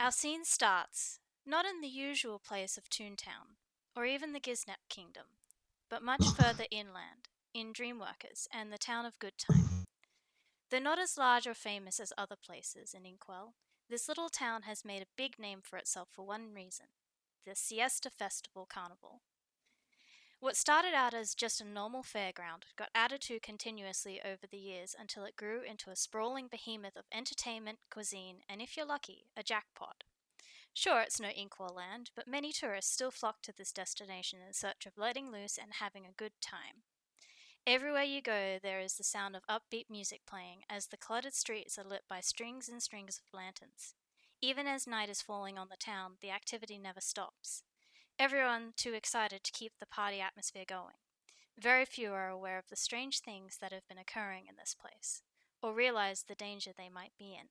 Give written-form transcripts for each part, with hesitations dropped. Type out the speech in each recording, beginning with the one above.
Our scene starts not in the usual place of Toontown, or even the Giznap Kingdom, but much further inland, in Dreamworkers and the town of Goodtime. Though not as large or famous as other places in Inkwell, this little town has made a big name for itself for one reason: the Siesta Festival Carnival. What started out as just a normal fairground got added to continuously over the years until it grew into a sprawling behemoth of entertainment, cuisine, and if you're lucky, a jackpot. Sure, it's no Inkwell land, but many tourists still flock to this destination in search of letting loose and having a good time. Everywhere you go, there is the sound of upbeat music playing as the cluttered streets are lit by strings and strings of lanterns. Even as night is falling on the town, the activity never stops. Everyone too excited to keep the party atmosphere going. Very few are aware of the strange things that have been occurring in this place, or realize the danger they might be in.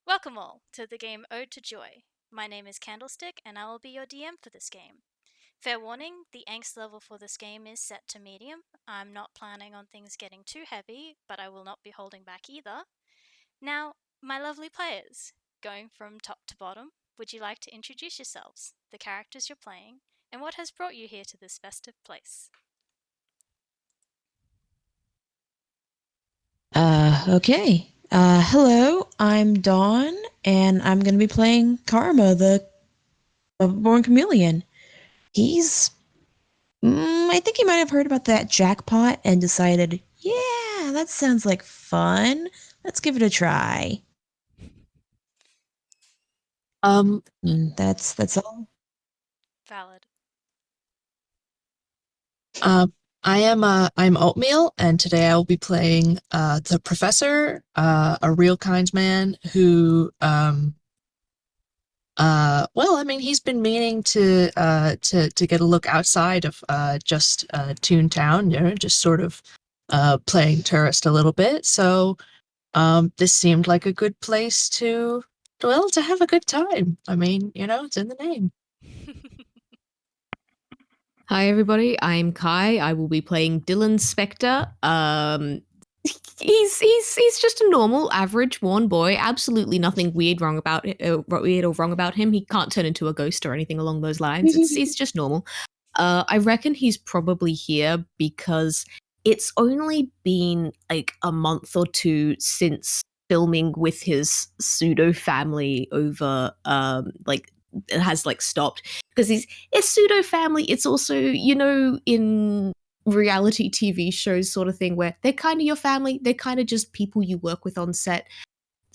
Welcome all to the game Ode to Joy. My name is Candlestick, and I will be your DM for this game. Fair warning, the angst level for this game is set to medium. I'm not planning on things getting too heavy, but I will not be holding back either. Now, my lovely players, going from top to bottom, would you like to introduce yourselves, the characters you're playing, and what has brought you here to this festive place? Okay. Hello, I'm Dawn, and I'm going to be playing Karma, the Born Chameleon. He's. I think he might have heard about that jackpot and decided, yeah, that sounds like fun. Let's give it a try. That's all. Valid. I'm Oatmeal, and today I will be playing the professor, a real kind man who well, I mean, he's been meaning to get a look outside of just Toontown, just sort of playing tourist a little bit. So this seemed like a good place to have a good time. I mean, it's in the name. Hi everybody, I'm Kai. I will be playing Dylan Spectre. He's just a normal, average worn boy. Absolutely nothing weird or wrong about him. He can't turn into a ghost or anything along those lines. It's just normal. I reckon he's probably here because it's only been like a month or two since filming with his pseudo family over it has stopped because it's pseudo family. It's also, in reality TV shows sort of thing where they're kind of your family, they're kind of just people you work with on set.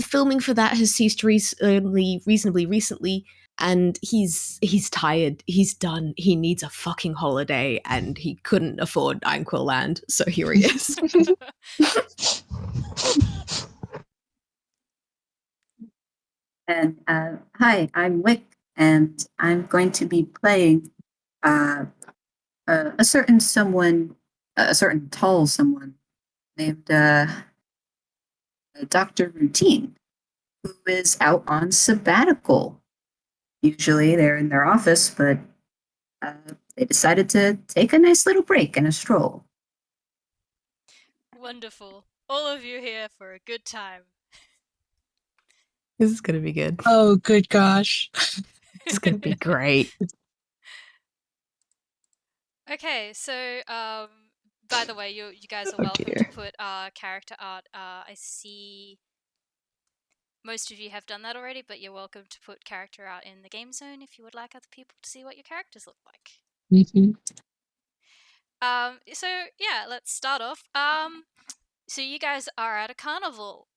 Filming for that has ceased reasonably recently, and he's tired, he's done, he needs a fucking holiday, and he couldn't afford Anquil Land, so here he is. And hi, I'm Wick, and I'm going to be playing a certain someone, a certain tall someone named Dr. Rutin, who is out on sabbatical. Usually they're in their office, but they decided to take a nice little break and a stroll. Wonderful. All of you here for a good time. This is gonna be good. Oh, good gosh. It's gonna be great. Okay, so by the way, you guys are welcome to put character art. I see most of you have done that already, but you're welcome to put character art in the game zone if you would like other people to see what your characters look like. Mm-hmm. So yeah, let's start off. So you guys are at a carnival.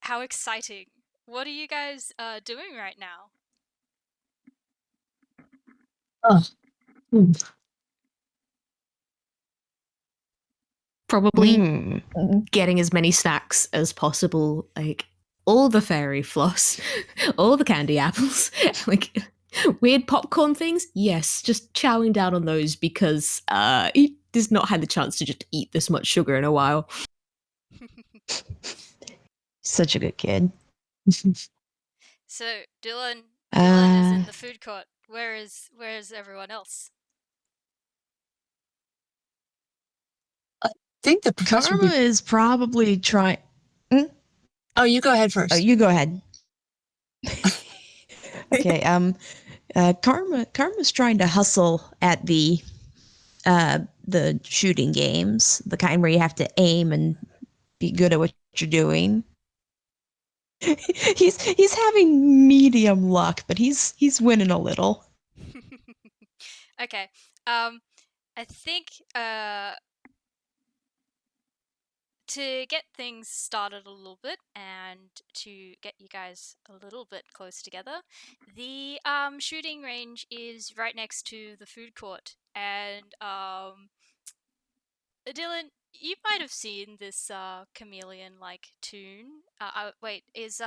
How exciting! What are you guys doing right now? Oh. Probably getting as many snacks as possible, like all the fairy floss, all the candy apples, like weird popcorn things. Yes, just chowing down on those because he has not had the chance to just eat this much sugar in a while. Such a good kid. So Dylan is in the food court. Where is everyone else? I think the professor Karma is probably trying. Oh, you go ahead first. Oh, you go ahead. Okay. Karma's trying to hustle at the shooting games, the kind where you have to aim and be good at what you're doing. he's having medium luck, but he's winning a little. Okay. I think to get things started a little bit and to get you guys a little bit close together, the shooting range is right next to the food court. And Dylan, you might have seen this chameleon-like toon. Wait, is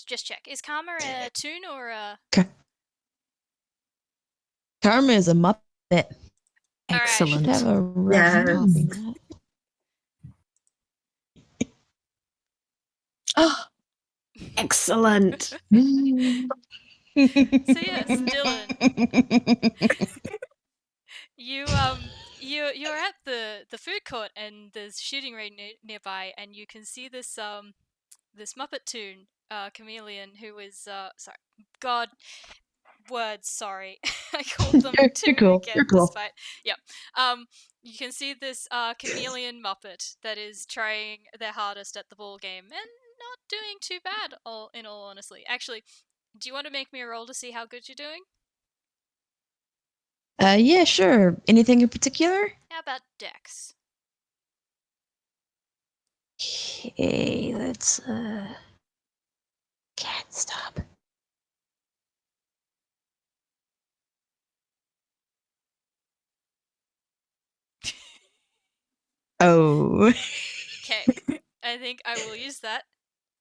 just check. Is Karma a toon or a? Karma is a Muppet. Excellent. Should have a rough Yes. copy of that. Oh, Excellent. So yes, Dylan, you're at the food court and there's shooting range nearby, and you can see this this Muppet toon chameleon who is sorry, God, words, sorry. I called them You're two cool. again You're cool. despite yep. You can see this chameleon Muppet that is trying their hardest at the ball game and not doing too bad, in all honesty. Actually, do you want to make me a roll to see how good you're doing? Yeah, sure. Anything in particular? How about Dex? Okay, let's can't stop. Oh. Okay, I think I will use that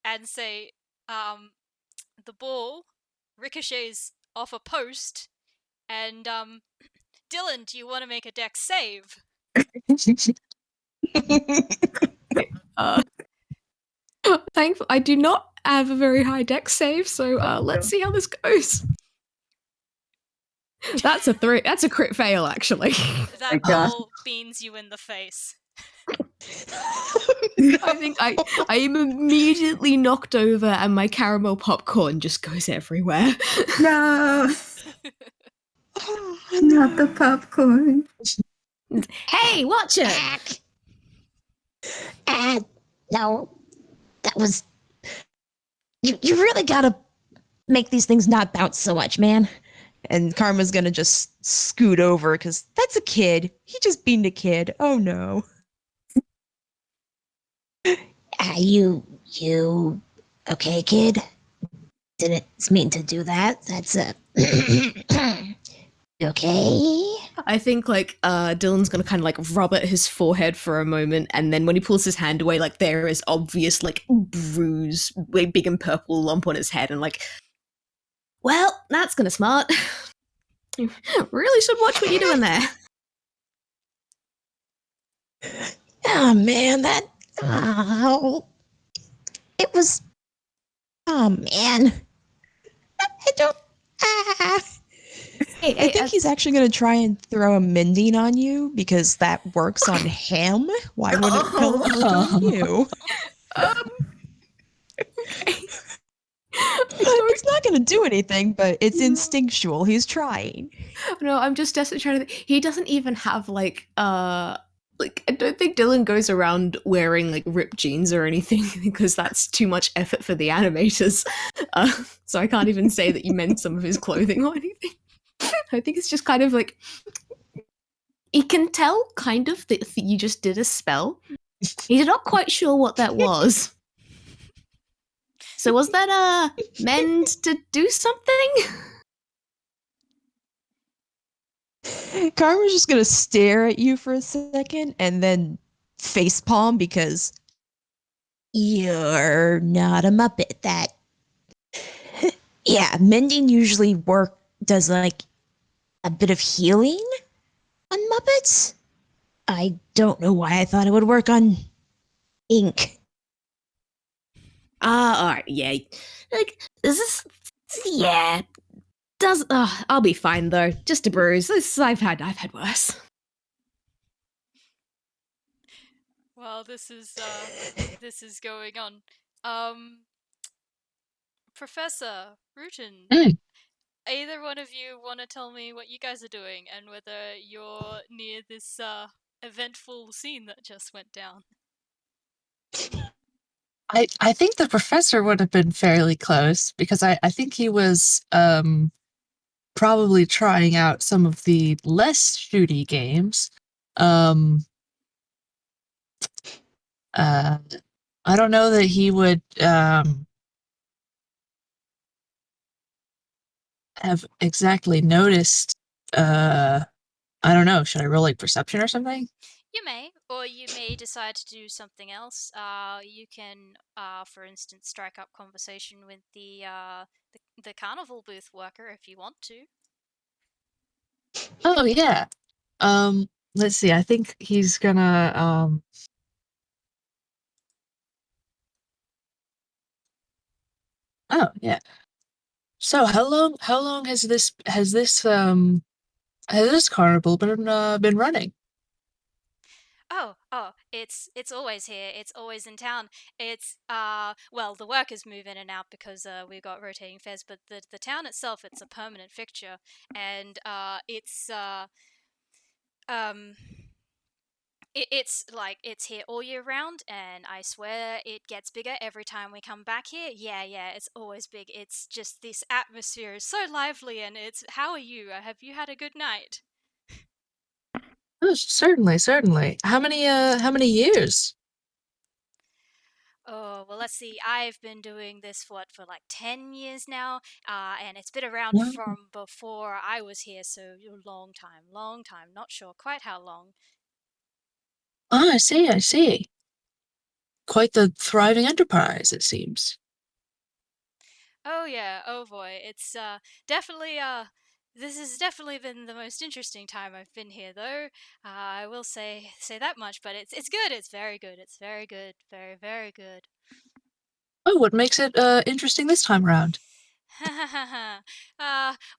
and say, the ball ricochets off a post, and Dylan, do you want to make a Dex save? Thankful. I do not have a very high dex save, so let's see how this goes. That's a 3. That's a crit fail, actually. That God. ball beans you in the face. I think I am immediately knocked over, and my caramel popcorn just goes everywhere. No, not the popcorn. Hey, watch it! No, that was. You really gotta make these things not bounce so much, man. And Karma's gonna just scoot over because that's a kid. He just beaned a kid. Oh no. You okay, kid? Didn't mean to do that. That's okay. I think Dylan's gonna kind of like rub at his forehead for a moment, and then when he pulls his hand away, like there is obvious like bruise, big and purple lump on his head, and like, well, that's gonna smart. You really should watch what you're doing there. Oh man, that. Oh, it was. Oh man, I don't. Hey, I think he's actually going to try and throw a mending on you because that works on him. Why would it work on you? Okay. It's not going to do anything, but it's instinctual. He's trying. No, I'm just desperately trying to think. He doesn't even have I don't think Dylan goes around wearing like ripped jeans or anything because that's too much effort for the animators. So I can't even say that you mend some of his clothing or anything. I think it's just kind of like he can tell kind of that you just did a spell. He's not quite sure what that was. So was that meant to do something? Karma's just going to stare at you for a second and then facepalm because you're not a Muppet. That. Yeah, mending usually does like a bit of healing on Muppets. I don't know why I thought it would work on ink. Alright, yeah. Like, yeah. I'll be fine though. Just a bruise. I've had worse. Well, this is going on. Professor Rutin, Mm. either one of you want to tell me what you guys are doing and whether you're near this eventful scene that just went down? I think the professor would have been fairly close because I think he was probably trying out some of the less shooty games. I don't know that he would have exactly noticed. I don't know. Should I roll like perception or something? You may, or you may decide to do something else. You can, for instance, strike up conversation with the carnival booth worker if you want to. Oh yeah. Let's see. I think he's gonna Oh yeah. So how long has this carnival been running? Oh, it's always here. It's always in town. It's well, the workers move in and out because we've got rotating fares, but the town itself, it's a permanent fixture, and um it's like it's here all year round, and I swear it gets bigger every time we come back here. Yeah, it's always big. It's just this atmosphere is so lively, and it's how are you? Have you had a good night? Oh, certainly. How many years? Oh, well, let's see. I've been doing this for like 10 years now, and it's been around Wow. from before I was here, so a long time, long time. Not sure quite how long. Ah, I see. Quite the thriving enterprise, it seems. Oh yeah, oh boy. It's definitely this has definitely been the most interesting time I've been here though. I will say that much, but it's good. It's very good. It's very good. Very very good. Oh, what makes it interesting this time around?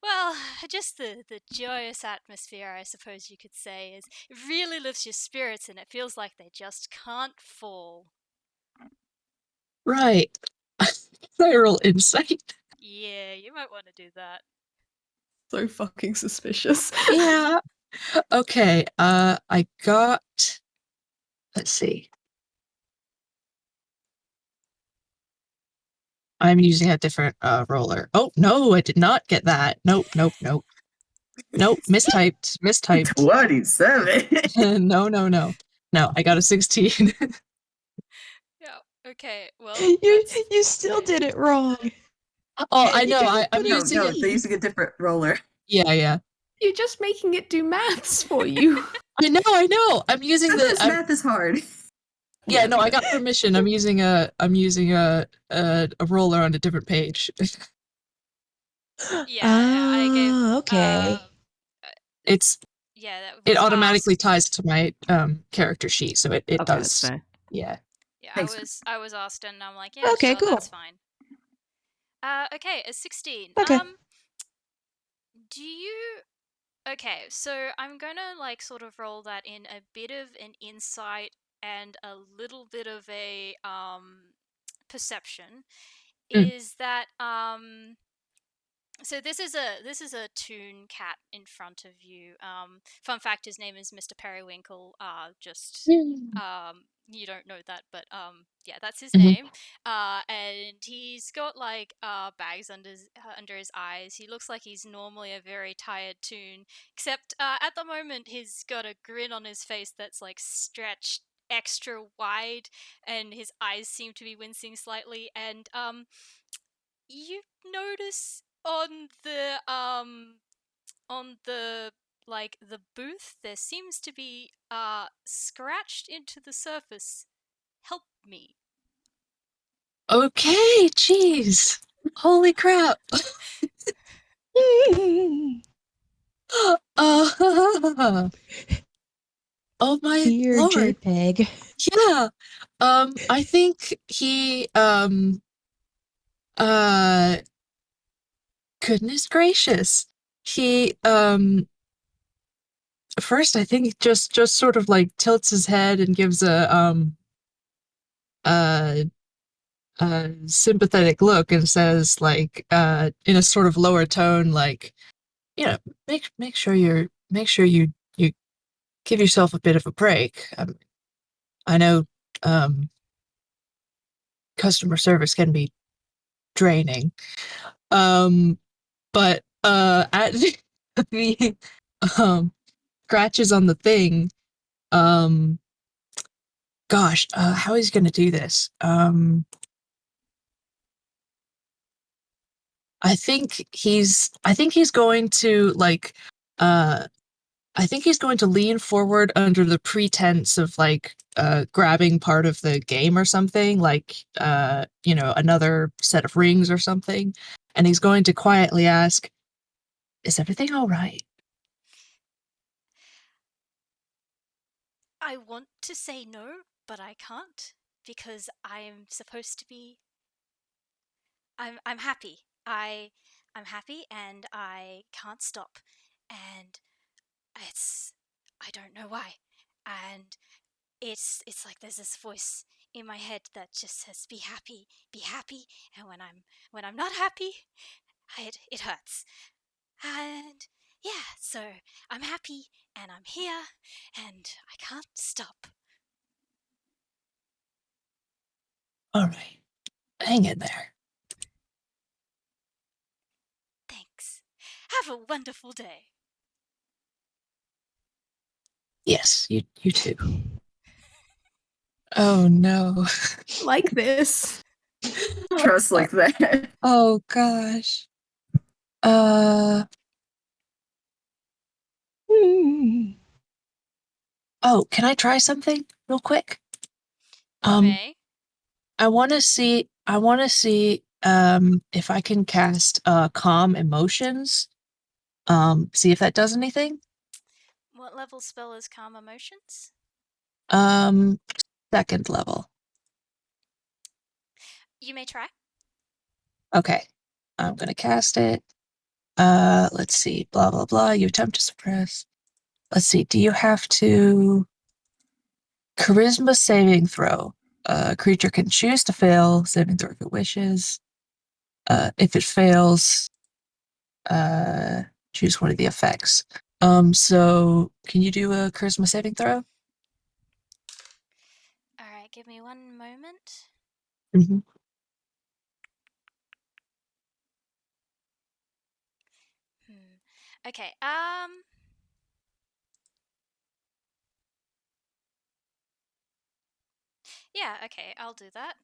Well, just the joyous atmosphere, I suppose you could say, is it really lifts your spirits, and it feels like they just can't fall. Right. Viral insight. Yeah, you might want to do that. So fucking suspicious. Yeah. Okay. I got. Let's see. I'm using a different roller. Oh no, I did not get that. Nope. Mistyped. 27. No, I got a 16. Yeah. Okay. Well, You that's you still did it wrong. Oh, I You know. gotta I'm put a No, using no, it. they're Z. using a different roller. Yeah. You're just making it do maths for you. I know. I'm using the. Sometimes math is hard. Yeah, no, I got permission. I'm using a roller on a different page. yeah. I gave Ah, okay. It's yeah, that it was automatically asked. ties to my character sheet, so it Okay, that's does. fair. Yeah. Yeah, Makes sense. I was asked, and I'm like, yeah, Okay, sure, cool. that's fine. Okay, a 16. Okay. Do you Okay, so I'm gonna like sort of roll that in a bit of an insight and a little bit of a perception. Mm. Is that so this is a toon cat in front of you. Fun fact: his name is Mr. Periwinkle. Just you don't know that, but yeah, that's his Mhm. name. And he's got like bags under his eyes. He looks like he's normally a very tired toon, except at the moment he's got a grin on his face that's like stretched extra wide, and his eyes seem to be wincing slightly. And you notice on the like the booth there seems to be scratched into the surface, help me. Okay, jeez. Holy crap. Uh, oh my Dear lord. JPEG. Yeah. I think he uh goodness gracious. He first I think just sort of like tilts his head and gives a sympathetic look and says, like, in a sort of lower tone, like, you know, make sure you give yourself a bit of a break. I know customer service can be draining, but at the scratches on the thing, gosh, how he's gonna do this? I think he's going to like I think he's going to lean forward under the pretense of like grabbing part of the game or something, like another set of rings or something, and he's going to quietly ask, "Is everything all right?" I want to say no, but I can't because I'm supposed to be. I'm happy. I'm happy and I can't stop. And it's I don't know why. And it's like there's this voice in my head that just says be happy, and when I'm not happy, it hurts. And yeah, so I'm happy and I'm here and I can't stop. All right, hang in there. Thanks. Have a wonderful day. Yes, you too. Oh no. Like this. Trust like that. Oh gosh. Uh. Oh, can I try something real quick? You may. I want to see if I can cast calm emotions. See if that does anything. What level spell is Calm Emotions? Um, second level. You may try. Okay. I'm gonna cast it. Let's see. Blah blah blah. You attempt to suppress. Let's see. Do you have to charisma saving throw? A creature can choose to fail saving throw if it wishes. If it fails, choose one of the effects. So can you do a charisma saving throw? Alright, give me one moment. Mm-hmm. Okay, yeah, okay, I'll do that.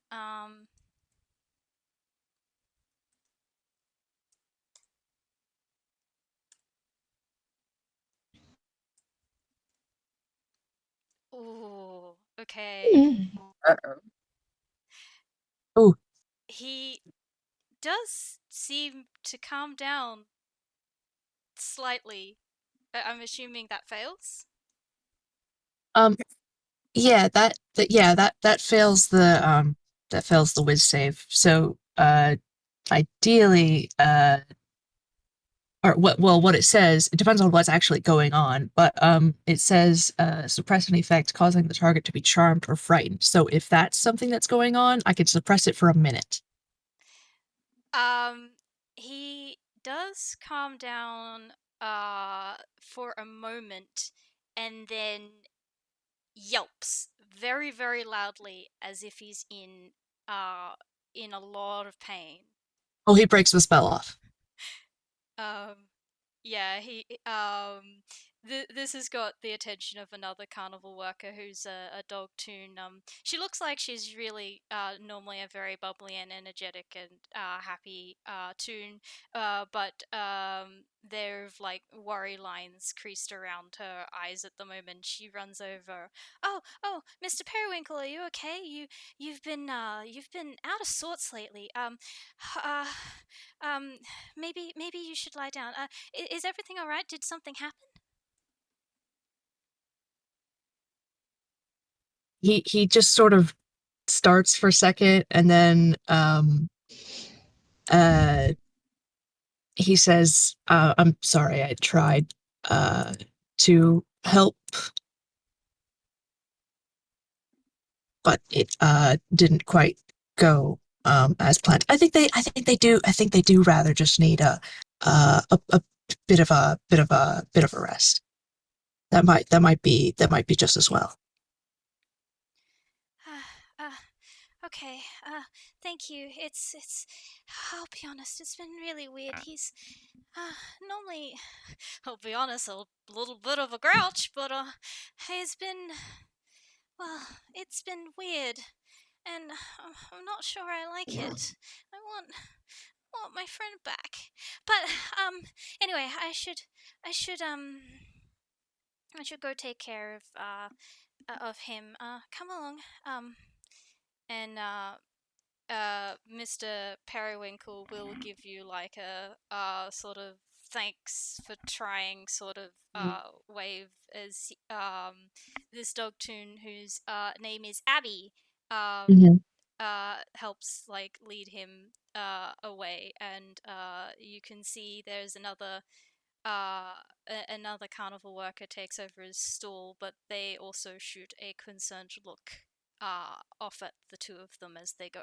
Ooh, okay. Uh-oh. Oh, He does seem to calm down slightly. I'm assuming that fails. um, yeah, that fails the whiz save. So, ideally, or what it says, it depends on what's actually going on, but it says suppress an effect causing the target to be charmed or frightened. So if that's something that's going on, I could suppress it for a minute. He does calm down for a moment and then yelps very, very loudly as if he's in a lot of pain. Oh, he breaks the spell off. Um, yeah, this has got the attention of another carnival worker who's a dog toon. She looks like she's really normally a very bubbly and energetic and happy toon, but there've like worry lines creased around her eyes at the moment. She runs over. Oh, Mr. Periwinkle, are you okay? You've been out of sorts lately. Uh, maybe you should lie down. Is everything all right? Did something happen? He just sort of starts for a second, and then uh he says, I'm sorry, I tried to help, but it didn't quite go as planned. I think they do rather just need a bit of a rest. That might be just as well. Okay. Thank you. It's. I'll be honest. It's been really weird. He's normally, I'll be honest, a little bit of a grouch, but he's been. Well, it's been weird, and I'm not sure I like it. I want my friend back. But anyway, I should I should go take care of him. Come along. And Mr. Periwinkle will give you like a sort of thanks for trying sort of wave as this dog tune whose name is Abby helps like lead him away, and you can see there's another carnival worker takes over his stall, but they also shoot a concerned look off at the two of them as they go.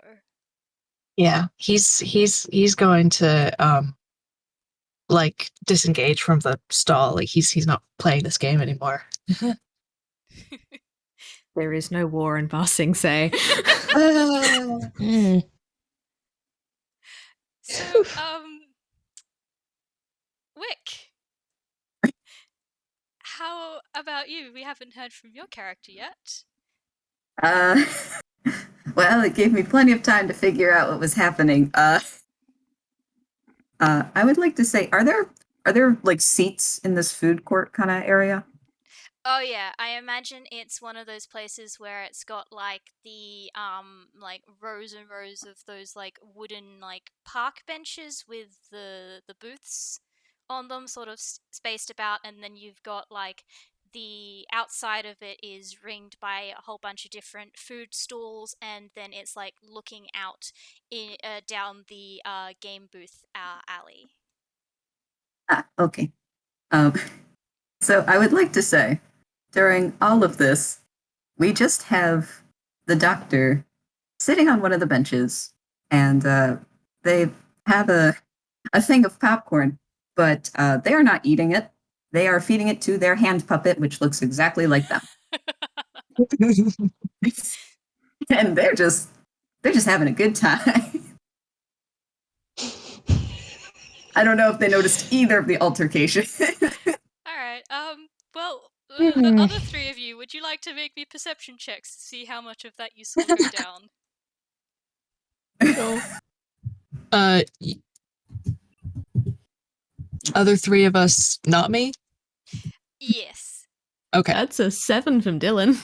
Yeah, he's going to like disengage from the stall. Like he's not playing this game anymore. There is no war in Passing Say. So, Wick, how about you? We haven't heard from your character yet. Well, it gave me plenty of time to figure out what was happening. I would like to say, are there like seats in this food court kind of area? Oh yeah, I imagine it's one of those places where it's got like the like rows and rows of those like wooden like park benches with the booths on them sort of spaced about, and then you've got like the outside of it is ringed by a whole bunch of different food stalls, and then it's like looking out down the game booth alley. Okay. So I would like to say, during all of this, we just have the doctor sitting on one of the benches, and they have a thing of popcorn, but they are not eating it. They are feeding it to their hand puppet, which looks exactly like them. And they're just having a good time. I don't know if they noticed either of the altercation. All right. Well, the other three of you, would you like to make me perception checks to see how much of that you saw go down? Other three of us, not me. Yes. Okay. That's a 7 from Dylan.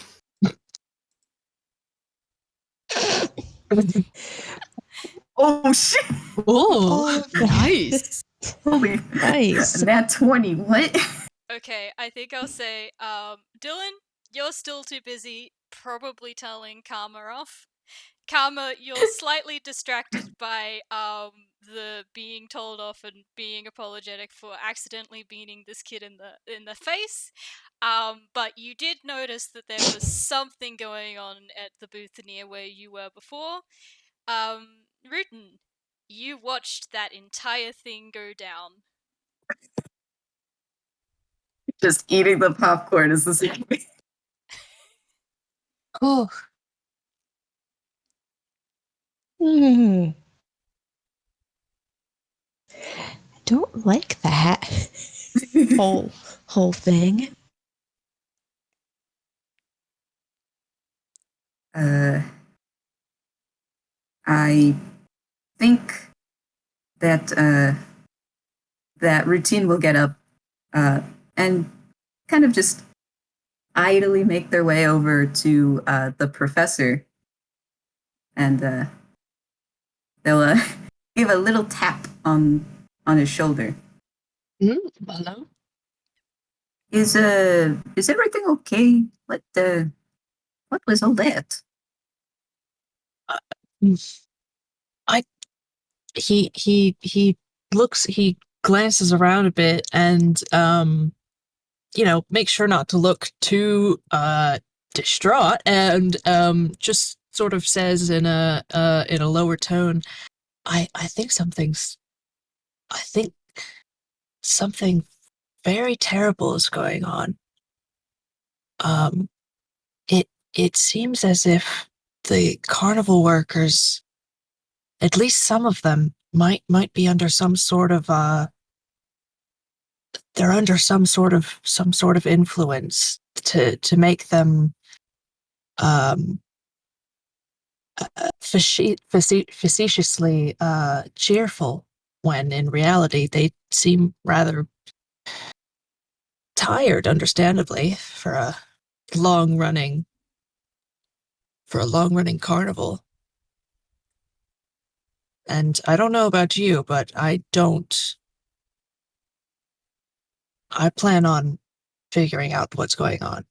Oh shit! Oh, Nice. Holy Nice. Nat 20. What? Okay, I think I'll say, Dylan, you're still too busy probably telling Karma off. Karma, you're slightly distracted by the being told off and being apologetic for accidentally beating this kid in the face. But you did notice that there was something going on at the booth near where you were before. Rutin, you watched that entire thing go down. Just eating the popcorn is the same. oh. I don't like that whole thing. I think that that Routine will get up and kind of just idly make their way over to the professor, and they'll give a little tap on his shoulder. Hello. Is everything okay? What was all that? He looks, he glances around a bit and makes sure not to look too distraught, and just sort of says in a lower tone, I think something very terrible is going on. It seems as if the carnival workers, at least some of them, might be under some sort of they're under some sort of influence to make them facetiously cheerful, when in reality they seem rather tired, understandably, for a long running carnival. And I don't know about you, but I plan on figuring out what's going on.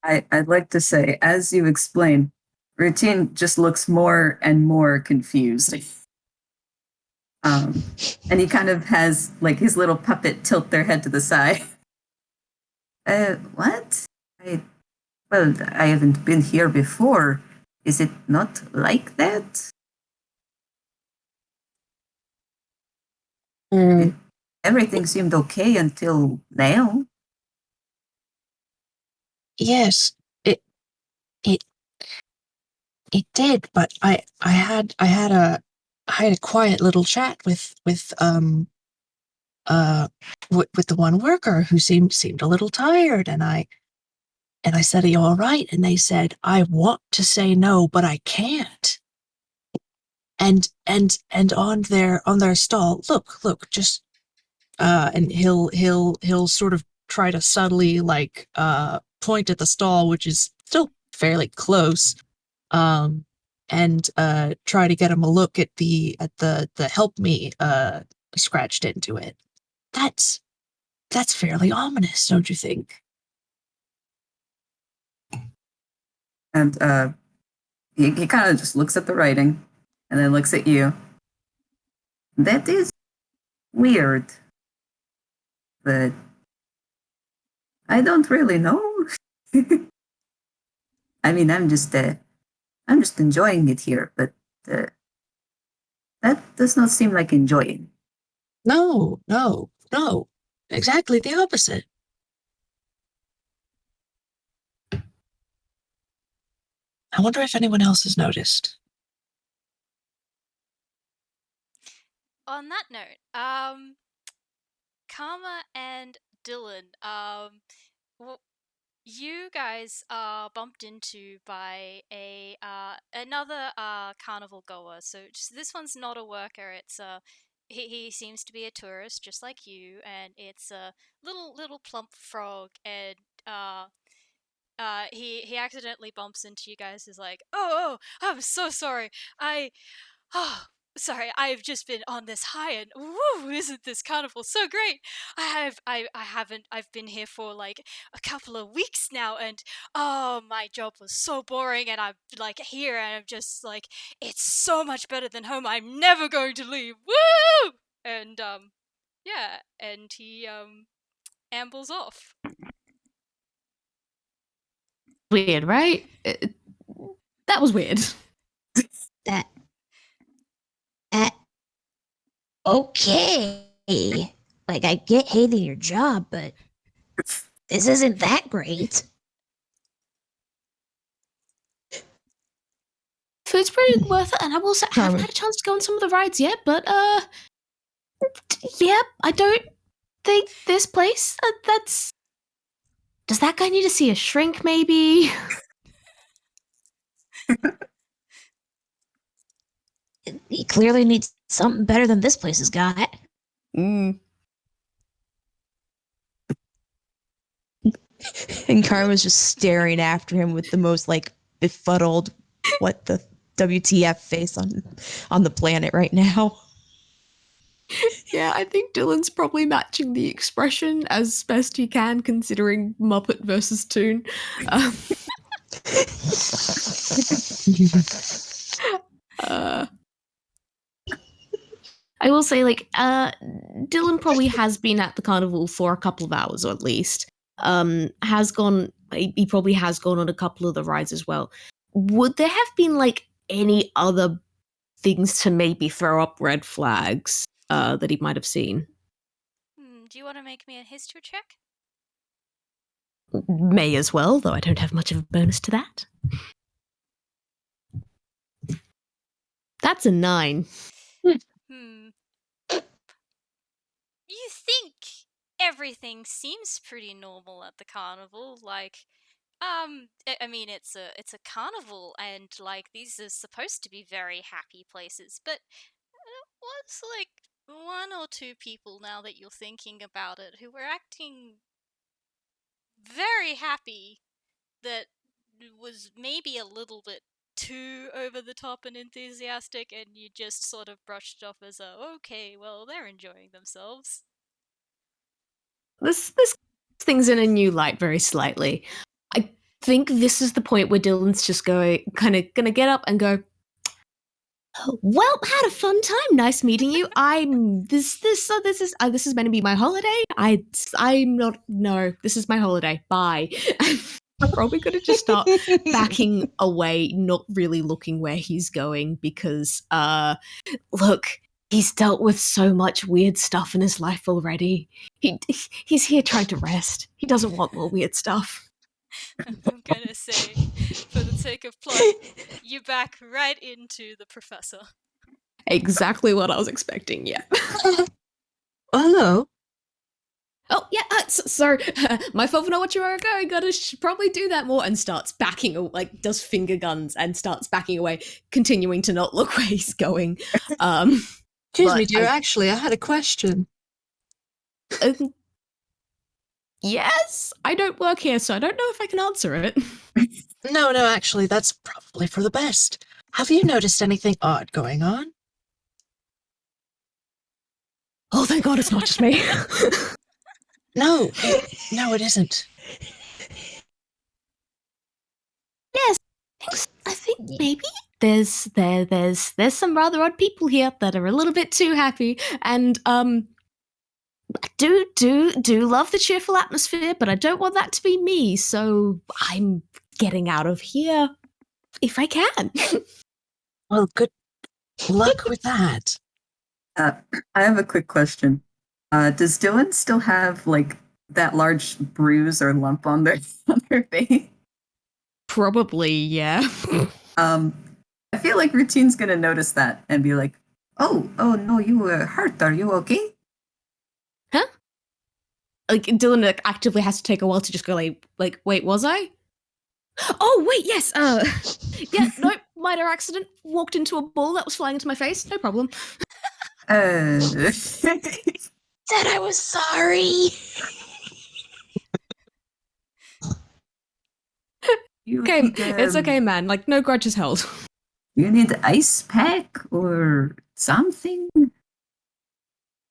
I'd like to say, as you explain, Rutin just looks more and more confused. And he kind of has like his little puppet tilt their head to the side. What? I haven't been here before. Is it not like that? Everything seemed okay until now. Yes, it did, but I had a quiet little chat with the one worker who seemed a little tired, and I said, "Are you all right?" And they said, "I want to say no, but I can't." And on their stall, look, just and he'll sort of try to subtly point at the stall, which is still fairly close, and try to get him a look at the help me scratched into it. That's fairly ominous, don't you think? And he kind of just looks at the writing and then looks at you. That is weird. But I don't really know. I mean, I'm just enjoying it here, but that does not seem like enjoying. No. Exactly the opposite. I wonder if anyone else has noticed. On that note, Karma and Dylan, you guys are bumped into by another carnival goer. So this one's not a worker. It's he seems to be a tourist, just like you, and it's a little plump frog, and he accidentally bumps into you guys. Is like, oh, I'm so sorry. Oh, sorry, I've just been on this high, and woo, isn't this carnival so great? I've been here for like a couple of weeks now, and oh, my job was so boring, and I'm like here, and I'm just like, it's so much better than home. I'm never going to leave. Woo! And yeah, and he ambles off. Weird, right? That was weird. That. Okay. Like, I get hating your job, but this isn't that great. Food's pretty worth it, and I will say I haven't Carmen. had a chance to go on some of the rides yet, but yeah, I don't think this place that's. Does that guy need to see a shrink, maybe? He clearly needs something better than this place has got. Mm. And Karma's just staring after him with the most like befuddled, what the WTF face on the planet right now. Yeah, I think Dylan's probably matching the expression as best he can, considering Muppet versus Toon. I will say, like, Dylan probably has been at the carnival for a couple of hours, or at least. Has gone he probably has gone on a couple of the rides as well. Would there have been like any other things to maybe throw up red flags that he might have seen? Do you want to make me a history check? May as well, though I don't have much of a bonus to that. That's a 9. Hmm. You think everything seems pretty normal at the carnival, like, I mean, it's a carnival, and like these are supposed to be very happy places, but what's like one or two people now that you're thinking about it who were acting very happy that was maybe a little bit too over the top and enthusiastic, and you just sort of brushed it off as okay, well, they're enjoying themselves. This thing's in a new light very slightly. I think this is the point where Dylan's just gonna get up and go, well, had a fun time. Nice meeting you. This is meant to be my holiday. I'm not. No, this is my holiday. Bye. I'm probably gonna just start backing away, not really looking where he's going because, look, he's dealt with so much weird stuff in his life already. He's here trying to rest. He doesn't want more weird stuff. I'm gonna say, for the sake of plot, you back right into the professor. Exactly what I was expecting, yeah. Hello. Oh, yeah, sorry. My fault for not what you are going. Gotta probably do that more. And starts backing, like, does finger guns and starts backing away, continuing to not look where he's going. Excuse me, dear. Actually, I had a question. Yes? I don't work here, so I don't know if I can answer it. No, actually, that's probably for the best. Have you noticed anything odd going on? Oh, thank God it's not just me. No, it isn't. Yes, I think maybe there's some rather odd people here that are a little bit too happy, and I do love the cheerful atmosphere, but I don't want that to be me, so I'm getting out of here if I can. Well, good luck with that. I have a quick question. Does Dylan still have like that large bruise or lump on their face? Probably, yeah. I feel like Rutin's gonna notice that and be like, "Oh no, you were hurt. Are you okay?" Huh? Like Dylan actively has to take a while to just go like, wait, was I? Oh wait, yes. Yeah, nope. Minor accident. Walked into a ball that was flying into my face. No problem. Said I was sorry. Okay, it's okay, man. Like, no grudges held. You need ice pack or something? No.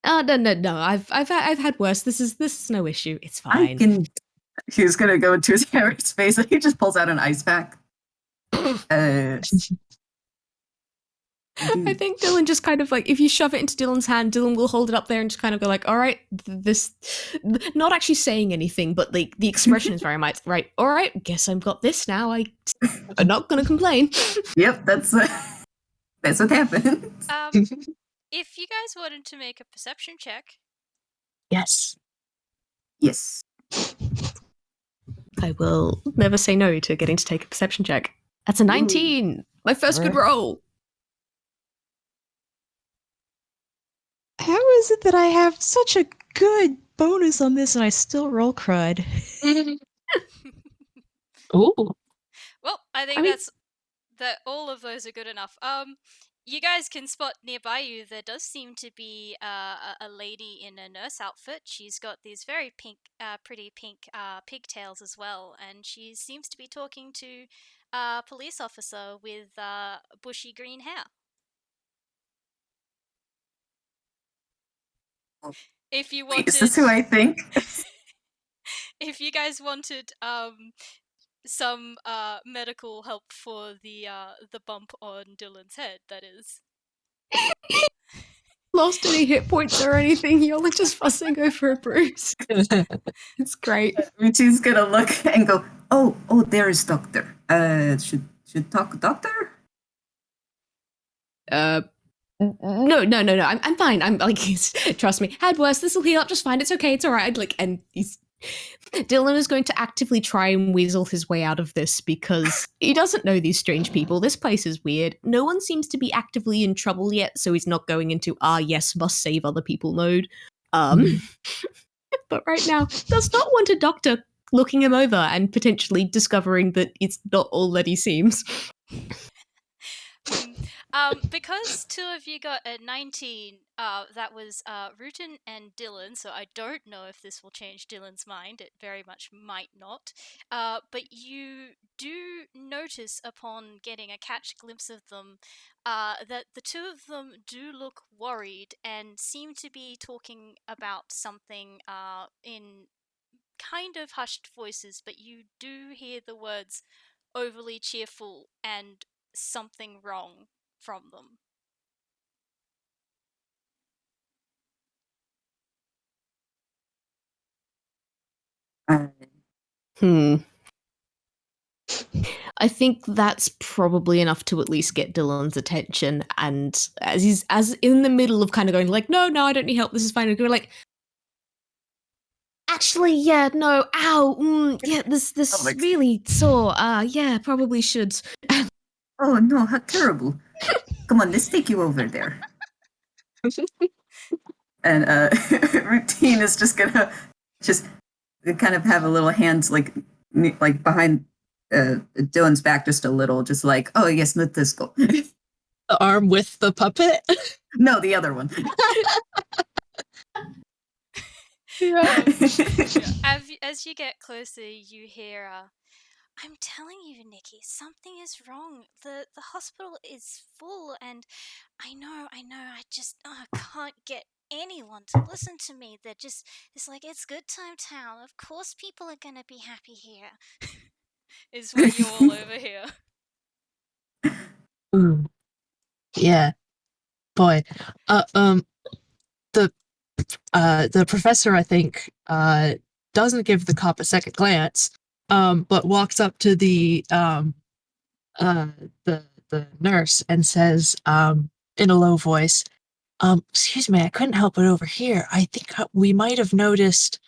I've had worse. This is no issue. It's fine. He's gonna go into his Harry's face and he just pulls out an ice pack. I think Dylan just kind of like, if you shove it into Dylan's hand, Dylan will hold it up there and just kind of go like, all right, this, not actually saying anything, but the expression is very much, right, all right, guess I've got this now. I'm not going to complain. Yep, that's what happens. If you guys wanted to make a perception check. Yes. I will never say no to getting to take a perception check. That's a 19. Ooh. My first good roll. How is it that I have such a good bonus on this and I still roll crud? Ooh. Well, I mean, that all of those are good enough. You guys can spot nearby you, there does seem to be a lady in a nurse outfit. She's got these very pretty pink pigtails as well, and she seems to be talking to a police officer with bushy green hair. If you wanted, is this who I think? If you guys wanted some medical help for the bump on Dylan's head, that is. Lost any hit points or anything? You're like just fussing over a bruise. It's great. Ruchi's gonna look and go, there is doctor. Should talk doctor? No. I'm fine. I'm like, trust me. Had worse. This will heal up just fine. It's okay. It's all right. Like, and Dylan is going to actively try and weasel his way out of this because he doesn't know these strange people. This place is weird. No one seems to be actively in trouble yet, so he's not going into yes, must save other people mode. But right now, does not want a doctor looking him over and potentially discovering that it's not all that he seems. Because two of you got a 19, that was Rutin and Dylan, so I don't know if this will change Dylan's mind. It very much might not. But you do notice upon getting a catch glimpse of them that the two of them do look worried and seem to be talking about something in kind of hushed voices, but you do hear the words overly cheerful and something wrong from them. I think that's probably enough to at least get Dylan's attention. And as in the middle of kind of going like, no, I don't need help. This is fine. And go like, actually, yeah, no, ow, yeah, this really sore. Yeah, probably should. Oh no, how terrible! Come on, let's take you over there. And Routine is just gonna just kind of have a little hands like behind Dylan's back just a little, just like, oh yes, let this go. The arm with the puppet? No, the other one. Yeah. As you get closer, you hear, I'm telling you, Nikki, something is wrong. The hospital is full, and I know, I just can't get anyone to listen to me. They're just, it's like, it's good time town. Of course people are gonna be happy here. Is what you all over here. Ooh. Yeah. Boy. The professor, I think, doesn't give the cop a second glance, but walks up to the nurse and says, in a low voice, excuse me, I couldn't help but overhear. I think we might have noticed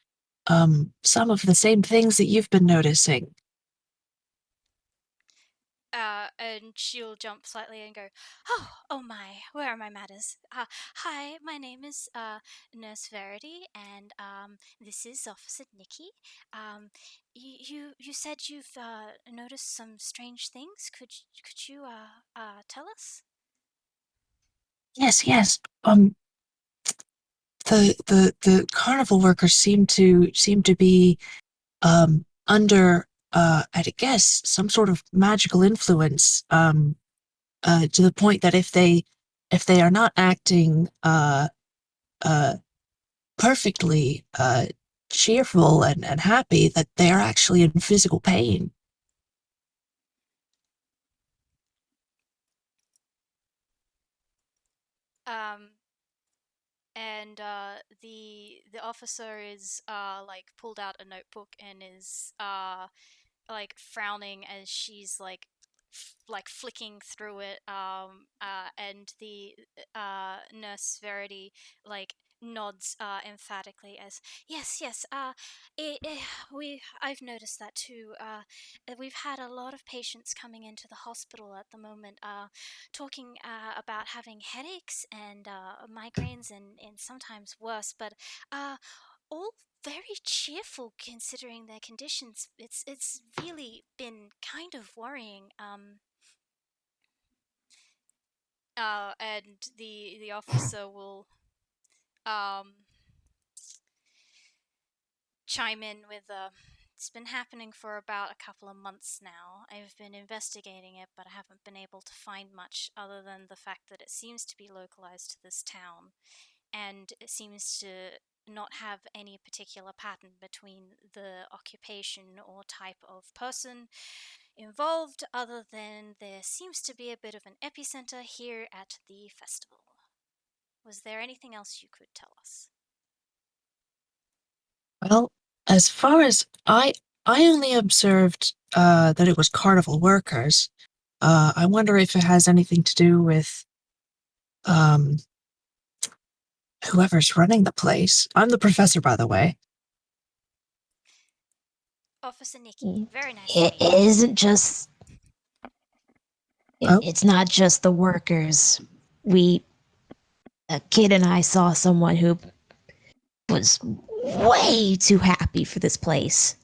some of the same things that you've been noticing. And she'll jump slightly and go, oh my, where are my matters? Hi, my name is Nurse Verity, and this is Officer Nikki. You said you've noticed some strange things. Could you tell us? Yes. The carnival workers seem to be under I'd guess some sort of magical influence, to the point that if they are not acting perfectly cheerful and happy, that they are actually in physical pain. And the officer is like pulled out a notebook and is like frowning as she's like like flicking through it, and the nurse Verity like nods emphatically as yes, I've noticed that too. We've had a lot of patients coming into the hospital at the moment, talking about having headaches and migraines and sometimes worse, but all very cheerful considering their conditions. It's really been kind of worrying. And the officer will chime in with it's been happening for about a couple of months now. I've been investigating it, but I haven't been able to find much other than the fact that it seems to be localized to this town, and it seems to not have any particular pattern between the occupation or type of person involved, other than there seems to be a bit of an epicenter here at the festival. Was there anything else you could tell us? Well, as far as I only observed that it was carnival workers. I wonder if it has anything to do with whoever's running the place. I'm the professor, by the way. Officer Nikki, very nice to It meet you. isn't just. Oh. It's not just the workers. A kid and I saw someone who was way too happy for this place.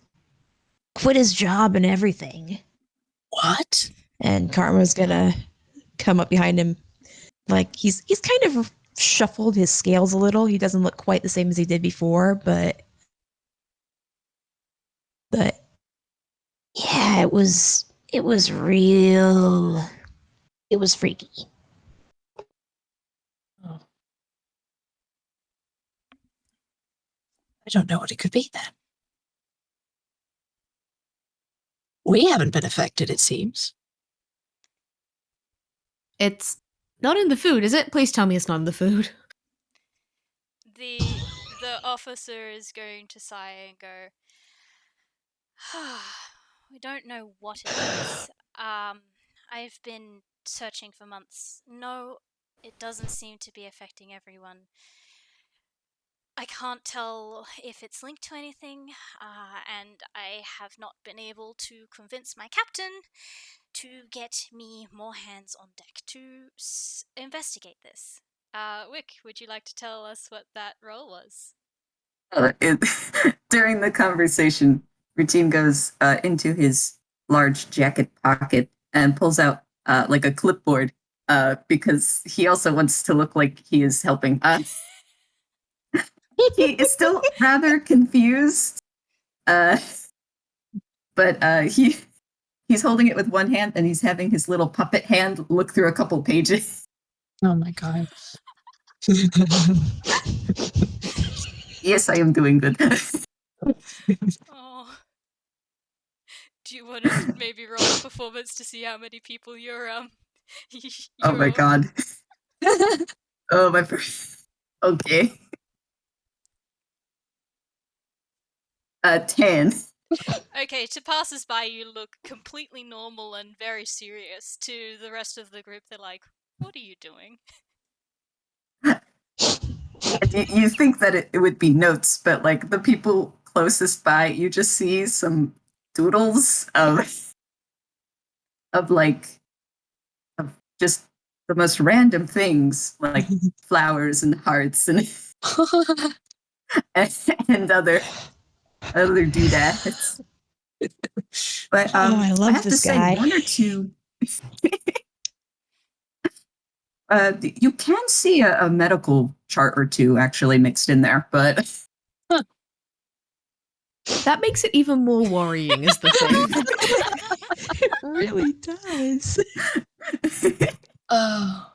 Quit his job and everything. What? And Karma's gonna come up behind him. Like he's kind of shuffled his scales a little. He doesn't look quite the same as he did before, but yeah, it was real. It was freaky. Oh. I don't know what it could be then. We haven't been affected, it seems. It's not in the food, is it? Please tell me it's not in the food. The officer is going to sigh and go, we don't know what it is. I've been searching for months. No, it doesn't seem to be affecting everyone. I can't tell if it's linked to anything, and I have not been able to convince my captain to get me more hands on deck to investigate this. Wick, would you like to tell us what that role was? During the conversation, Rutin goes into his large jacket pocket and pulls out like a clipboard because he also wants to look like he is helping. He is still rather confused, but he's holding it with one hand and he's having his little puppet hand look through a couple pages. Oh my god. Yes, I am doing good. Oh. Do you want to maybe roll a performance to see how many people you're Oh my god. Oh my first. Okay. 10. Okay, to passers-by you look completely normal and very serious. To the rest of the group they're like, what are you doing? You think that it would be notes, but like the people closest by, you just see some doodles of like of just the most random things, like flowers and hearts and and other doodads. But I I love have to this say, guy. one or two. You can see a medical chart or two actually mixed in there, but That makes it even more worrying, is the thing. It really does. Oh.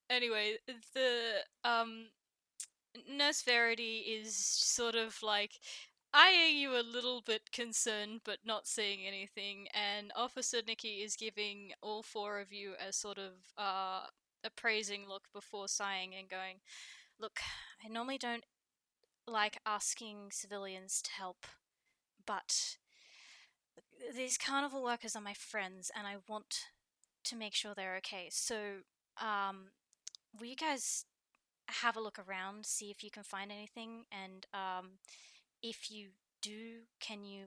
Anyway, the Nurse Verity is sort of like eyeing you a little bit concerned but not saying anything, and Officer Nikki is giving all four of you a sort of appraising look before sighing and going, look, I normally don't like asking civilians to help, but these carnival workers are my friends and I want to make sure they're okay. So, will you guys have a look around, see if you can find anything, and if you do, can you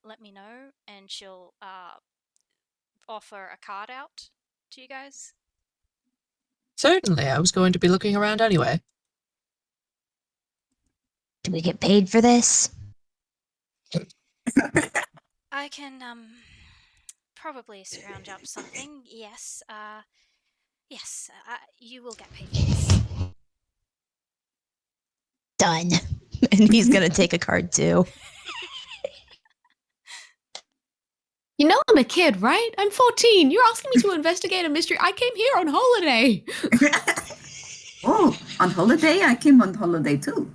let me know? And she'll offer a card out to you guys. Certainly, I was going to be looking around anyway. Do we get paid for this? I can probably scrounge up something. Yes, yes, you will get paid for this. Done. And he's gonna take a card too. You know I'm a kid, right? I'm 14. You're asking me to investigate a mystery. I came here on holiday. oh, on holiday, I came on holiday too.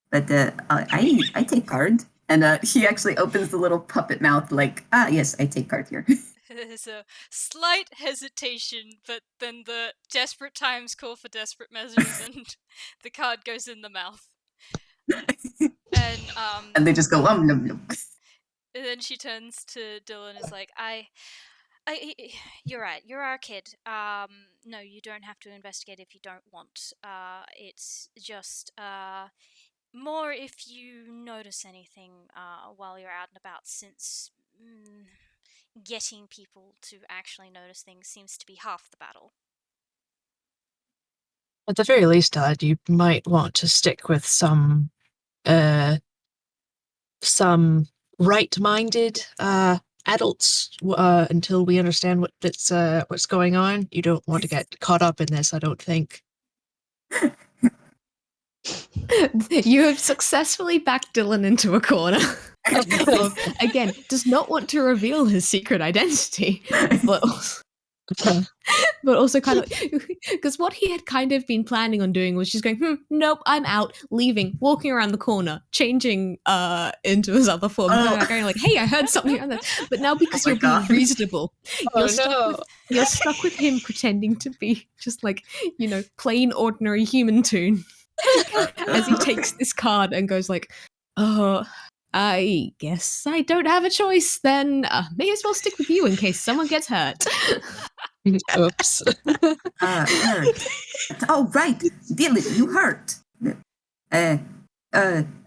But I take card, and he actually opens the little puppet mouth like, yes, I take card here. There's a slight hesitation, but then the desperate times call for desperate measures, and the card goes in the mouth. And they just go, nom, nom. And then she turns to Dylan and is like, you're right. You're our kid. No, you don't have to investigate if you don't want. It's just more if you notice anything while you're out and about, since getting people to actually notice things seems to be half the battle. At the very least, Dad, you might want to stick with some right-minded adults until we understand what's going on. You don't want to get caught up in this, I don't think. You have successfully backed Dylan into a corner. Again, does not want to reveal his secret identity, but also kind of because what he had kind of been planning on doing was just going, nope, I'm out, leaving, walking around the corner, changing into his other form, going like, hey, I heard something around that. But now because you're being reasonable, you're stuck with him pretending to be just like, plain ordinary human Toon. As he takes this card and goes like, oh, I guess I don't have a choice then. May as well stick with you in case someone gets hurt. Oops. Hurt. Oh, right. Dylan, you hurt. And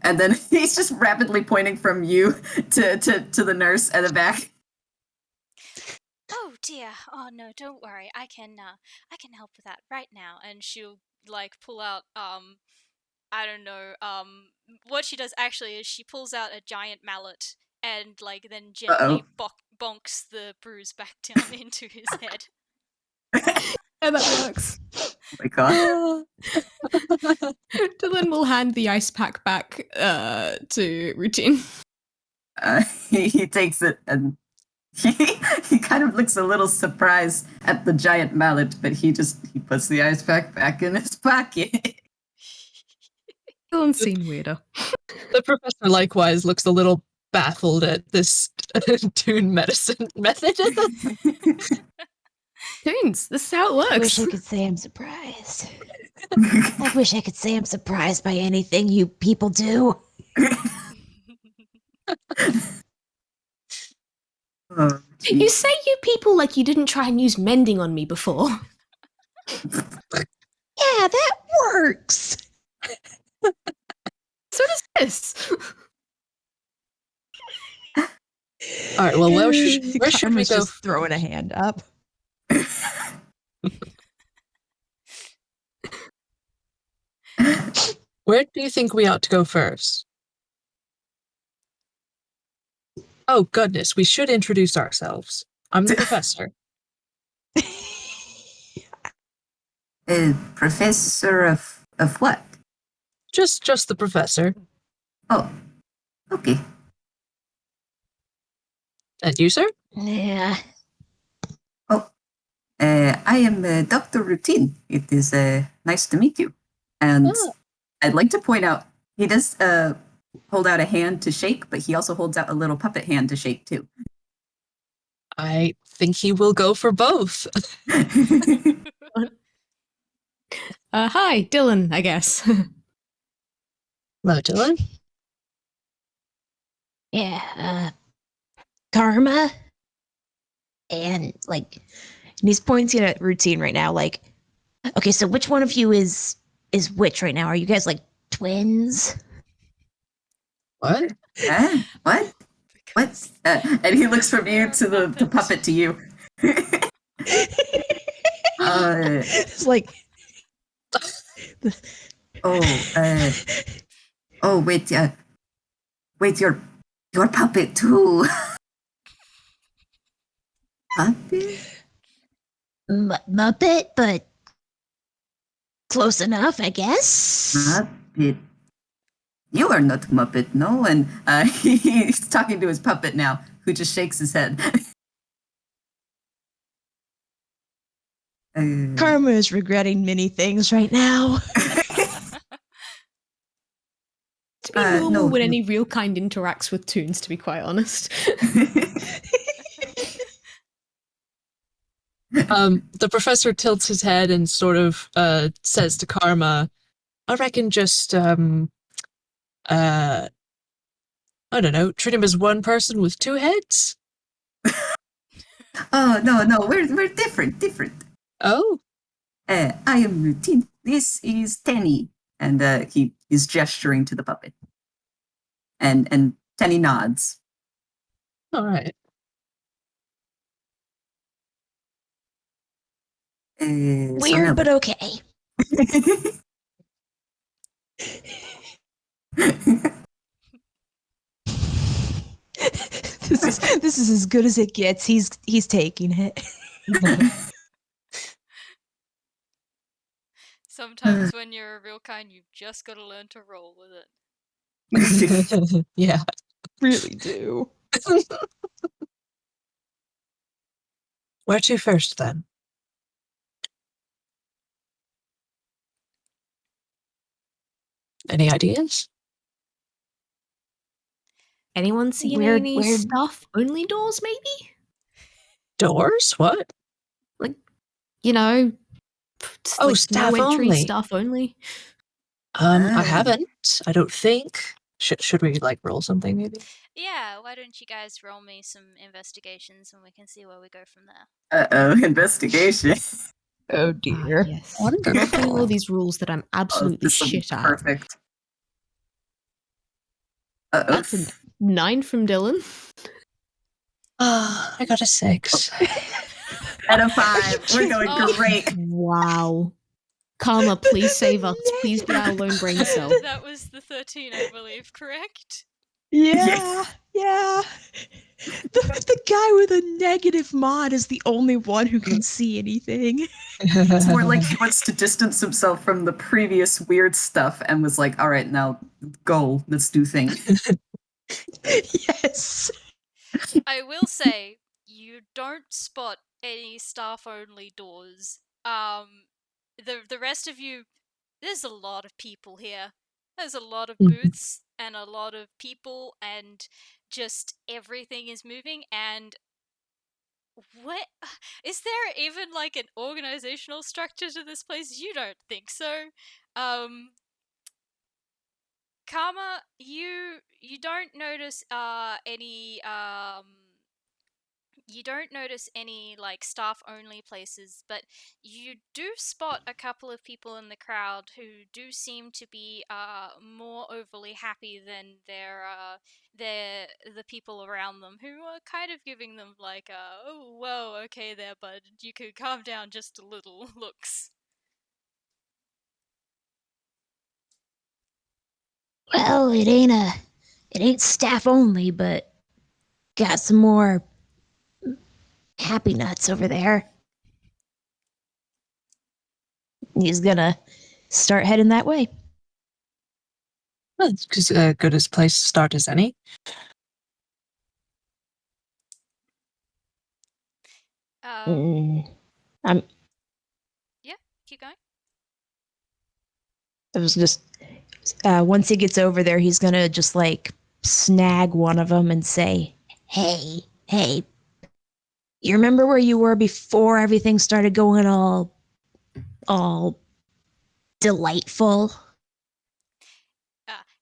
then he's just rapidly pointing from you to the nurse at the back. Oh dear. Oh no, don't worry. I can help with that right now. And she'll pull out I don't know, what she does actually is she pulls out a giant mallet and then gently bonks the bruise back down into his head. Yeah, that works. Oh my god. Dylan will hand the ice pack back to Rutin. He takes it and he kind of looks a little surprised at the giant mallet, but he puts the ice pack back in his pocket. Dylan's seen weirder. The professor likewise looks a little baffled at this Toon medicine method. Toons, this is how it works. I wish I could say I'm surprised. I wish I could say I'm surprised by anything you people do. You say you people like you didn't try and use mending on me before. Yeah, that works. So does this. All right, well, where should we Karma's go? just throwing a hand up. Where do you think we ought to go first? Oh, goodness, we should introduce ourselves. I'm the professor. Professor of what? Just the professor. Oh, okay. And you, sir? Yeah. Oh, I am Dr. Rutin. It is nice to meet you. And I'd like to point out, he does hold out a hand to shake, but he also holds out a little puppet hand to shake, too. I think he will go for both. Hi, Dylan, I guess. Hello, Dylan. Yeah, Karma. And he's pointing at Routine right now, okay, so which one of you is which right now? Are you guys twins? What? What? What? And he looks from you to the puppet to you. It's like, oh, wait, you're puppet too. Puppet? Muppet, but close enough, I guess. Muppet. You are not Muppet, no? And he's talking to his puppet now, who just shakes his head. Karma is regretting many things right now. To be normal when any real kind interacts with Toons, to be quite honest. The professor tilts his head and sort of says to Karma, I reckon just I don't know, treat him as one person with two heads? Oh, no, we're different. Oh, I am Rutin. This is Tenny. And he is gesturing to the puppet. And Tenny nods. all right. Weird, but okay. This is as good as it gets. He's taking it. Sometimes when you're a real kind, you've just got to learn to roll with it. Yeah. Really do. Where to first, then? Any ideas? Anyone seen any staff-only doors, maybe? Doors? What? Like, you know, Oh, like staff no entry, only. staff only. I haven't. I don't think. Should we like roll something maybe? Yeah, why don't you guys roll me some investigations and we can see where we go from there. Uh-oh, investigation. Oh dear. Yes. Wonderful. Love doing all these rules that I'm absolutely this will be shit at. perfect. That's a 9 from Dylan. I got a 6. Out of 5. We're going great. Wow. Karma, please save us. Please be our lone brain cell. That was the 13, I believe, correct? Yeah. The guy with a negative mod is the only one who can see anything. It's more like he wants to distance himself from the previous weird stuff and was like, all right, now go. Let's do things. Yes. I will say, you don't spot any staff-only doors. The rest of you, there's a lot of people here. There's a lot of booths and a lot of people, and just everything is moving. And what is there even like an organizational structure to this place? You don't think so? Karma, you don't notice any you don't notice any like staff only places, but you do spot a couple of people in the crowd who do seem to be more overly happy than the people around them, who are kind of giving them like oh whoa, okay there bud, you could calm down just a little looks. Well, it ain't staff only, but got some more happy nuts over there. He's gonna start heading that way. Well, it's as good a place to start as any. I'm Yeah, keep going. I was just once he gets over there, he's gonna just like snag one of them and say, hey, "You remember where you were before everything started going all delightful?"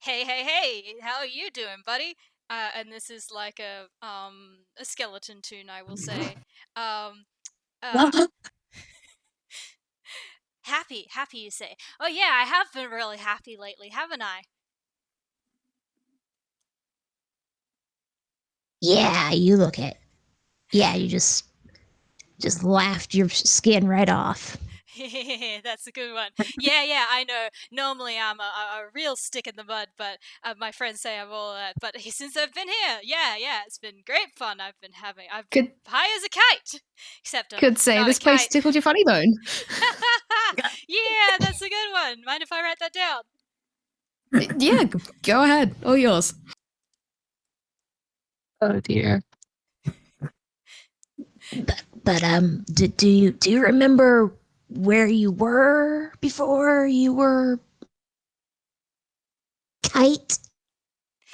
Hey, how are you doing, buddy? And this is like a skeleton tune, I will say. Uh, happy, you say. Oh yeah, I have been really happy lately, haven't I? yeah, you look it. Yeah, you just laughed your skin right off. That's a good one. Yeah, I know. Normally I'm a real stick in the mud, but my friends say I'm all that. But since I've been here, yeah, it's been great fun. I've been high as a kite. Except I'm Could say not this a place kite. tickled your funny bone. Yeah, that's a good one. Mind if I write that down? Yeah, go ahead. All yours. Oh dear. But do you remember where you were before you were kite?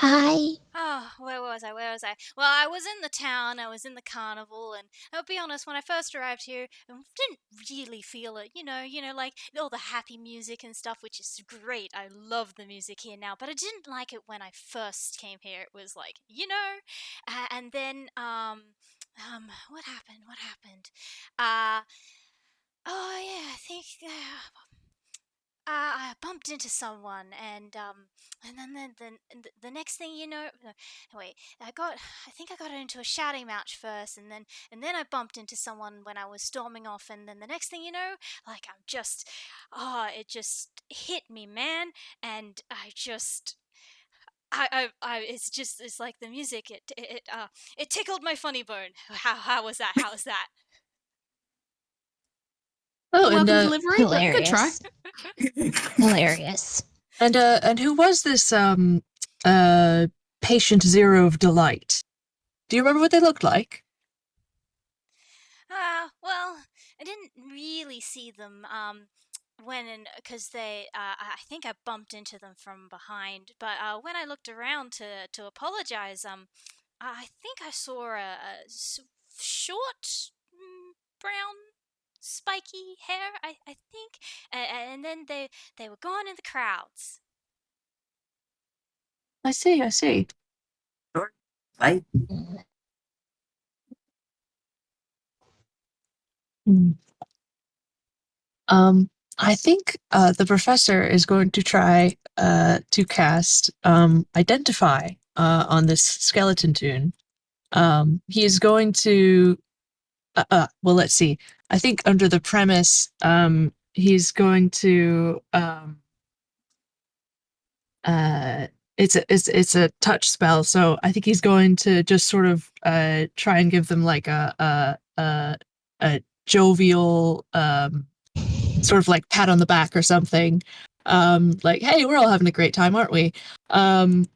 Hi. Oh, where was I? Where was I? Well, I was in the town, I was in the carnival, and I'll be honest, when I first arrived here, I didn't really feel it. Like all the happy music and stuff, which is great. I love the music here now, but I didn't like it when I first came here. It was like, and then, what happened? What happened? Uh, oh yeah, I think, I bumped into someone, and then the next thing you know, no, wait, I think I got into a shouting match first, and then I bumped into someone when I was storming off, and then the next thing you know, like it just hit me, man, and it's like the music, it tickled my funny bone. How was that? How was that? Oh, and Welcome delivery, but good try. Hilarious. and who was this patient zero of delight? Do you remember what they looked like? Well, I didn't really see them, because I think I bumped into them from behind. But when I looked around to apologize, I think I saw short, brown, spiky hair. I think, and then they were gone in the crowds. I see. I see. Short, light. Hmm. I think the professor is going to try to cast Identify on this skeleton tune. He is going to. Well, let's see. I think under the premise, he's going to. Uh, it's a touch spell, so I think he's going to just sort of try and give them like a jovial sort of like pat on the back or something. Like, hey, we're all having a great time, aren't we? And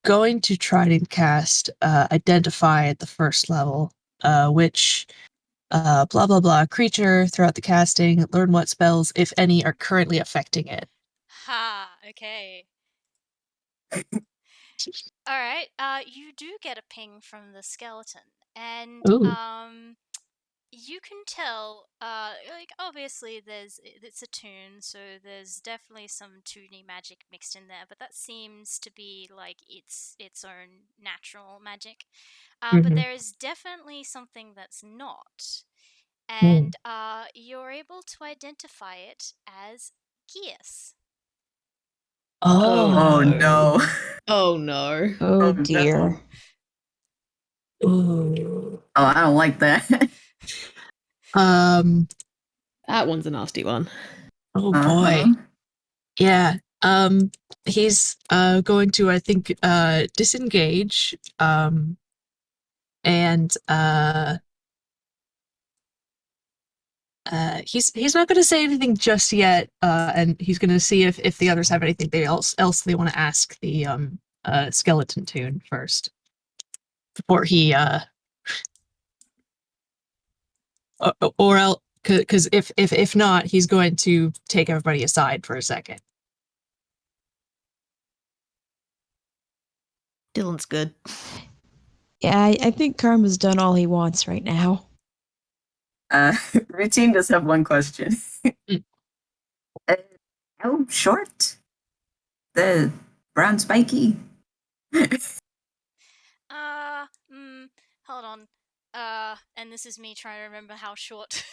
going to try to cast Identify at the first level, which blah blah blah creature throughout the casting, learn what spells, if any, are currently affecting it. Ha. Okay. All right. You do get a ping from the skeleton, and Ooh. you can tell. Like obviously, it's a tune, so there's definitely some toony magic mixed in there, but that seems to be like its own natural magic. But Mm-hmm. there is definitely something that's not, Mm. and you're able to identify it as Geas. Oh Oh Oh. no. no. Oh no. Oh Oh dear. no. Ooh. Oh, I don't like that. Um. That one's a nasty one. Oh boy. Uh-huh. Yeah. He's going to, I think, disengage. And he's not going to say anything just yet. And he's going to see if the others have anything else they want to ask the skeleton tune first before he or else, because if not, he's going to take everybody aside for a second. Dylan's good. Yeah, I think Karma's done all he wants right now. Routine does have one question. Mm. uh, how short? The brown spiky? Uh, hold on. And this is me trying to remember how short.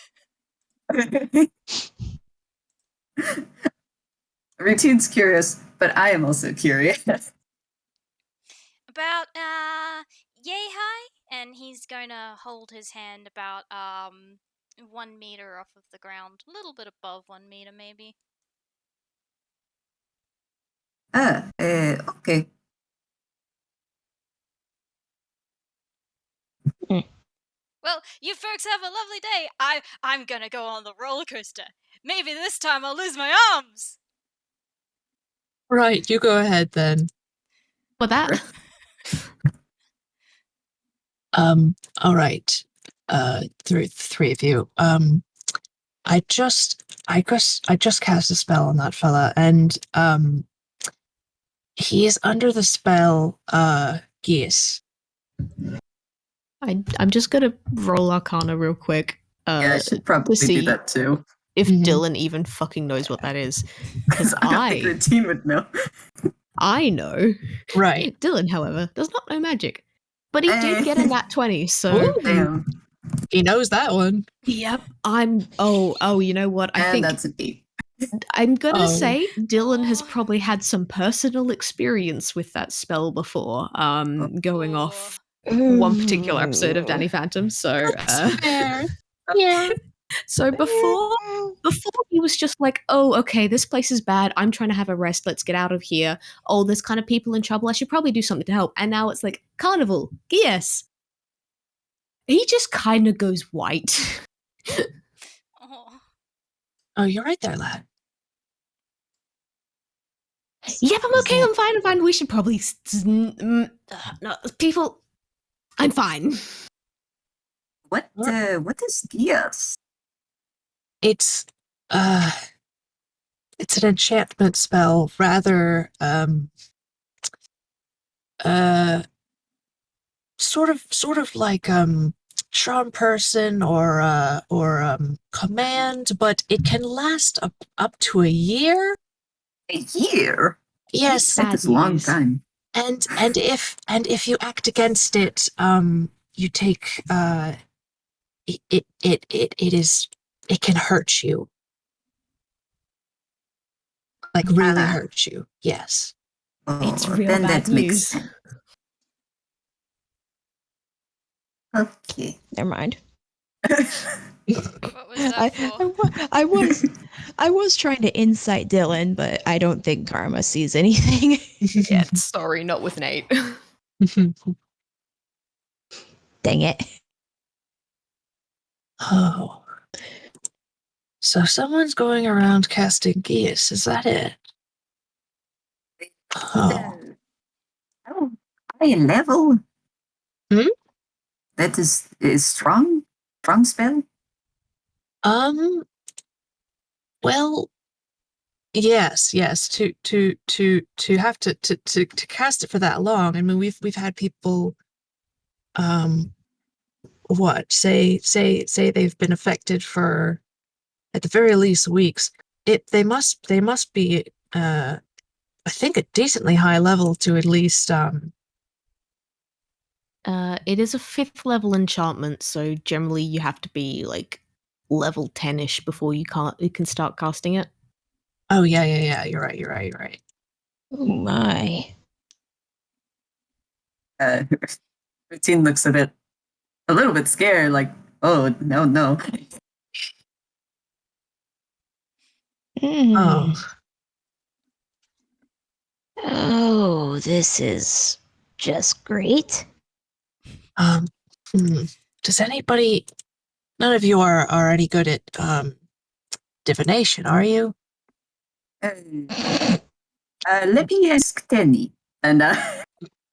Routine's curious, but I am also curious. About, yay high, and he's going to hold his hand about, 1 meter off of the ground. A little bit above 1 meter, maybe. Okay. Well, you folks have a lovely day. I'm gonna go on the roller coaster. Maybe this time I'll lose my arms. Right, you go ahead then. But that. All right. Three of you. I just cast a spell on that fella, and he is under the spell Geas. I'm just gonna roll Arcana real quick. Yeah, I should probably to see do that too. if Mhm. Dylan even fucking knows what that is. Because I don't think Rutin would know. I know. Right. Dylan, however, does not know magic. But he Hey. did get a nat 20, so Ooh, Damn. he knows that one. yep, you know what? I And think that's an 8. I'm gonna Oh. say Dylan has Oh. probably had some personal experience with that spell before, going off one particular episode of Danny Phantom. So Fair. Yeah. so before he was just like, oh, okay, this place is bad. I'm trying to have a rest. Let's get out of here. Oh, there's kind of people in trouble. I should probably do something to help. And now it's like, carnival, yes. He just kind of goes white. Oh. Oh, you're right there, lad. Yep, I'm okay. I'm fine. We should probably no, people. I'm fine. What is Gias? It's an enchantment spell, rather sort of like charm person or command, but it can last up to a year. A year? Yes, Bad That is a long news. time. and if you act against it, you take it can hurt you, like really Ah. hurt you. Yes. It's Oh, real then bad that makes news. sense. Okay. Never mind. What was that for? I was trying to insight Dylan, but I don't think Karma sees anything. Yeah, sorry, not with Nate. Dang it. Oh. So someone's going around casting geese, is that it? Oh. Oh, high level. Hmm? That is strong spell. Well, yes. To have to cast it for that long. I mean, we've had people, say they've been affected for, at the very least, weeks. They must be, I think, a decently high level to at least, It is a 5th level enchantment, so generally you have to be like level 10-ish before you can start casting it. oh yeah. You're right. Oh my. Routine looks at it a little bit scared, like, oh no. Oh. Oh, this is just great. Does anybody? None of you are any good at divination, are you? Let me ask Tenny. And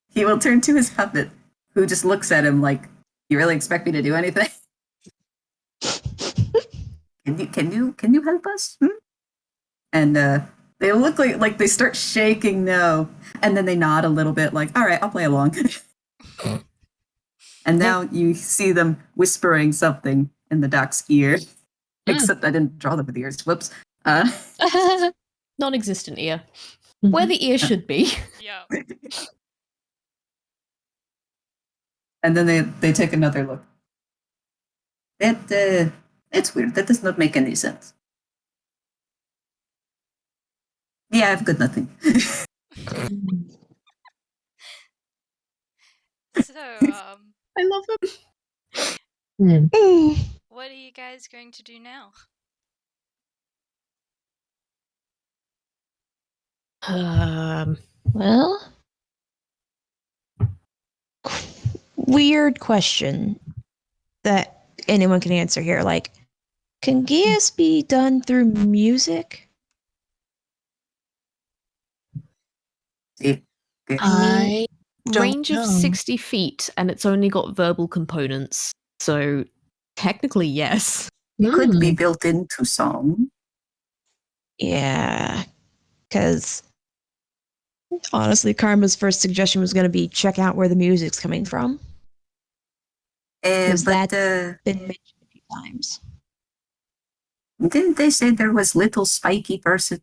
he will turn to his puppet, who just looks at him like, you really expect me to do anything? Can you help us? Hmm? And they look like they start shaking no. And then they nod a little bit like, all right, I'll play along. And now you see them whispering something in the doc's ear. Except I didn't draw them with ears. Whoops. Non-existent ear. Where the ear should be. Yeah. And then they take another look. That's weird. That does not make any sense. Yeah, I've got nothing. So, I love him. what are you guys going to do now? Well, Weird question that anyone can answer here. Like, can Geas be done through music? I don't range of know. 60 feet, and it's only got verbal components. So technically, yes. It could be Hmm. built into song. Yeah, because honestly, Karma's first suggestion was going to be check out where the music's coming from. Because But that's been mentioned a few times. didn't they say there was little spiky person?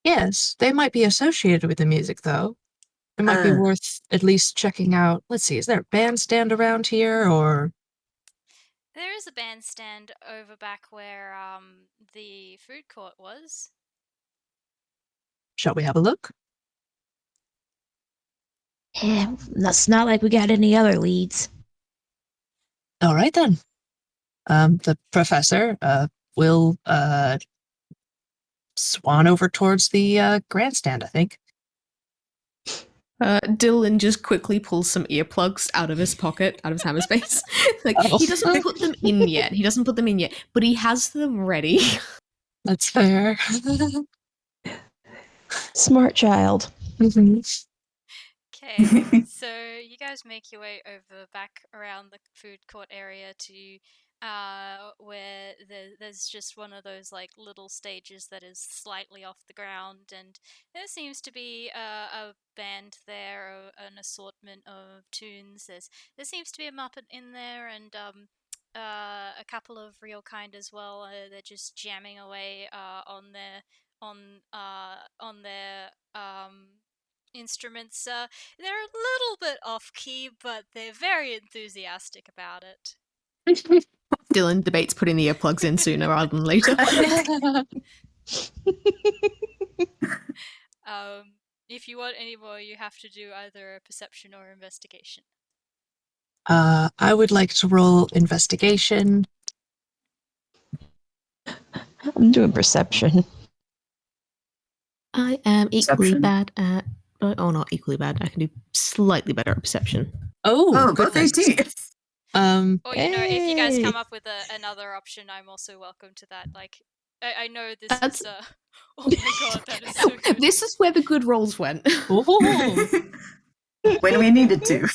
Yes, they might be associated with the music, though. It might be worth at least checking out. Let's see, is there a bandstand around here, or There is a bandstand over back where the food court was. shall we have a look? Yeah, it's not like we got any other leads. All right then. The professor will swan over towards the grandstand, I think. Dylan just quickly pulls some earplugs out of his pocket, out of his hammer space. Like, Oh. he doesn't put them in yet. But he has them ready. That's fair. Smart child. Okay, so you guys make your way over back around the food court area to where there's just one of those like little stages that is slightly off the ground, and there seems to be a band there, an assortment of tunes. There seems to be a Muppet in there, and a couple of real kind as well. They're just jamming away on their instruments. They're a little bit off key, but they're very enthusiastic about it. Dylan debates putting the earplugs in sooner rather than later. If you want any more, you have to do either a perception or investigation. I would like to roll investigation. I'm doing perception. I am equally Perception. bad at... Oh, not equally bad. I can do slightly better at perception. Oh, both goodness. 18. Or, if you guys come Hey. up with another option, I'm also welcome to that. Like, I know this That's- is... oh my god, that is so good. This is where the good rolls went. Oh. When we needed to.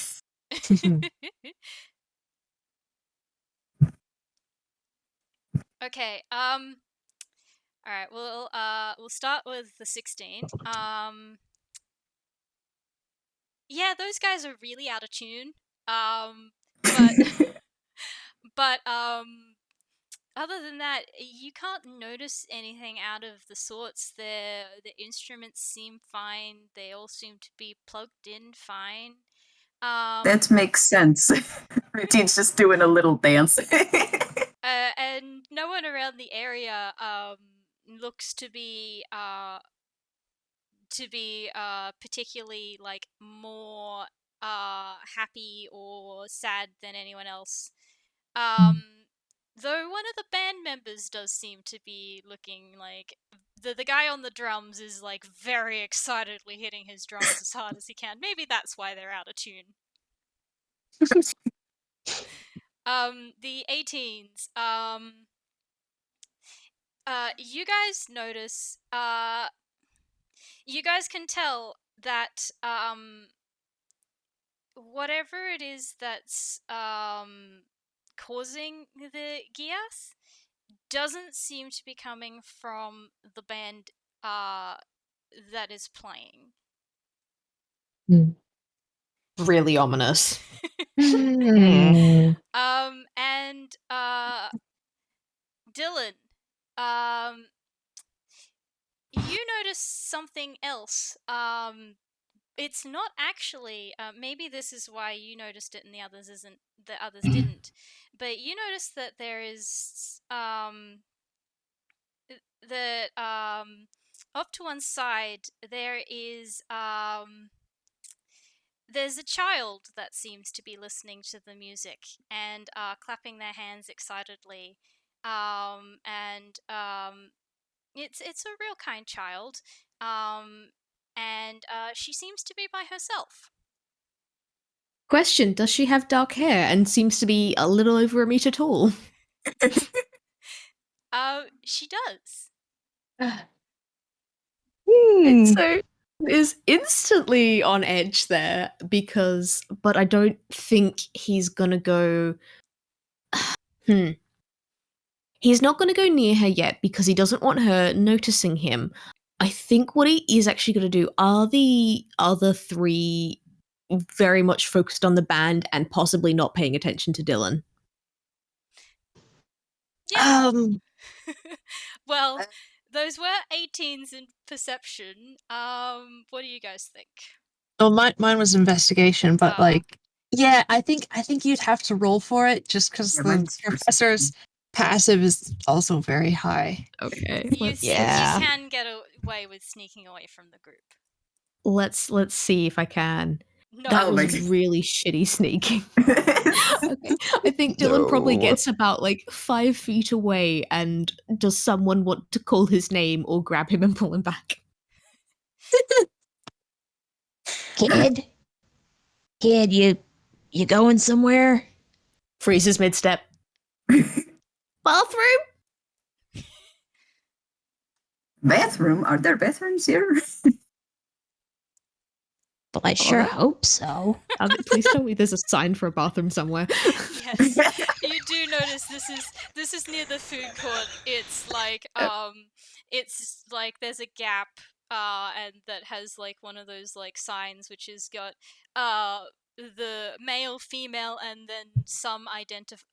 Okay, alright, we'll start with the 16. Yeah, those guys are really out of tune. But other than that, you can't notice anything out of the sorts. The instruments seem fine. They all seem to be plugged in fine. That makes sense. Rutin's just doing a little dance. And no one around the area looks to be particularly like more happy or sad than anyone else. Though one of the band members does seem to be looking like the guy on the drums is like very excitedly hitting his drums as hard as he can. Maybe that's why they're out of tune. The 18s. You guys notice. You guys can tell that whatever it is that's causing the Gias doesn't seem to be coming from the band that is playing. Really ominous. Hmm. And Dylan, you notice something else. It's not actually. Maybe this is why you noticed it and the others didn't. But you notice that there is that off to one side there is there's a child that seems to be listening to the music and clapping their hands excitedly, and it's a real kind child, and she seems to be by herself. Question, does she have dark hair and seems to be a little over a meter tall? She does. So is instantly on edge there but I don't think he's gonna go. He's not going to go near her yet because he doesn't want her noticing him. I think what he is actually going to do are the other three very much focused on the band and possibly not paying attention to Dylan. Yeah. Well, those were 18s in perception. What do you guys think? Well, mine was investigation, but yeah, I think you'd have to roll for it just because the professor's passive is also very high. Okay, You can get away with sneaking away from the group. Let's see if I can. No. That was really shitty sneaking. Okay. I think Dylan probably gets about 5 feet away, and does someone want to call his name or grab him and pull him back? Kid, you going somewhere? Freezes mid-step. Bathroom? Bathroom? Are there bathrooms here? Well, I sure hope so. Please tell me there's a sign for a bathroom somewhere. Yes, you do notice this is near the food court. It's like there's a gap and that has one of those signs which has got the male, female, and then some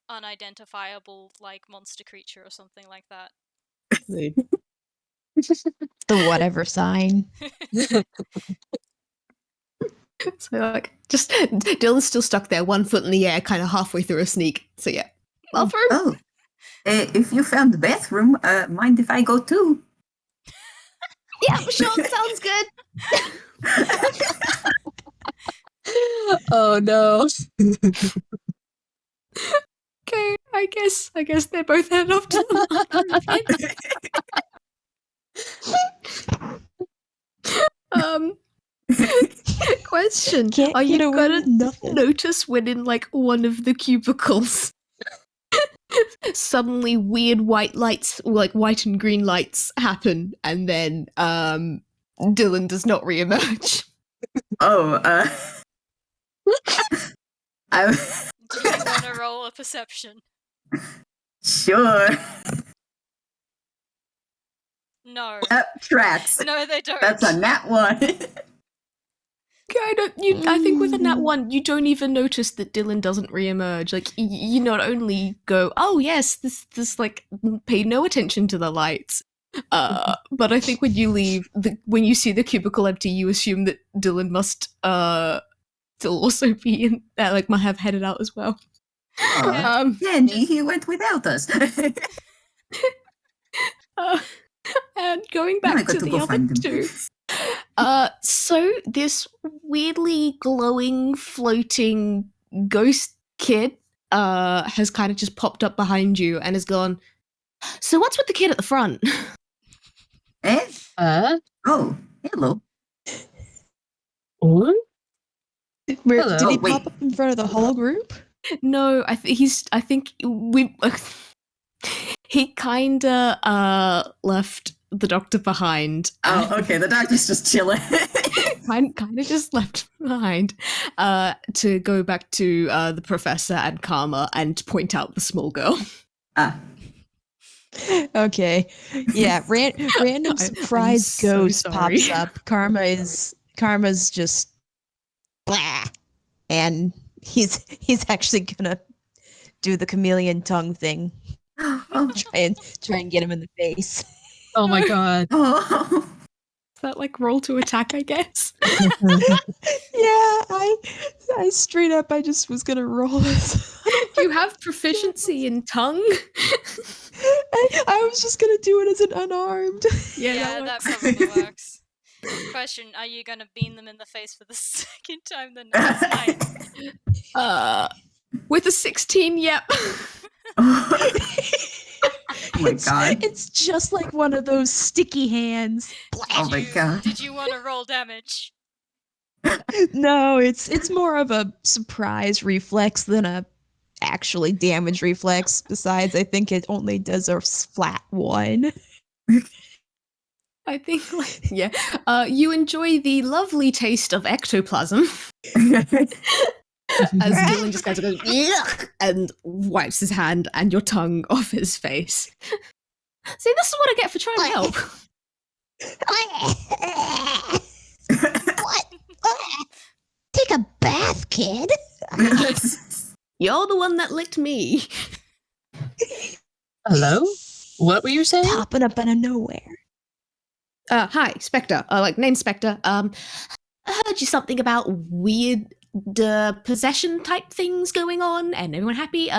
unidentifiable monster creature or something like that. The whatever sign. So just Dylan's still stuck there, 1 foot in the air, kind of halfway through a sneak. So yeah, bathroom. Oh, if you found the bathroom, mind if I go too? Yeah, sure, sounds good. Oh no. Okay, I guess they're both headed off to the bathroom. Question: are you gonna notice when in one of the cubicles suddenly weird white lights, white and green lights happen, and then Dylan does not reemerge? Oh, Do you want to roll a perception? Sure. No. Tracks. No, they don't. That's a nat 1. I think with a nat 1, you don't even notice that Dylan doesn't reemerge. You not only go, oh yes, this pay no attention to the lights. But I think when you leave, when you see the cubicle empty, you assume that Dylan must still also be in that, might have headed out as well. Danny, he went without us. And going back to the other two. So this weirdly glowing, floating ghost kid has kind of just popped up behind you and has gone, so what's with the kid at the front? Eh? Oh, hello. What? Hello. Did he pop up in front of the whole group? No, I think he kinda left the doctor behind. Oh, okay, the doctor's just chilling. kind of just left behind to go back to the professor and Karma and point out the small girl. Okay. Yeah, random surprise ghost pops up. Karma's just blah. And he's actually gonna do the chameleon tongue thing. Try and get him in the face. Oh my god. Oh. Is that roll to attack, I guess? Yeah, I straight up, I just was gonna roll this. You have proficiency in tongue? I was just gonna do it as an unarmed. Yeah, that probably works. Question, are you gonna beam them in the face for the second time the next night? With a 16, yep. Oh my god. It's just like one of those sticky hands. Oh my god. Did you want to roll damage? No, it's more of a surprise reflex than a actually damage reflex. Besides, I think it only does a flat 1. I think, you enjoy the lovely taste of ectoplasm. As Dylan just kind of goes, yuck, and wipes his hand and your tongue off his face. See, this is what I get for trying to help. What? Take a bath, kid. You're the one that licked me. Hello? What were you saying? Popping up out of nowhere. Hi, Spectre. Name Spectre. I heard you something about weird possession type things going on and everyone happy.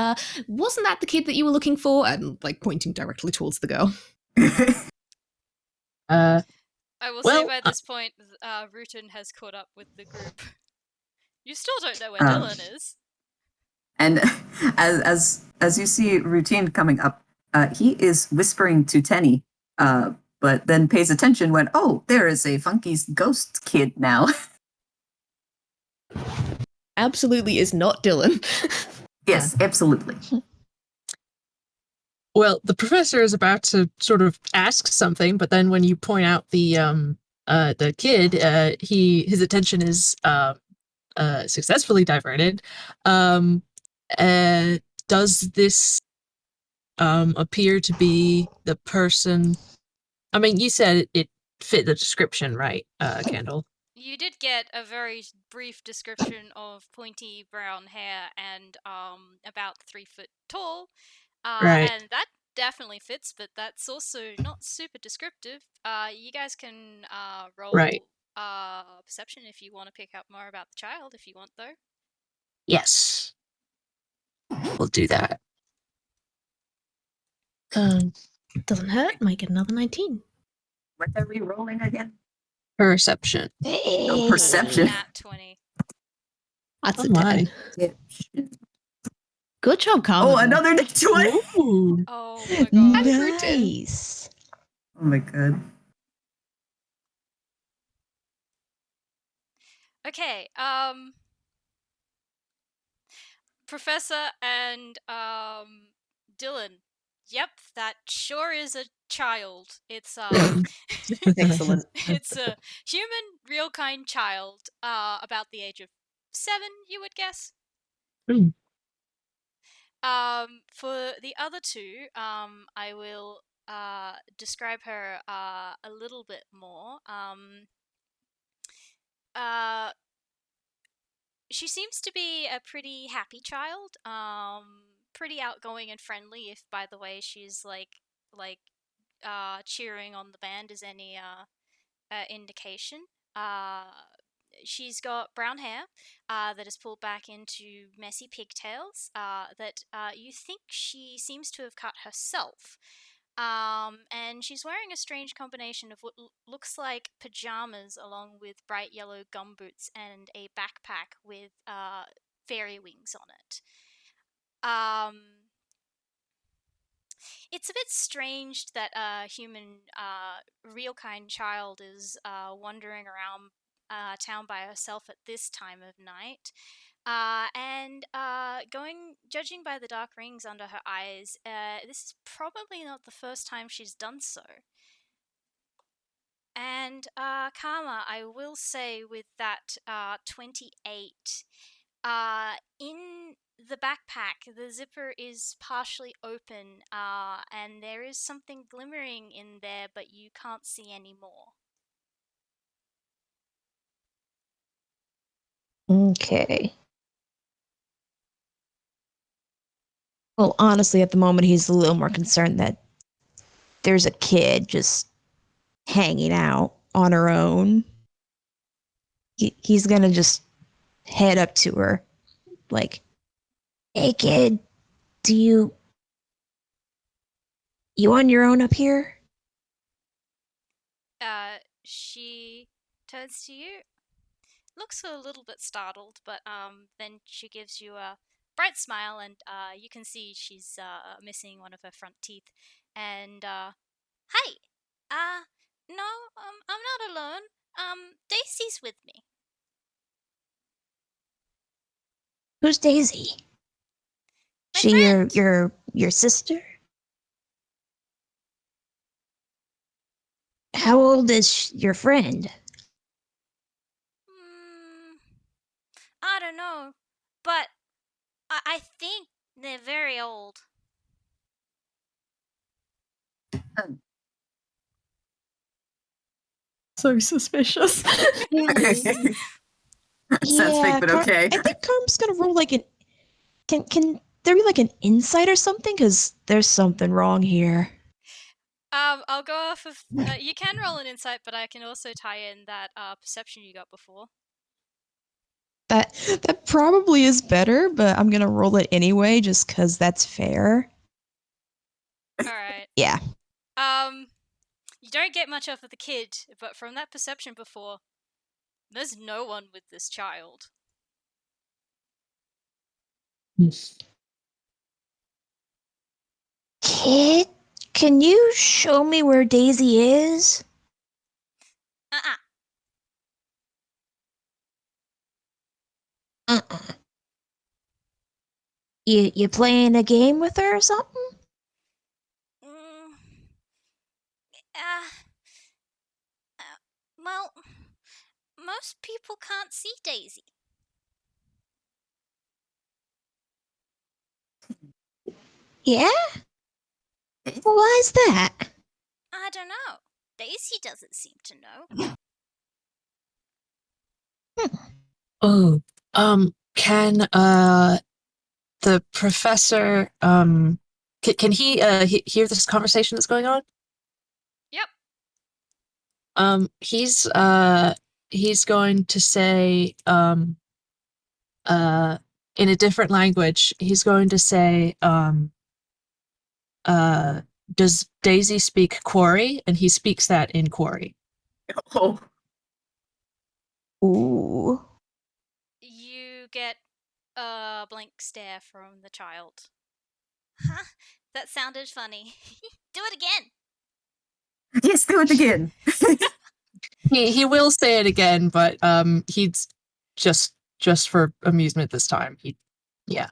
Wasn't that the kid that you were looking for? And like pointing directly towards the girl. I will say Well, by this point, Rutin has caught up with the group. You still don't know where Um, Dylan is. And as you see Routine coming up, he is whispering to Tenny, but then pays attention when, oh, there is a funky ghost kid now. Absolutely is not Dylan. Yes, absolutely. Well, the professor is about to sort of ask something, but then when you point out the kid, his attention is successfully diverted. Does this appear to be the person? I mean, you said it fit the description, right, Candle? You did get a very brief description of pointy brown hair and about 3 foot tall. Right. And that definitely fits, but that's also not super descriptive. You guys can roll Right. perception if you want to pick up more about the child, if you want, though. Yes. We'll do that. Doesn't hurt. Might get another 19. What are we rolling again? Perception. Oh, perception. Nat 20. That's Oh a my. 10. Good job, Karma. Oh, another nat 20. Ooh. Oh my god. Nice. Oh my god. Okay, Professor and Dylan. Yep, that sure is a child. It's Excellent. it's a human, real kind child, about the age of 7, you would guess. Mm. For the other two, I will describe her a little bit more. She seems to be a pretty happy child, pretty outgoing and friendly. If, by the way, she's like cheering on the band is any indication. She's got brown hair that is pulled back into messy pigtails that you think she seems to have cut herself. And she's wearing a strange combination of what looks like pajamas along with bright yellow gumboots and a backpack with fairy wings on it. It's a bit strange that a human, real kind child is wandering around town by herself at this time of night. Judging by the dark rings under her eyes, this is probably not the first time she's done so. And Karma, I will say with that 28, in the backpack, the zipper is partially open, and there is something glimmering in there, but you can't see any more. Okay. Well, honestly, at the moment, he's a little more concerned that there's a kid just hanging out on her own. He's gonna just head up to her, like, "Hey, kid, you on your own up here?" She turns to you, looks a little bit startled, but then she gives you a bright smile, and you can see she's missing one of her front teeth. And hi, no, I'm not alone. Daisy's with me. Who's Daisy? My She friend. your sister? How old is your friend? I don't know, but I think they're very old. So suspicious. Sounds fake, but okay. I think Carm's gonna roll like an. Can there be like an insight or something? Because there's something wrong here. I'll go off of. You can roll an insight, but I can also tie in that perception you got before. That probably is better, but I'm gonna roll it anyway, just because that's fair. All right. Yeah. You don't get much off of the kid, but from that perception before, there's no one with this child. Kid, can you show me where Daisy is? Uh-uh. Uh-uh. You playing a game with her or something? Mm, uh, well, most people can't see Daisy. Yeah? Why is that? I don't know. Daisy doesn't seem to know. Oh, can the professor can he hear this conversation that's going on? Yep. He's going to say in a different language, he's going to say does Daisy speak Quarry? And he speaks that in Quarry. Oh. Ooh. You get a blank stare from the child. Huh? That sounded funny. Do it again. Yes, do it again. He will say it again, but he's just for amusement this time. Yeah.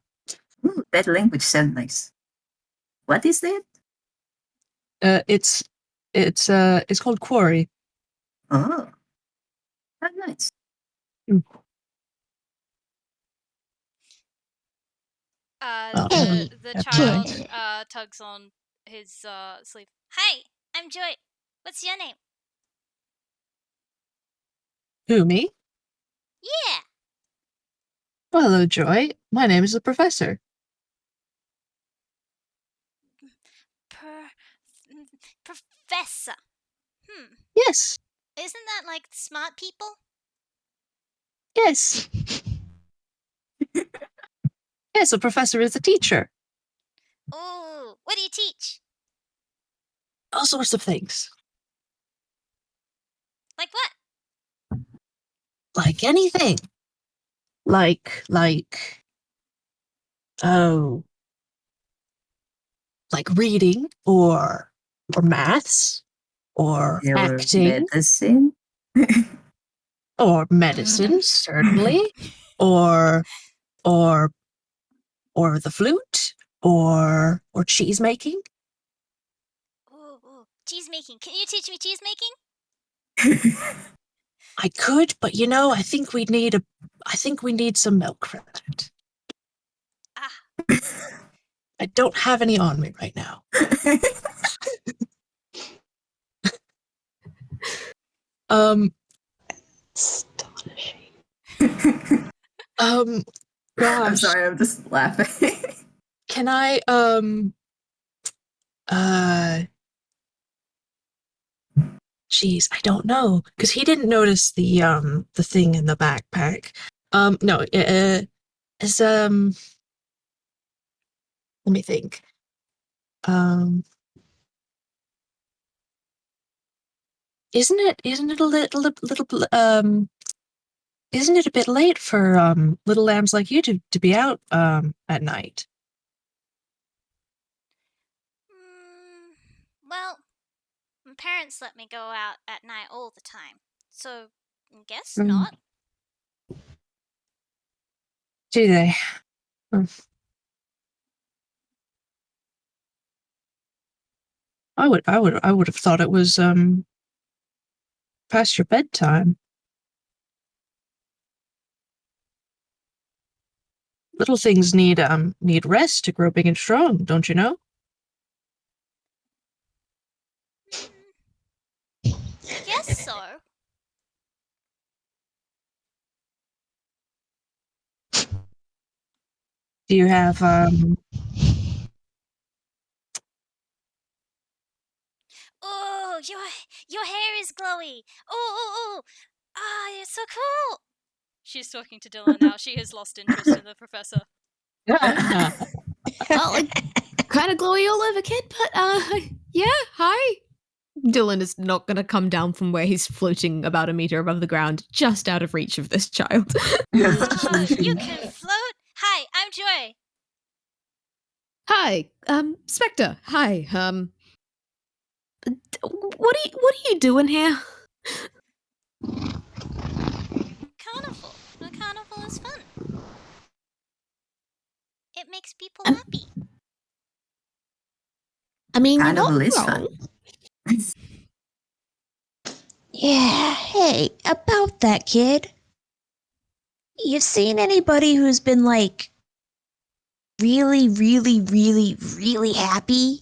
Ooh, that language sounds nice. What is that? It's called Quarry. Oh. How nice. Oh, The that's child kid. tugs on his sleeve. Hi, I'm Joy. What's your name? Who, me? Yeah. Well, hello, Joy. My name is the Professor. Professor. Yes, Isn't that like smart people? yes. Yes, a professor is a teacher. Ooh, what do you teach? All sorts of things. Like what? Like anything. Oh, like reading or maths or Your acting medicine? or medicine, certainly, or or the flute or cheese making. Ooh, cheese making. Can you teach me cheese making? I could, but you know, I think we need some milk for that. Ah, I don't have any on me right now. Astonishing. I'm Gosh, sorry, I'm just laughing. can I, geez, I don't know, because he didn't notice the thing in the backpack. No, is, let me think. Isn't it a little, isn't it a bit late for, little lambs like you to be out, at night? well, my parents let me go out at night all the time, so I guess Mm. not. Do they? I would have thought it was past your bedtime. little things need rest to grow big and strong, don't you know? I guess so. Do you have Oh, your hair is glowy. Oh. Ah, it's so cool. She's talking to Dylan now. She has lost interest in the professor. Well, like, kind of glowy all over, kid, but yeah, hi. Dylan is not going to come down from where he's floating about a meter above the ground, just out of reach of this child. You can float. Hi, I'm Joy. Hi, Spectre. Hi, what are you doing here? Carnival. The carnival is fun. It makes people Um, happy. I mean, you're not Carnival is wrong. fun. Yeah, hey, about that, kid. You've seen anybody who's been like really, really, really, really happy?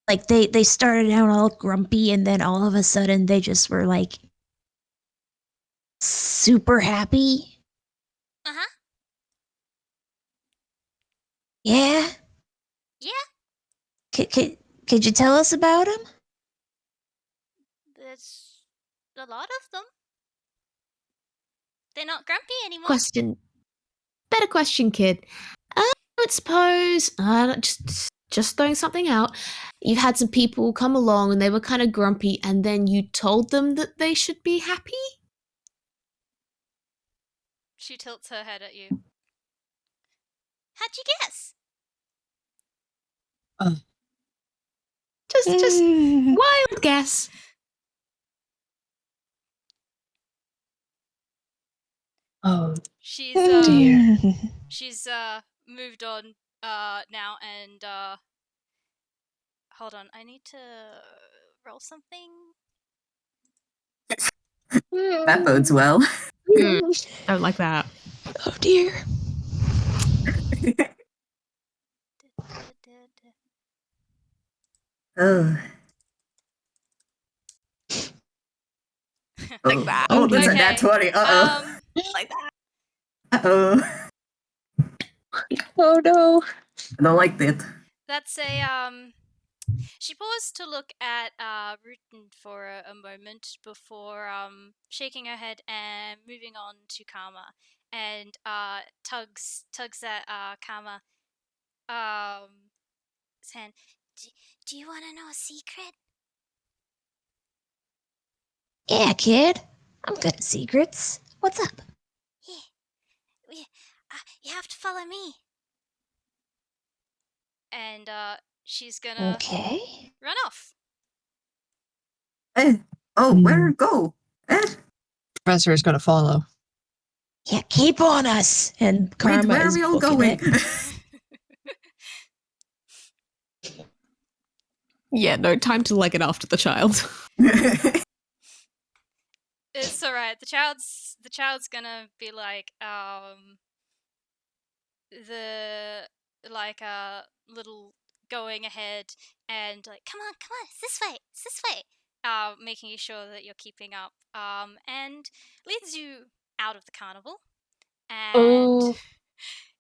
Like they started out all grumpy and then all of a sudden they just were like super happy? Uh-huh. Yeah? Yeah, Could you tell us about them? there's a lot of them. They're not grumpy anymore. Better question, kid. I would suppose, just throwing something out. You've had some people come along and they were kind of grumpy, and then you told them that they should be happy? She tilts her head at you. How'd you guess? Just wild guess. Oh She's dear. she's moved on now and hold on, I need to roll something. That bodes well. Don't like that. Oh dear. Oh. Like that. Oh, that's Okay. a nat 20. Uh-oh. Like that. Uh-oh. Oh no. I don't like that. That's a she paused to look at Rutin for a moment before shaking her head and moving on to Karma, and tugs at Karma his hand. Do you want to know a secret? Yeah, kid. I'm good at secrets. What's up? Yeah, you have to follow me. And she's gonna Okay. run off. Eh. Oh, where go? Eh? Professor is going to follow. Yeah, keep on us. And Wait, Karma where are is we all booking going? it. Yeah, no, time to leg it after the child. It's alright. The child's gonna be like the little going ahead and like come on, it's this way, making sure that you're keeping up, and leads you out of the carnival and Oh.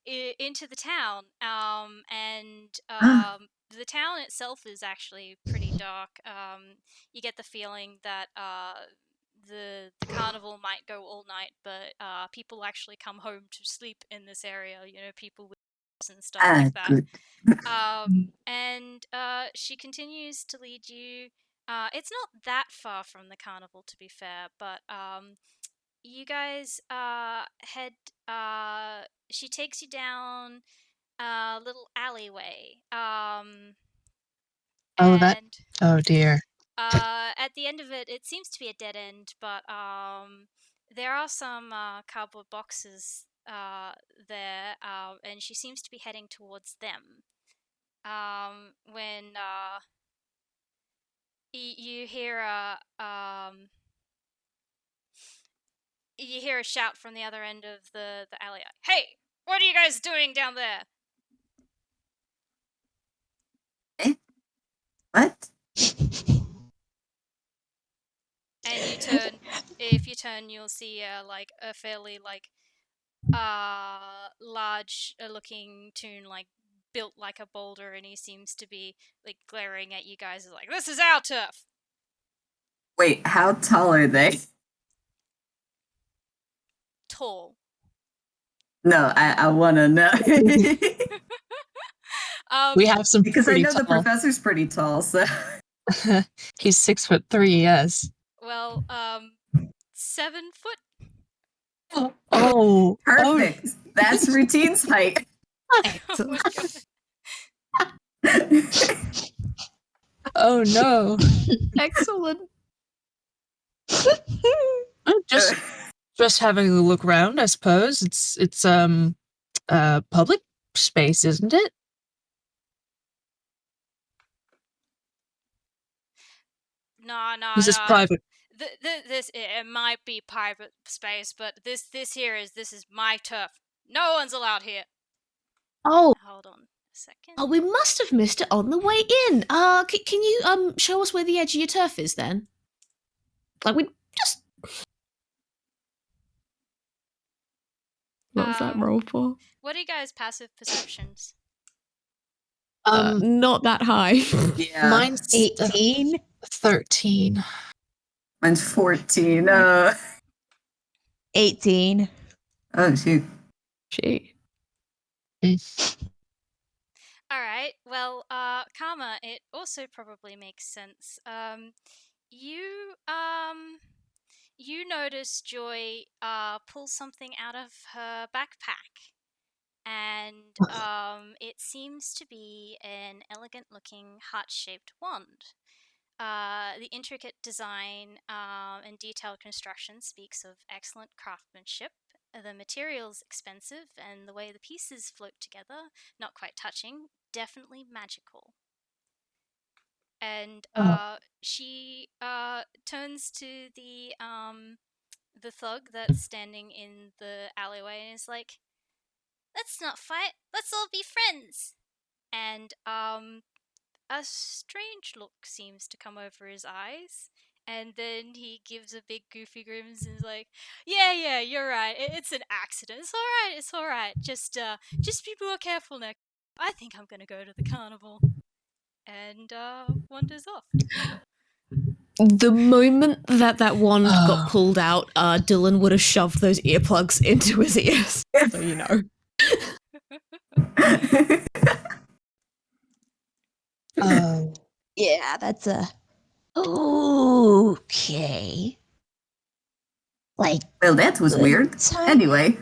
into the town, and Ah, the town itself is actually pretty dark. You get the feeling that the carnival might go all night, but people actually come home to sleep in this area. You know, people with and stuff like that. good. And she continues to lead you. It's not that far from the carnival, to be fair, but you guys head. She takes you down a little alleyway. Oh, that. And Oh dear. at the end of it, it seems to be a dead end, but there are some cardboard boxes there, and she seems to be heading towards them. When you hear a shout from the other end of the alley. Hey, What are you guys doing down there? What? And you turn. If you turn, you'll see a fairly large looking toon, like built like a boulder, and he seems to be like glaring at you guys like, "This is our turf." Wait, how tall are they? Tall. No, I want to know. We have some because I pretty know the tall. professor's pretty tall, so. He's 6'3", yes. Well, 7 foot. Oh. Perfect. That's Rutin's height. Oh Excellent. my god. Oh no. Excellent. Just having a look around, I suppose. It's public space, isn't it? No. Is this private? This it might be private space, but this is my turf. No one's allowed here. Oh, Hold on a second. we must have missed it on the way in. Can you show us where the edge of your turf is then? Like we just. What was that roll for? What are you guys' passive perceptions? Not that high. Yeah. Mine's 18. 13. Mine's 14. 18. Oh, shoot. Gee. All right. Well, Karma, it also probably makes sense. You you notice Joy pull something out of her backpack, and it seems to be an elegant-looking heart-shaped wand. The intricate design and detailed construction speaks of excellent craftsmanship. The material's expensive, and the way the pieces float together, not quite touching, definitely magical. And she turns to the thug that's standing in the alleyway and is like, "Let's not fight. Let's all be friends." And a strange look seems to come over his eyes, and then he gives a big goofy grimace and is like, "Yeah, you're right. It's an accident. It's all right. Just be more careful next. I think I'm gonna go to the carnival." And wanders off. The moment that wand got pulled out, Dylan would have shoved those earplugs into his ears. So you know. Yeah, that's a. Okay. Like, Well, that was good weird. timing. Anyway.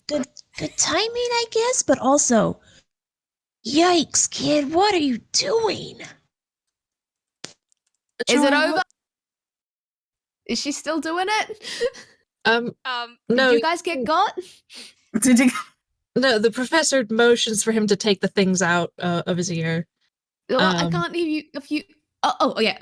Good timing, I guess, but also, yikes, kid, what are you doing? Is it over? Is she still doing it? No. Did you guys get got? Did you? No, the professor motions for him to take the things out of his ear. Well, I can't hear you if you. Oh yeah.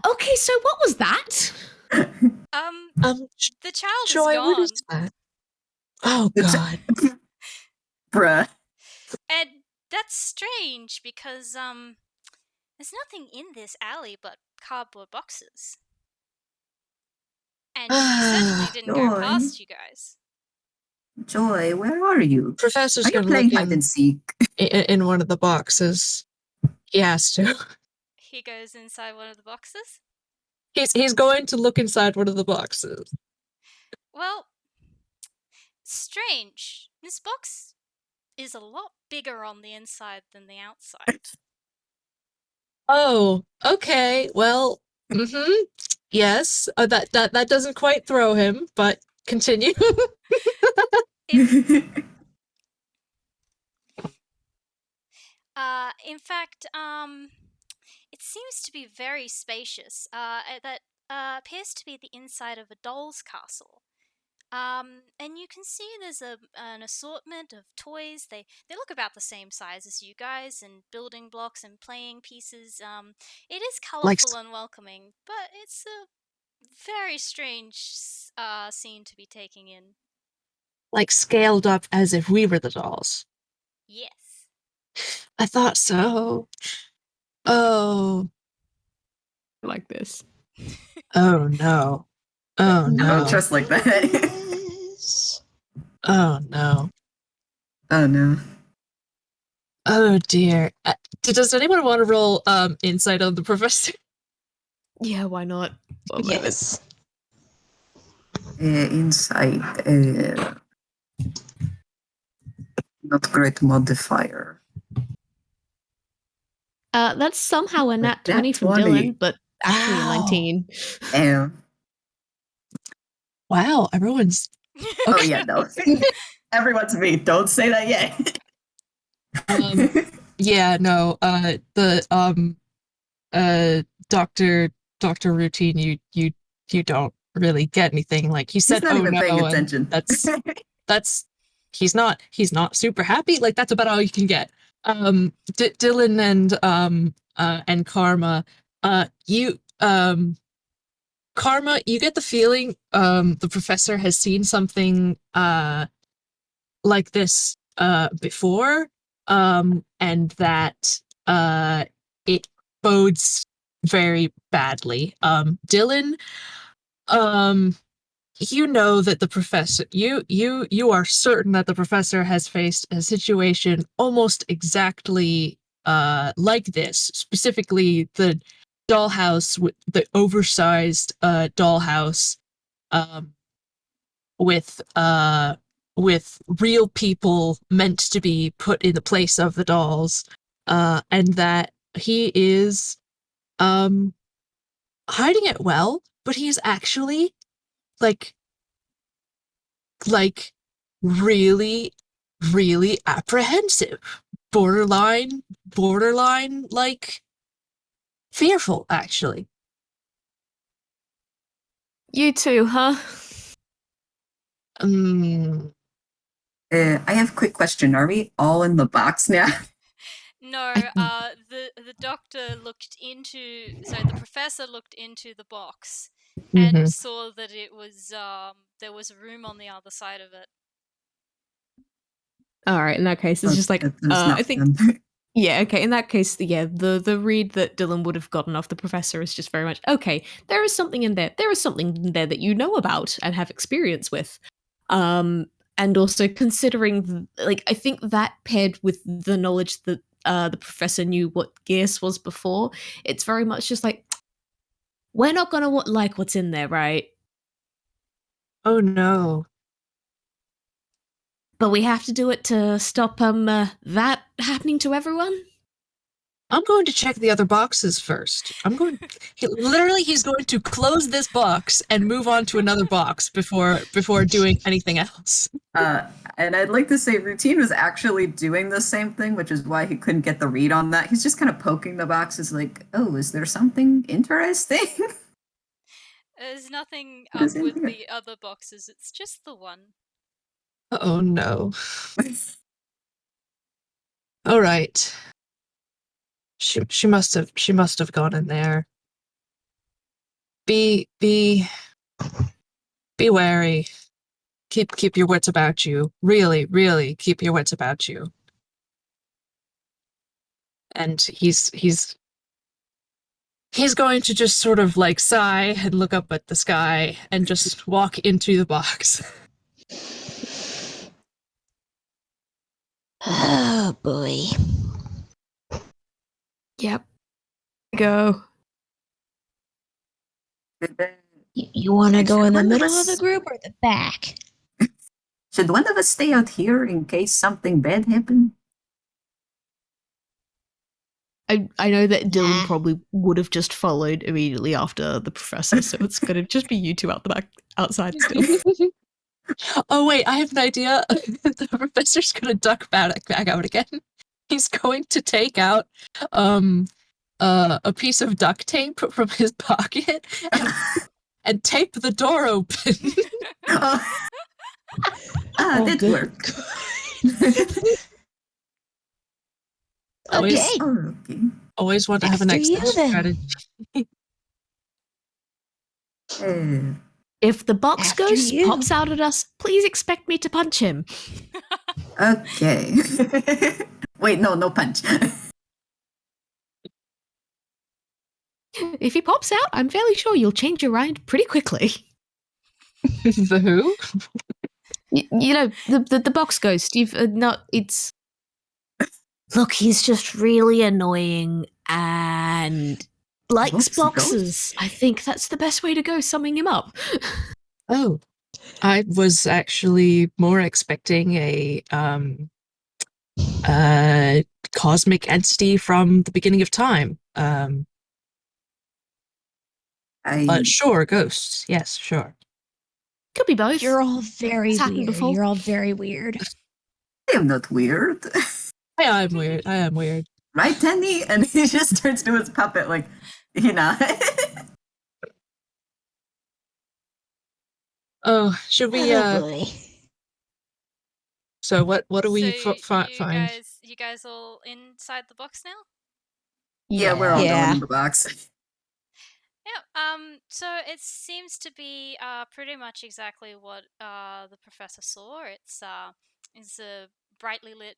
Okay, so what was that? The child Joy, is gone. what is that? Oh God. Bruh. And that's strange because there's nothing in this alley but cardboard boxes. And she certainly didn't go Joy. past you guys. Joy, where are you? Professor's Are you gonna playing look hide and seek? in one of the boxes. He has to. He goes inside one of the boxes. He's going to look inside one of the boxes. Well, strange. This box is a lot bigger on the inside than the outside. Oh, okay. Well, yes. That doesn't quite throw him, but continue. In fact, it seems to be very spacious. That appears to be the inside of a doll's castle. And you can see there's an assortment of toys. They look about the same size as you guys, and building blocks and playing pieces. It is colorful and welcoming, but it's a very strange scene to be taking in. Like scaled up as if we were the dolls. Yes. I thought so. Oh, Like this. oh no. Oh I don't no. trust like that. Yes. Oh no. Oh no. Oh dear. Does anyone want to roll insight on the professor? Yeah, why not? One moment. Yes. Insight. Not great modifier. That's somehow a nat 20 Nat from 20. Dylan, but actually a Wow. 19. Damn. Wow, everyone's Oh yeah, no. Everyone's me. Don't say that yet. yeah, no, Dr. Rutin, you don't really get anything. Like he He's said, not oh even paying no, and attention. that's he's not super happy. Like that's about all you can get. Dylan and Karma, you Karma, you get the feeling the professor has seen something like this before, and that it bodes very badly. Dylan, um, you know that the professor, you are certain that the professor has faced a situation almost exactly like this, specifically the dollhouse, with the oversized dollhouse, um, with real people meant to be put in the place of the dolls, and that he is hiding it well, but he is actually like like really really apprehensive, borderline like fearful actually. You too, huh? um I have a quick question. Are we all in the box now? No, the doctor looked into, so the professor looked into the box and mhm. saw that it was there was a room on the other side of it. Alright, in that case, it's just like, That's not I think, fun. yeah, okay, in that case, yeah, the read that Dylan would have gotten off the professor is just very much, okay, there is something in there. There is something in there that you know about and have experience with. And also considering, like, I think that paired with the knowledge that the professor knew what Gears was before, it's very much just like, we're not gonna like what's in there, right? Oh no. But we have to do it to stop that happening to everyone. I'm going to check the other boxes first. He's going to close this box and move on to another box before doing anything else. And I'd like to say Routine was actually doing the same thing, which is why he couldn't get the read on that. He's just kind of poking the boxes like, oh, is there something interesting? There's nothing What up is in with here? the other boxes. It's just the one. Oh no. All right. She must have gone in there. Be wary. Keep your wits about you. Really keep your wits about you. And he's going to just sort of like sigh and look up at the sky and just walk into the box. Oh boy. Yep. Go. You want to Hey, go should in the one of middle of the us- group or the back? Should one of us stay out here in case something bad happened? I know that Dylan Nah. probably would have just followed immediately after the professor, so it's gonna just be you two out the back, outside still. Oh wait, I have an idea. The professor's gonna duck back out again. He's going to take out a piece of duct tape from his pocket and tape the door open. Oh. Oh, That good. worked. Okay. Okay. Always want to have an After you exit then. strategy. Uh, If the box After ghost you. pops out at us, please expect me to punch him. Okay. Wait, no punch. If he pops out, I'm fairly sure you'll change your mind pretty quickly. The who? You know, the box ghost. You've not. It's look. He's just really annoying and likes Box boxes. I think that's the best way to go. Summing him up. Oh, I was actually more expecting a cosmic entity from the beginning of time. But sure, ghosts. Yes, sure. Could be both. You're all very It's happened weird. before. You're all very weird. I am not weird. I am weird. I am weird. Right, Tenny? And he just turns to his puppet like, you know. Oh, should we? Oh boy. So what do we So find? you guys all inside the box now? Yeah, we're all going Yeah. in the box. Yeah. So it seems to be pretty much exactly what the professor saw. It's a brightly lit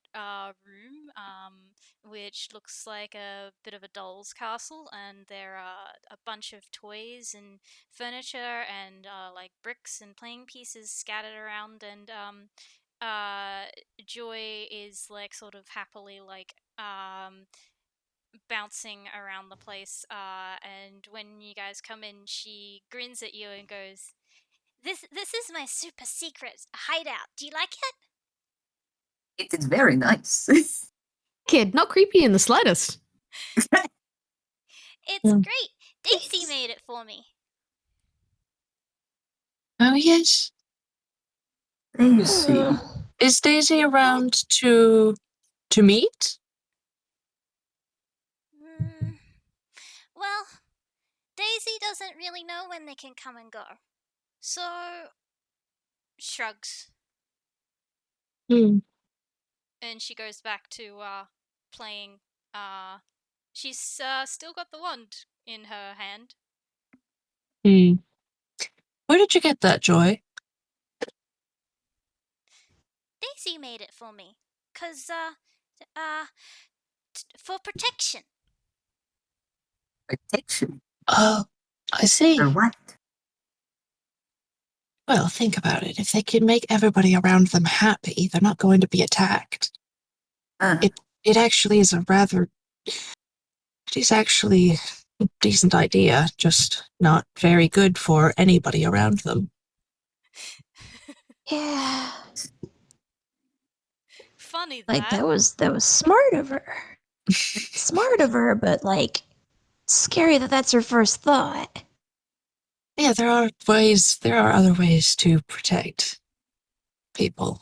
room, which looks like a bit of a doll's castle, and there are a bunch of toys and furniture and like bricks and playing pieces scattered around, and Joy is like sort of happily like bouncing around the place, and when you guys come in, she grins at you and goes, "This is my super secret hideout. Do you like it?" It is very nice. Kid, not creepy in the slightest. It's great. Daisy made it for me. Oh yes. Daisy. Is Daisy around to meet? Well, Daisy doesn't really know when they can come and go, so shrugs, Hmm. and she goes back to playing. She's still got the wand in her hand. Hmm. Where did you get that, Joy? Daisy made it for me, 'cause for protection. Protection. Oh, I see. For what? Well, think about it. If they can make everybody around them happy, they're not going to be attacked. It actually is it is actually a decent idea, just not very good for anybody around them. Yeah. Funny Like that. that was smart of her. Smart of her, but like scary that that's her first thought. Yeah, there are other ways to protect people.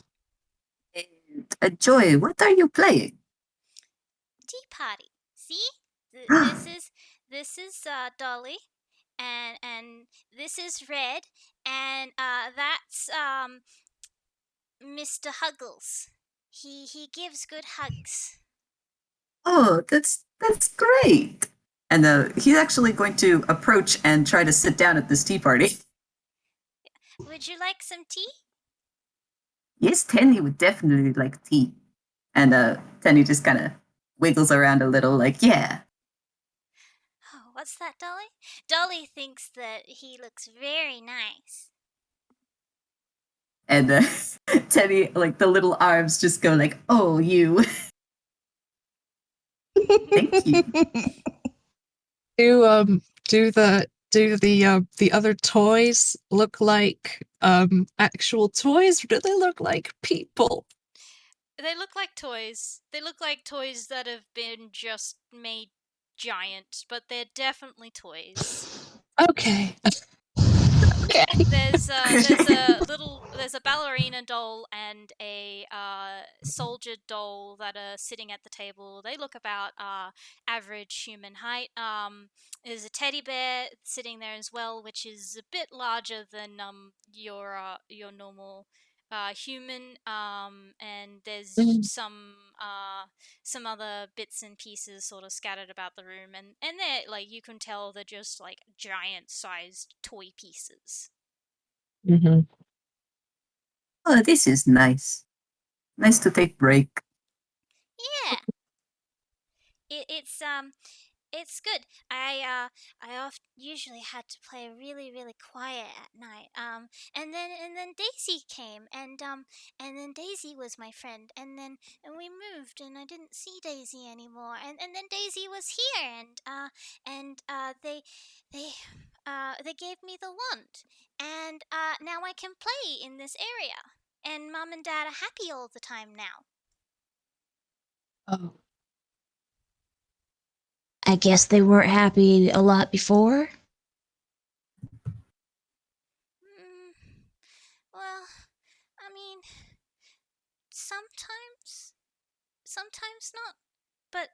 Joy, what are you playing? Tea party. See? This is Dolly, and this is Red, and that's Mr. Huggles. He gives good hugs. Oh, that's great. And he's actually going to approach and try to sit down at this tea party. Would you like some tea? Yes, Tenny would definitely like tea. And Tenny just kind of wiggles around a little, like, yeah. Oh, what's that, Dolly? Dolly thinks that he looks very nice. And Tenny, like, the little arms just go like, oh, you. Thank you. Do the other toys look like actual toys, or do they look like people? They look like toys. They look like toys that have been just made giant, but they're definitely toys. Okay. Okay. There's a ballerina doll and a soldier doll that are sitting at the table. They look about average human height. There's a teddy bear sitting there as well, which is a bit larger than your normal human. And there's some other bits and pieces sort of scattered about the room, and they're like, you can tell they're just like giant sized toy pieces. Mm-hmm. Oh, this is nice. Nice to take break. Yeah. It's good. I usually had to play really quiet at night. And then Daisy came, and then Daisy was my friend, and we moved, and I didn't see Daisy anymore, and then Daisy was here, they gave me the wand, and now I can play in this area, and Mom and Dad are happy all the time now. Oh. I guess they weren't happy a lot before. Mm, well, I mean, sometimes not, but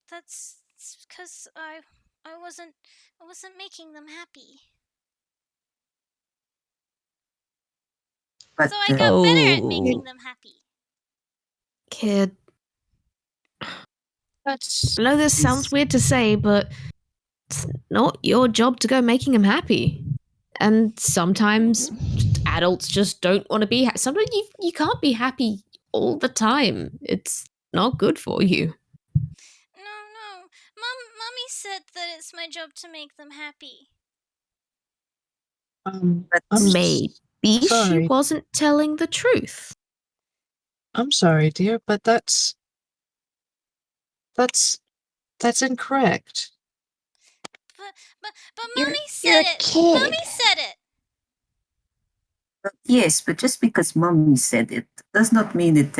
that's because I wasn't making them happy. But So I got better at making Oh. them happy. Kid, That's I know this sounds weird to say, but it's not your job to go making him happy. And sometimes adults just don't want to be happy. Sometimes you can't be happy all the time. It's not good for you. No, Mommy said that it's my job to make them happy. but Maybe she sorry. wasn't telling the truth. I'm sorry, dear, but that's incorrect. But You're Mommy you're said a it. kid. Mommy said it. yes, but just because mommy said it does not mean it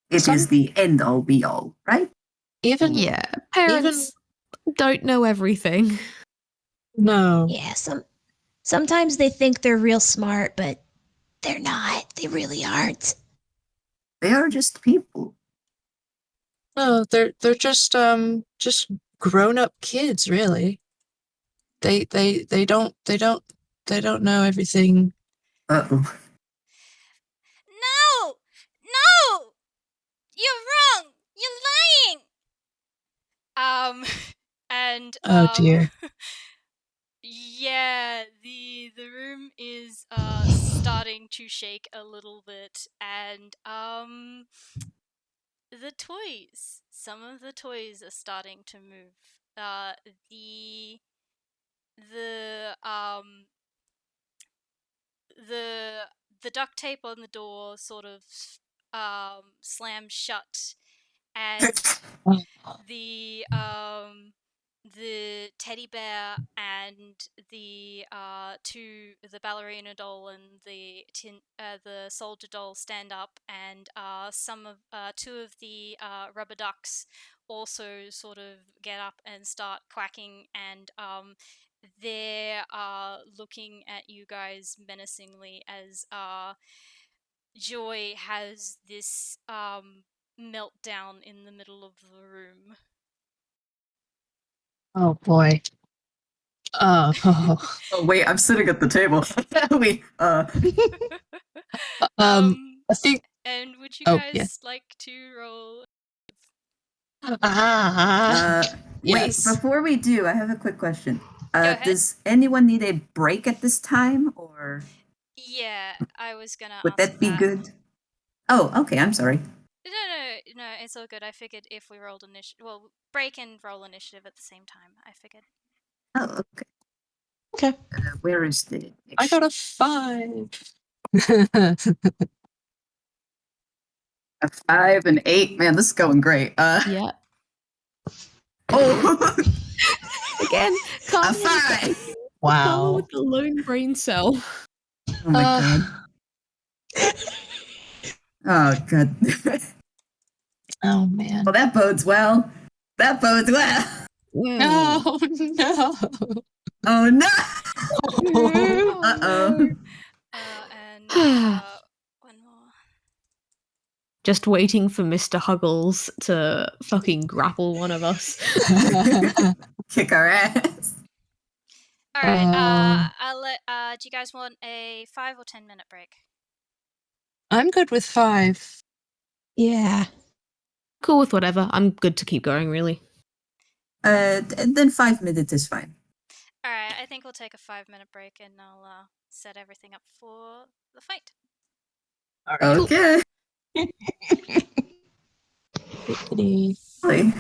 is Some the end all be all, right? even Yeah, parents don't know everything. no. Yeah, sometimes they think they're real smart, but they're not. They really aren't. They are just people. No, they're just grown up kids, really. They don't know everything. Uh-oh. No, you're wrong. You're lying. And Oh dear. yeah, the room is starting to shake a little bit, and the toys, some of the toys are starting to move. Uh, the the the the duct tape on the door sort of slams shut, and Oh, the teddy bear and the ballerina doll and the soldier doll stand up, and two of the rubber ducks also sort of get up and start quacking, and they're looking at you guys menacingly as Joy has this meltdown in the middle of the room. oh boy. Oh. Oh wait, I'm sitting at the table. we I think. And would you Oh yeah. guys like to roll? wait, Yes. before we do, I have a quick question. Go ahead. Does anyone need a break at this time, or Yeah, I was gonna would ask that be that. good? Oh, okay, I'm sorry. No, it's all good. I figured if we rolled break and roll initiative at the same time. I figured. Oh, okay. Okay. Where is the I got a 5. a 5 and 8? Man, this is going great. Yeah. Oh, Again, a Karma 5. Wow. with the lone brain cell. Oh my god. Oh god. Oh man. Well, that bodes well. That bodes well. Oh no. Oh no. Oh, Uh-oh. And no. one more. Just waiting for Mr. Huggles to fucking grapple one of us. Kick our ass. All right. Um, I'll let. Do you guys want a 5 or 10 minute break? I'm good with 5. Yeah. Cool with whatever. I'm good to keep going, really. Then 5 minutes is fine. Alright, I think we'll take a 5-minute break and I'll set everything up for the fight. All right. Okay. Really?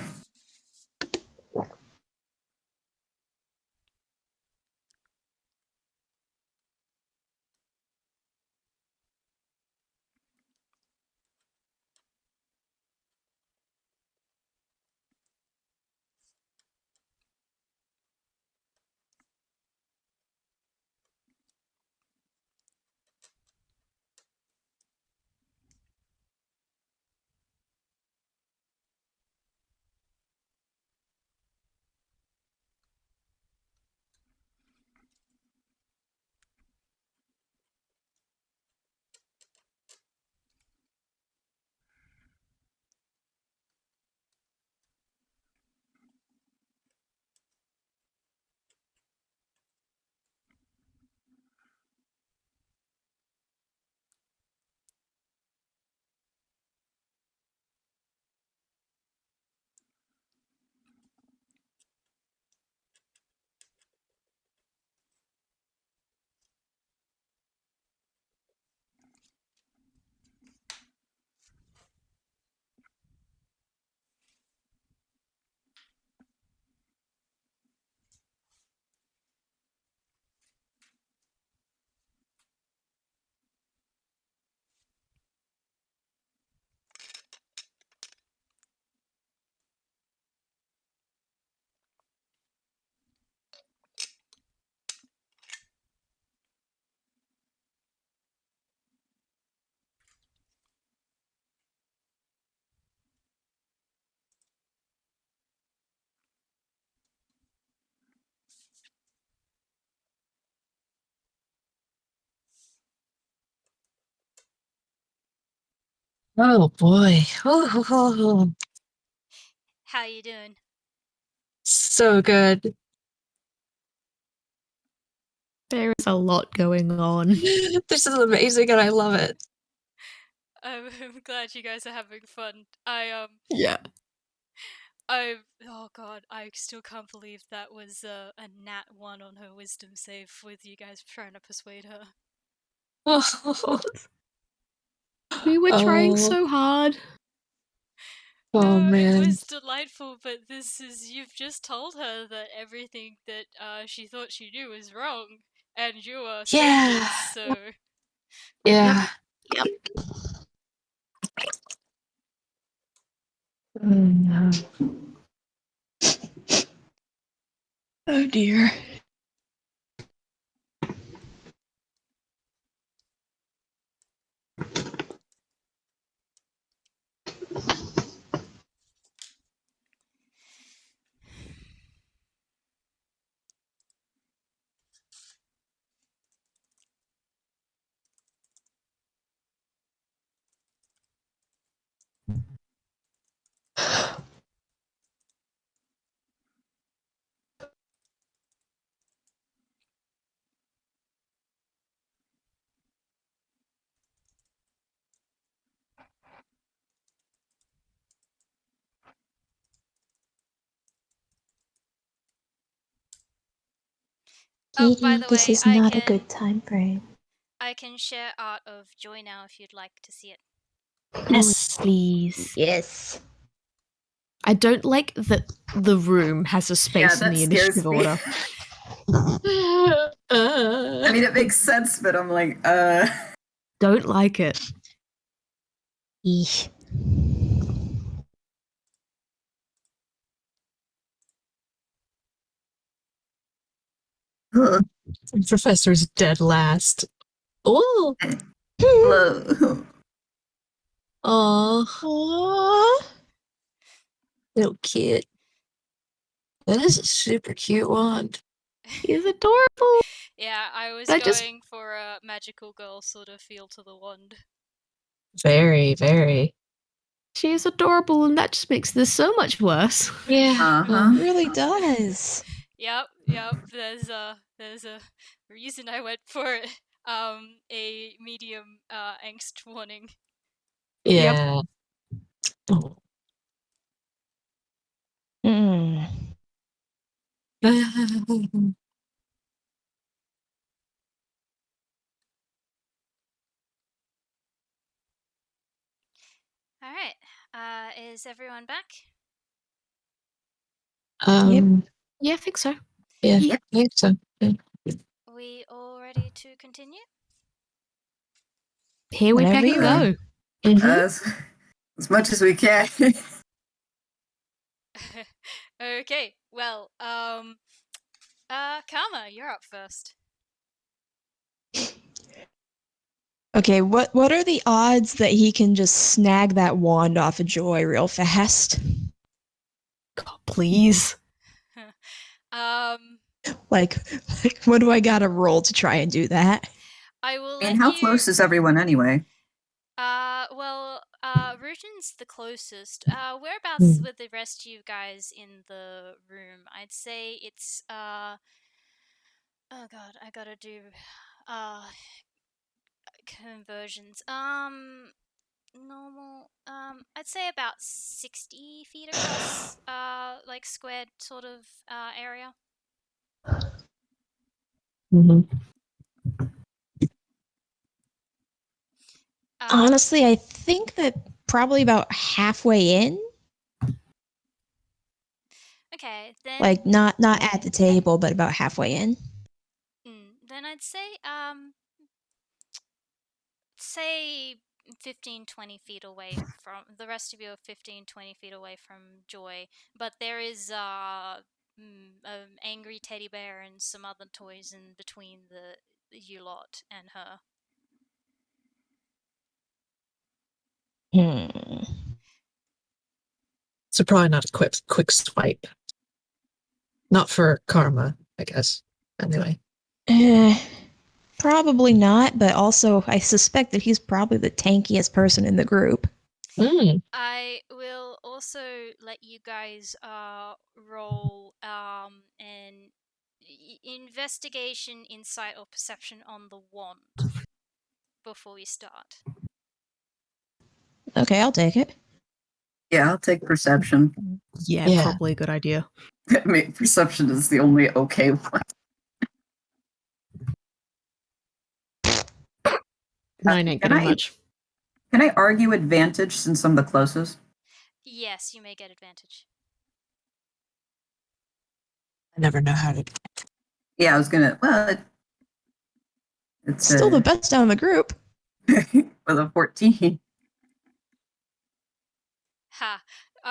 Oh boy. Oh, How you doing? so good. There is a lot going on. This is amazing and I love it. I'm glad you guys are having fun. Yeah. Oh god, I still can't believe that was a nat 1 on her wisdom save with you guys trying to persuade her. Oh, We were trying oh, so hard. oh No, it man. was delightful, but you've just told her that everything that she thought she knew was wrong, and you are Yeah. strangers, so. Yeah. Yep. No. Oh dear. Oh, by Katie, the this way, is not a good time frame. I can share Art of Joy now if you'd like to see it. Yes. Please. Yes. I don't like that the room has a Yeah, space in that the scares initiative me. order. I mean, it makes sense, but I'm like, Don't like it. Eesh. ugh. Professor's dead last. Oh, Hello. oh, Aww. little kid. That is a super cute wand. He's adorable. Yeah, I was I just going for a magical girl sort of feel to the wand. Very, very. she is adorable, and that just makes this so much worse. Yeah. Uh-huh. It really does. Yep. There's a reason I went for it. A medium angst warning. Yeah. Oh. Mm. Is everyone back? Yeah, I think so. Yeah, Yep. I think so. Yeah. We all ready to continue? Here we Whenever peck and you are. go. Mhm. As much as we can. Okay. Well, Karma, you're up first. Okay, what are the odds that he can just snag that wand off of Joy real fast? God, please. Like what do I gotta roll to try and do that? I will I let mean, how you. close is everyone anyway? Rutin's the closest. Whereabouts with the rest of you guys in the room? I'd say it's oh god, I gotta do conversions. Normal. I'd say about 60 feet across. Like squared sort of area. Mhm. Honestly, I think that probably about halfway in. Okay, then. Like not at the table, but about halfway in. Then I'd say 15-20 feet away from the rest of you are 15-20 feet away from Joy, but there is an angry teddy bear and some other toys in between the you lot and her. So probably not a quick swipe. Not for karma, I guess. Anyway. Probably not, but also I suspect that he's probably the tankiest person in the group. I will also let you guys roll an investigation, insight, or perception on the wand before we start. Okay, I'll take it. Yeah, I'll take perception. Yeah, Yeah. probably a good idea. I mean, perception is the only okay one. Mine ain't Can getting I- much. Can I argue advantage since I'm the closest? Yes, you may get advantage. I never know how to. Yeah, I was gonna. Well, it's Still the best out of the group. with a 14. Ha.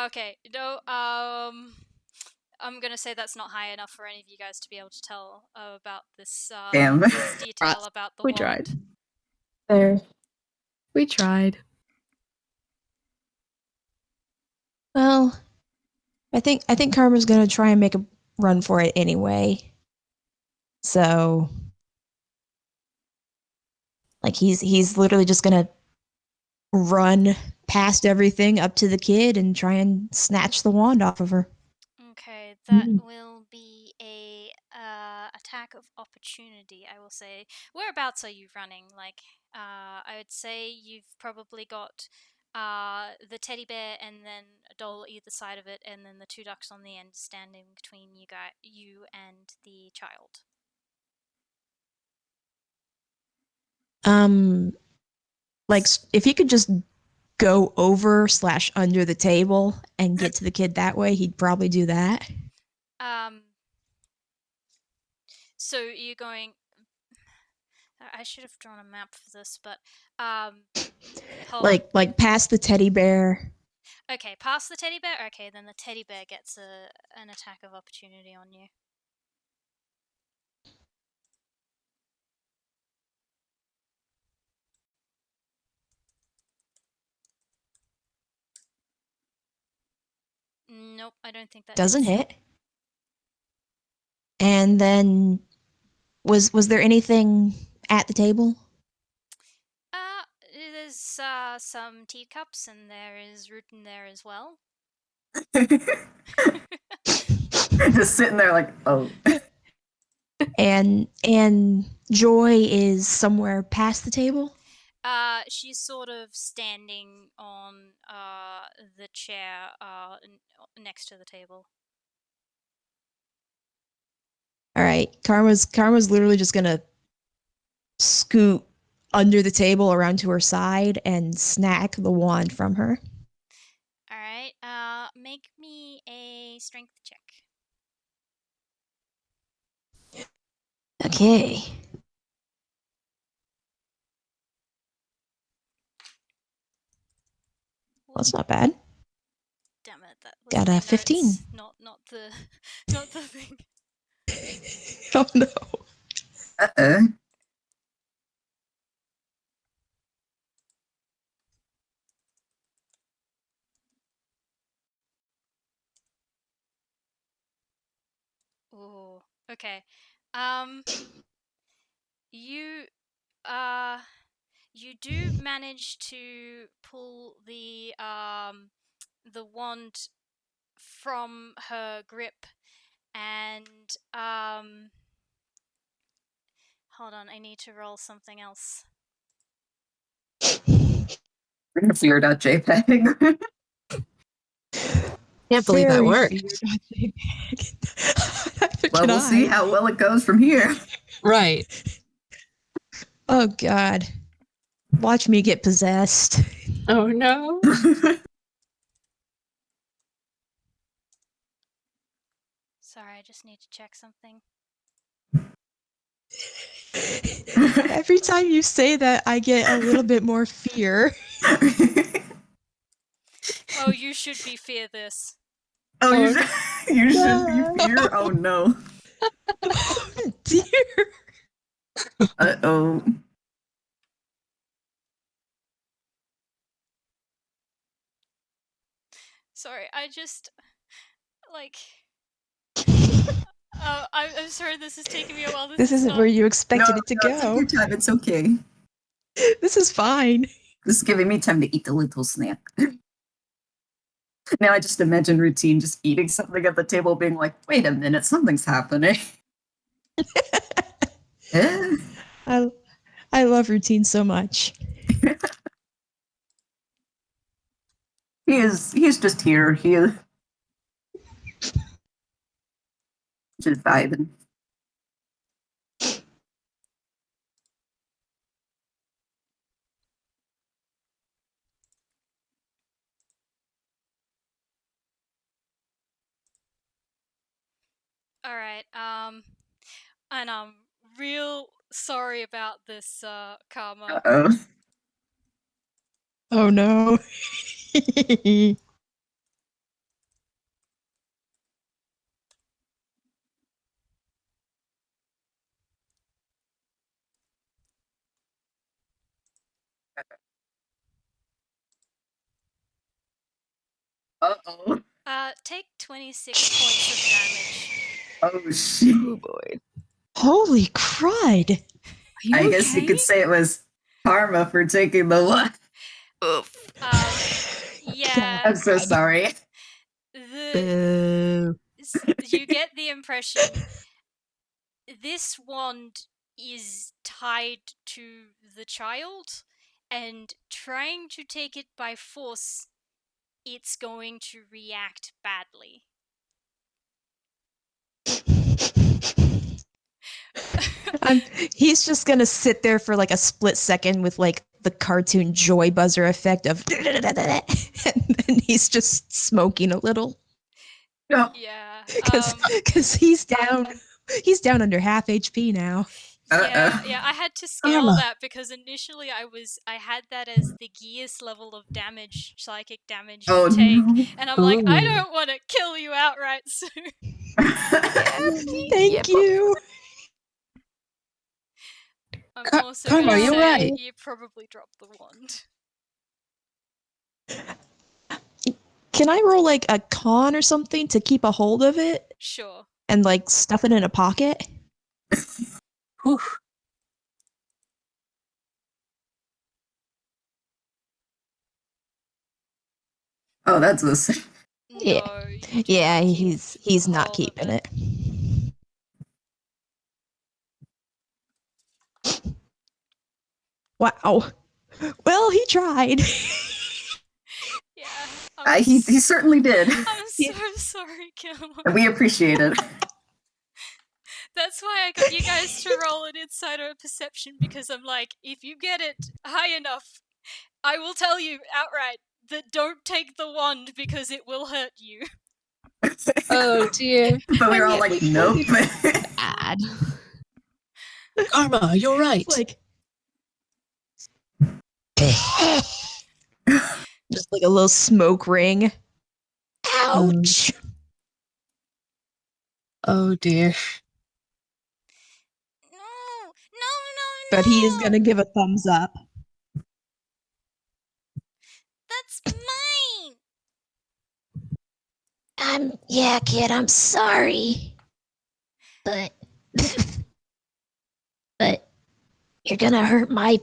Okay. No. I'm gonna say that's not high enough for any of you guys to be able to tell about this. Damn. This detail about the We wand. tried. There. We tried. Well, I think Karma's gonna try and make a run for it anyway. So, like he's literally just gonna run past everything up to the kid and try and snatch the wand off of her. Okay, that will be a attack of opportunity. I will say. Whereabouts are you running? Like, I would say you've probably got the teddy bear and then a doll either side of it, and then the two ducks on the end standing between you and the child. Like if he could just go over / under the table and get to the kid that way, he'd probably do that. So you're going. I should have drawn a map for this, but hold on. Like past the teddy bear. Okay, past the teddy bear. Okay, then the teddy bear gets an attack of opportunity on you. Nope, I don't think that Doesn't hits. hit. And then was there anything at the table? There's some teacups, and there is Rutin there as well. Just sitting there like, oh. And Joy is somewhere past the table? She's sort of standing on the chair next to the table. All right. Karma's literally just gonna scoot under the table around to her side and snag the wand from her. All right. Make me a strength check. Okay. Well, that's not bad. Damn it, that was Got my a 15. notes, not the not the thing. Oh no. Uh-oh. Ooh, okay. You uh you do manage to pull the wand from her grip, and hold on, I need to roll something else. Fear.jpg. Can't believe that Very worked. weird. Well, we'll see how well it goes from here. Right. Oh god. Watch me get possessed. Oh no. Sorry, I just need to check something. Every time you say that, I get a little bit more fear. Oh, you should be fear this. Oh, Oh, you should be fear? Oh no. Oh dear. Uh-oh. Sorry, I just like. I'm sorry. This is taking me a while. This is isn't not. where you expected it to No, take go. your time. It's okay. This is fine. This is giving me time to eat a little snack. Now I just imagine Routine just eating something at the table, being like, wait a minute, something's happening. Eh? I love Routine so much. He's just here. He is just vibing. All right. And I'm real sorry about this, Karma. Uh-oh. Oh no. Uh-oh. Take 26 points of damage. Oh, shit. Oh boy. Holy crud. Are you I okay? guess you could say it was karma for taking the one. Oof. Yeah. I'm so God. sorry. Boo. You get the impression this wand is tied to the child, and trying to take it by force, it's going to react badly. He's just gonna sit there for like a split second with like the cartoon joy buzzer effect of and then he's just smoking a little No. Yeah. because he's down under half HP now. Yeah, I had to scale Karma. that because initially I had that as the gears level of damage, psychic damage you Oh, take, no. and I'm like, I Ooh. don't want to kill you outright soon. Thank you. I'm also Karma, gonna you're say right. you probably dropped the wand. Can I roll like a con or something to keep a hold of it Sure. and like stuff it in a pocket? Whew. Oh, that's the same. Yeah. No, you do Yeah, not keep he's not hold of keeping it. Wow. Well, he tried. Yeah, He certainly did. I'm so sorry, Kilmore. And we appreciate it. That's why I got you guys to roll an insight or a perception, because I'm like, if you get it high enough, I will tell you outright. that don't take the wand because it will hurt you. Oh dear. But we were And all yet like, we nope. Bad. Karma, you're right. Like, just like a little smoke ring. Ouch! Oh dear. No, no, no, But he is no. gonna give a thumbs up. That's mine. Yeah, kid, I'm sorry. But but you're gonna hurt my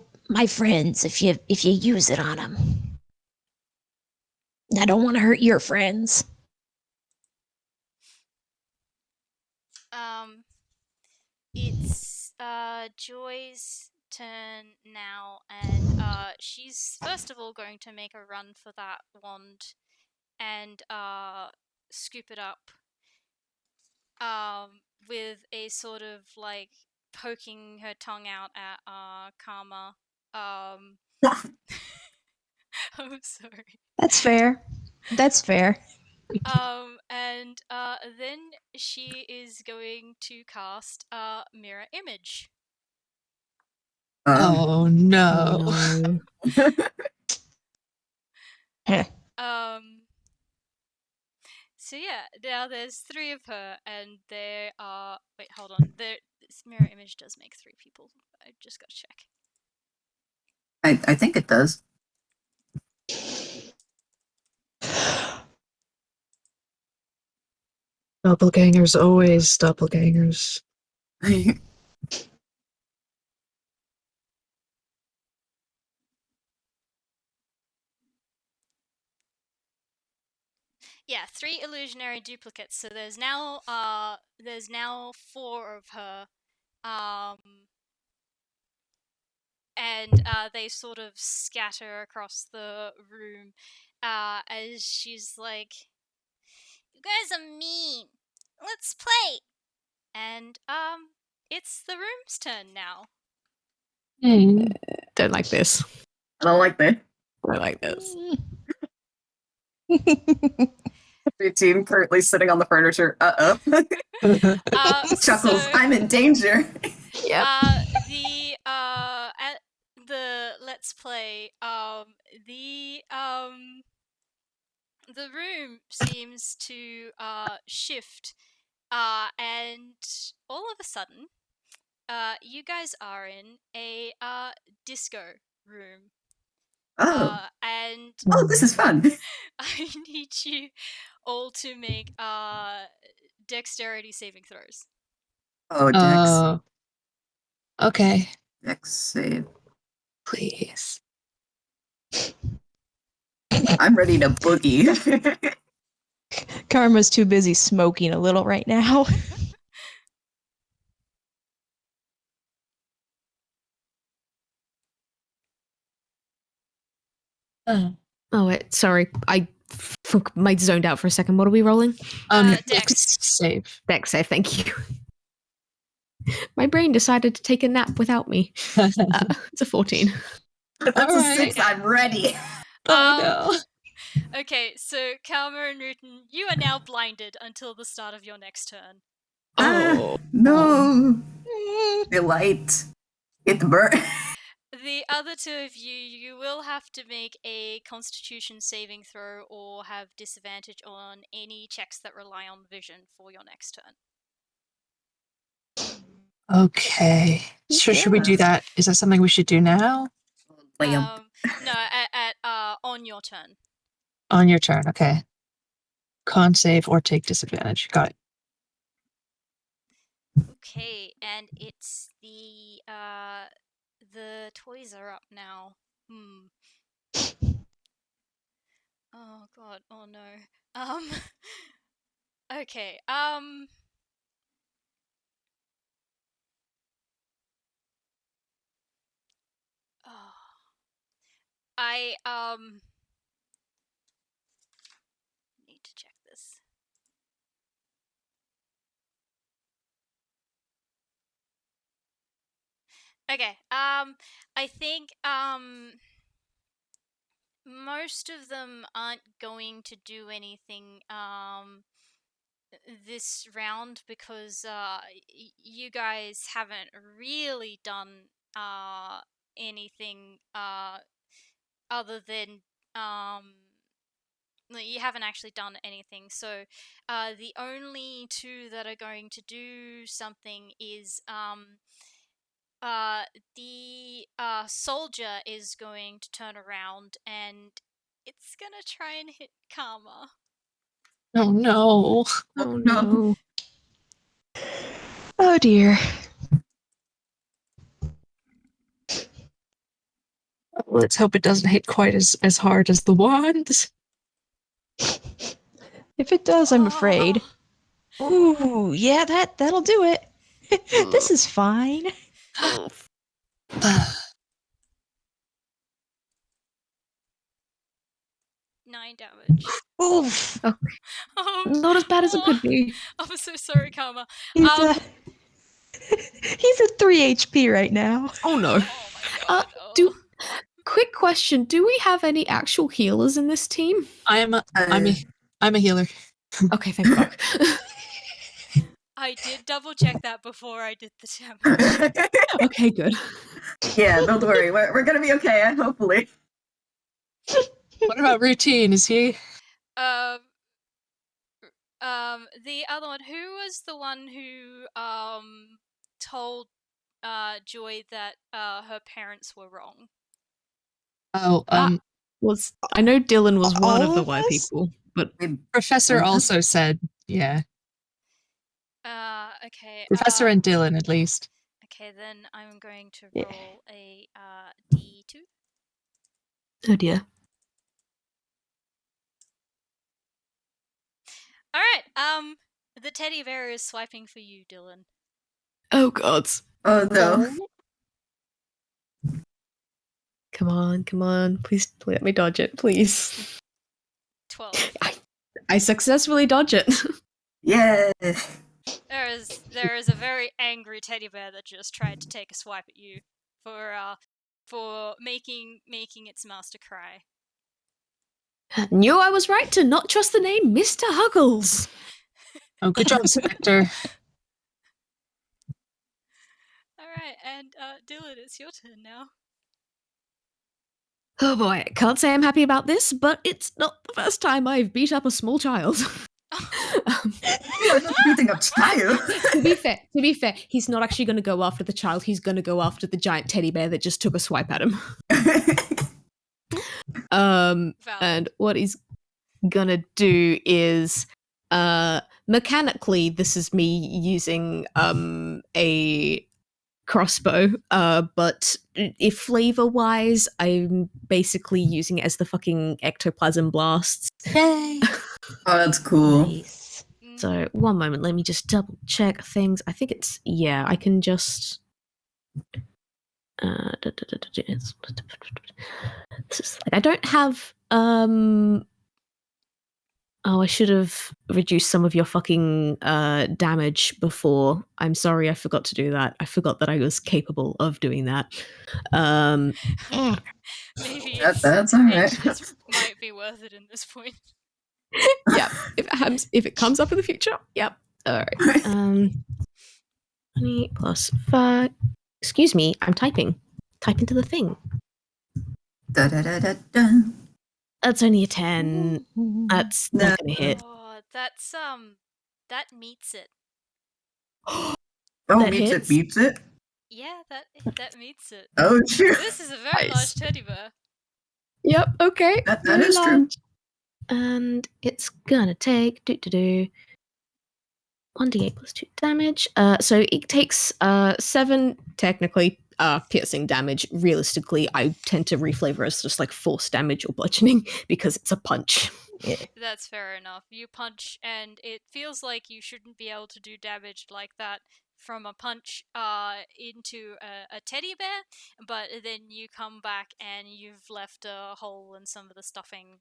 friends if you use it on them. I don't want to hurt your friends. It's Joy's turn now, and she's first of all going to make a run for that wand and scoop it up with a sort of like poking her tongue out at Karma. I'm sorry. That's fair. That's fair. And then she is going to cast mirror image. Oh no. No. So yeah, now there's 3 of her, and there are. Wait, hold on. This mirror image does make 3 people. I just got to check. I think it does. Doppelgangers always doppelgangers. Yeah, 3 illusionary duplicates. So there's now 4 of her. And they sort of scatter across the room as she's like, "You guys are mean. Let's play." And it's the room's turn now. Don't like this. I don't like that. Don't like this. Routine currently sitting on the furniture. Chuckles. So I'm in danger. Yep. at the let's play, the room seems to shift, and all of a sudden, you guys are in a disco room. Oh. And Oh, this is fun. I need you all to make dexterity saving throws. Oh, Dex. Okay. Dex save. Please. I'm ready to boogie. Karma's too busy smoking a little right now. Oh, wait, sorry. I might zoned out for a second. What are we rolling? Dex. Save. Dex save, thank you. My brain decided to take a nap without me. It's a 14. That's All a right. 6. I'm ready. Oh Okay, so Kalma and Rutin, you are now blinded until the start of your next turn. Oh. No. The light. It burn. The other 2 of you, you will have to make a Constitution saving throw or have disadvantage on any checks that rely on vision for your next turn. no. Okay. Should we do that? Is that something we should do now? Lamp. No, at on your turn. On your turn. Okay. Con save or take disadvantage. Got it. Okay, and it's the toys are up now. Oh god, oh no. Okay, oh. I need to check this. Okay, I think most of them aren't going to do anything this round because you guys haven't really done anything other than you haven't actually done anything. So the only two that are going to do something is the soldier is going to turn around and it's gonna try and hit Karma. Oh no. Oh no. no. Oh dear. Let's hope it doesn't hit quite as hard as the wand. If it does, I'm afraid. Ooh, yeah, that'll do it. This is fine. Oh, 9 damage. Oof. not as bad as it could be. I'm so sorry, Karma. He's he's at 3 HP right now. Oh no. Oh my god. Quick question: do we have any actual healers in this team? I'm a healer. Okay, thank fuck. I did double check that before I did the damage. Okay, good. Yeah, don't worry. We're gonna be okay, hopefully. What about Rutin? Is he? The other one, who was the one who told Joy that her parents were wrong? Oh, I know Dylan was one All of the of white us? people, but Professor also said, yeah. Okay. Professor and Dylan, at least. Okay, then I'm going to Yeah. roll a D2. oh dear. All right. The teddy bear is swiping for you, Dylan. Oh god. Oh no. Come on. Please let me dodge it, please. 12. I successfully dodge it. Yeah. There is a very angry teddy bear that just tried to take a swipe at you for making its master cry. Knew I was right to not trust the name Mr. Huggles. Oh, good job, Spectre. All right, and Dylan, it's your turn now. Oh boy, can't say I'm happy about this, but it's not the first time I've beat up a small child. You are not beating up child. to be fair, he's not actually going to go after the child. He's going to go after the giant teddy bear that just took a swipe at him. Valid. And what he's gonna do is, mechanically, this is me using a crossbow, but if flavor-wise, I'm basically using it as the fucking ectoplasm blasts. Yay! Oh, that's cool. Nice. So, one moment, let me just double check things. I think it's, yeah, I can just... This is like, I don't have, oh, I should have reduced some of your fucking damage before. I'm sorry, I forgot to do that. I forgot that I was capable of doing that. Maybe That's all right. it might be worth it in this point. Yep. If it comes up in the future, yep. All right. 20 plus 5. Excuse me, I'm typing. Type into the thing. Da, da, da, da, da. That's only a 10. That's No. not gonna hit. Oh, that's that meets it. Oh, That meets hits? it, beats it. Yeah, that meets it. Oh, shoot. This is a very Nice. large teddy bear. Yep, okay. That Very is true. large. And it's gonna take 1d8 plus 2 damage. So it takes 7 technically piercing damage. Realistically, I tend to reflavor as just like force damage or bludgeoning because it's a punch. That's fair enough. You punch, and it feels like you shouldn't be able to do damage like that from a punch into a teddy bear, but then you come back and you've left a hole in some of the stuffing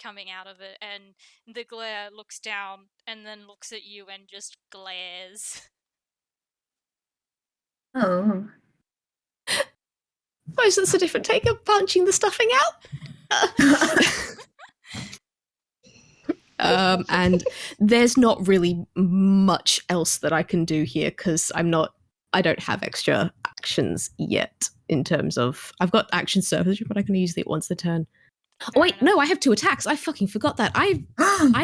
coming out of it, and the glare looks down and then looks at you and just glares. Oh. Oh, so it's a different take of punching the stuffing out? And there's not really much else that I can do here because I don't have extra actions yet in terms of, I've got action surface, but I can use it once a turn. Oh wait, no, I have 2 attacks. I fucking forgot that. I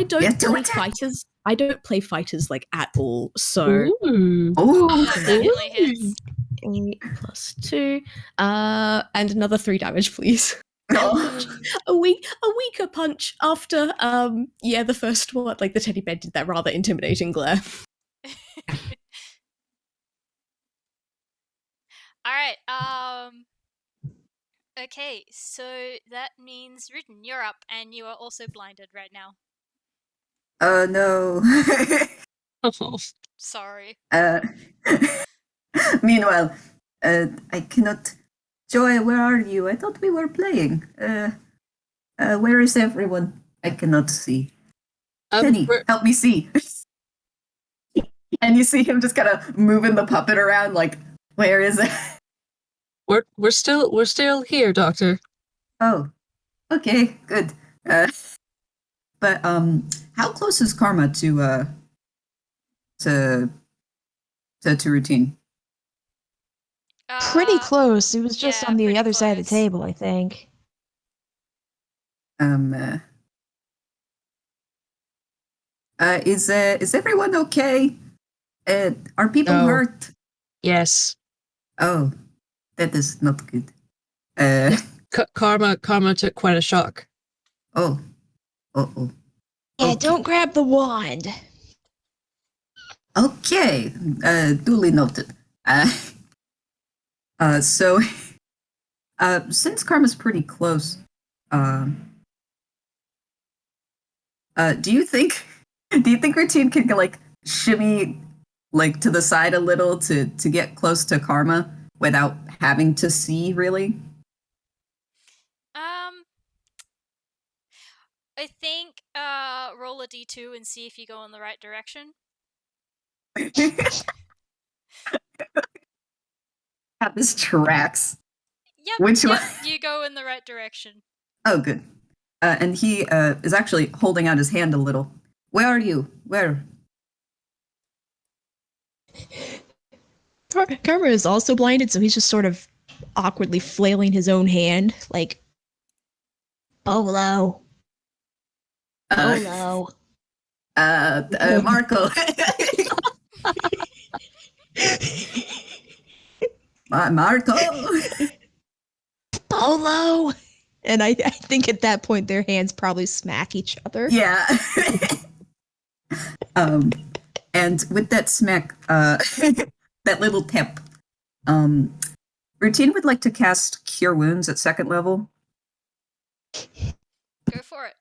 don't play fighters. I don't play fighters like at all. So Ooh. That definitely hits. 8 plus 2, and another 3 damage, please. Oh. A weaker punch after the first one, like the teddy bear did that rather intimidating glare. Alright, okay, so that means Rutin, you're up, and you are also blinded right now. Oh no. Oh. Sorry. Meanwhile, I cannot. Joy, where are you? I thought we were playing. Where is everyone? I cannot see. Penny, help me see. And you see him just kind of moving the puppet around, like, where is it? We're still here, Doctor. Oh, okay, good. But how close is Karma to Routine? Pretty close. It was just yeah, on the pretty other side of the close. table, I think. Is everyone okay? Are people No. hurt? Yes. Oh, that is not good. Karma took quite a shock. Oh. Uh-oh. Yeah, Okay. don't grab the wand. Okay, duly noted. So, since Karma's pretty close, do you think Routine can like shimmy like to the side a little to get close to Karma without having to see really? I think roll a d2 and see if you go in the right direction. This tracks. Yep, Which one? You go in the right direction. Oh, good. And he is actually holding out his hand a little. Where are you? Where? Karma is also blinded, so he's just sort of awkwardly flailing his own hand, like, Bolo. Bolo. Marco. Marco. Bolo. And I think at that point their hands probably smack each other. Yeah. And with that smack, that little tap, Routine would like to cast Cure Wounds at 2nd level. Go for it.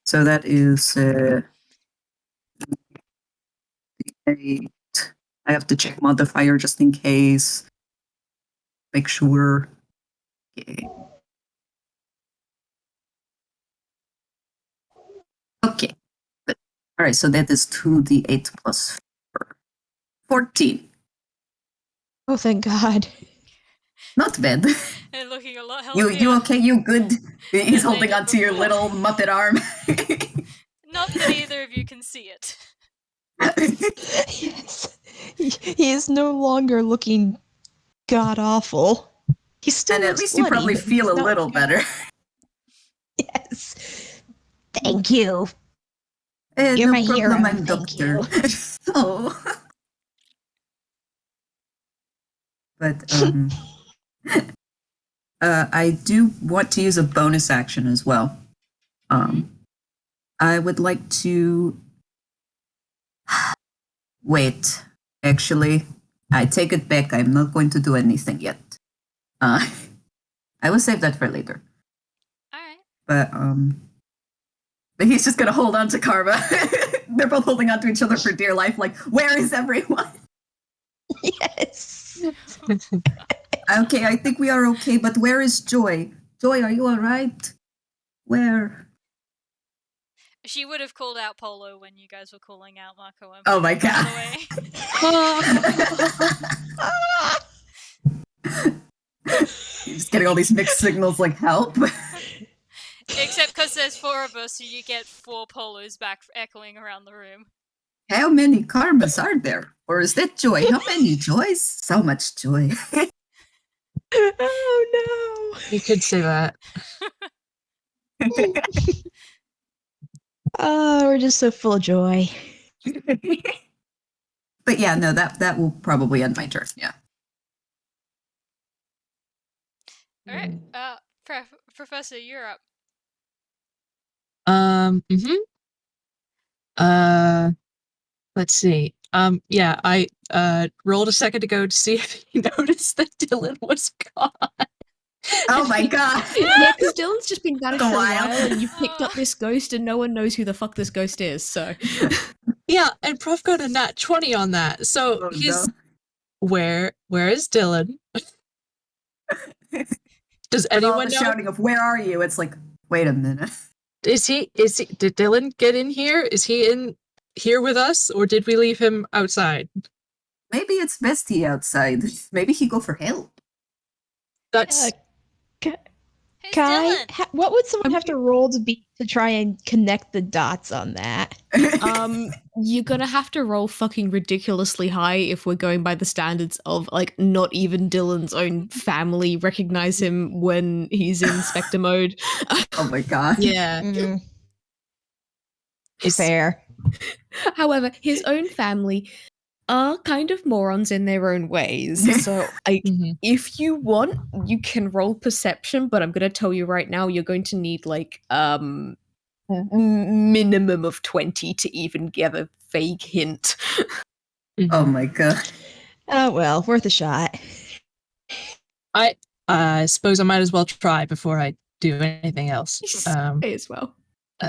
So that is 8. I have to check modifier just in case. Make sure. Okay. Good. All right, so that is 2d8 plus 4. 14. Oh, thank God. Not bad. And looking a lot healthier. You okay? You good? He's than holding they did onto your before. little Muppet arm. Not that either of you can see it. Yes. He is no longer looking god awful. He still And at looks least bloody, you probably but feel he's a not little looking- better. Yes. Thank you. no You're my problem, hero. I'm Thank doctor. you. Oh. But I do want to use a bonus action as well. I would like to wait. Actually, I take it back. I'm not going to do anything yet. I will save that for later. All right. But he's just gonna hold on to Karma. They're both holding on to each other for dear life. Like, where is everyone? Yes. Okay, I think we are okay. But where is Joy? Joy, are you all right? Where? She would have called out Polo when you guys were calling out Marco and Oh Polo, my by God. the way. Just getting all these mixed signals like help. Except because there's 4 of us, so you get 4 polos back echoing around the room. How many karmas are there? Or is that joy? How many joys? So much joy. Oh no. You could say that. Oh, we're just so full of joy. But yeah, no, that will probably end my turn. Yeah. Alright, Professor, you're up. Mm-hmm. Let's see. Yeah, I rolled a second ago to see if he noticed that Dylan was gone. Oh my god. Yeah, because Dylan's just been vanished for a Wild. while, and you've picked up this ghost, and no one knows who the fuck this ghost is. So, Yeah, and Prof got a nat 20 on that. So Oh, he's no. where is Dylan? Does With all anyone the know? shouting of "Where are you?" It's like, wait a minute. Is he did Dylan get in here? Is he in here with us, or did we leave him outside? Maybe it's best he outside. Maybe he go for help. That's Who's Kai, Dylan? what would someone have to roll to try and connect the dots on that? you're gonna have to roll fucking ridiculously high if we're going by the standards of like not even Dylan's own family recognize him when he's in Spectre mode. Oh my god. yeah. Fair. However, his own family are kind of morons in their own ways. So, Mhm. if you want, you can roll perception, but I'm going to tell you right now, you're going to need like minimum of 20 to even give a vague hint. Oh my god. Oh well, worth a shot. I suppose I might as well try before I do anything else. May as well.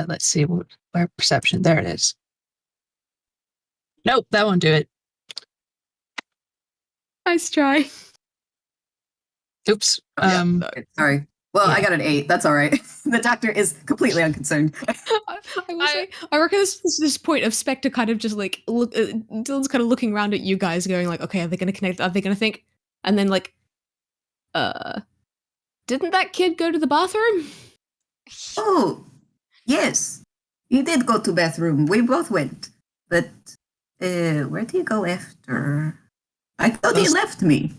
Let's see where perception. There it is. Nope, that won't do it. Nice try. Oops. Yeah. Sorry. Well, Yeah. I got an 8. That's all right. The doctor is completely unconcerned. I reckon this point of Spectre kind of just like look. Dylan's kind of looking around at you guys, going like, "Okay, are they going to connect? Are they going to think?" And then like, didn't that kid go to the bathroom? Oh, yes. He did go to bathroom. We both went. But where did he go after? I thought he left me.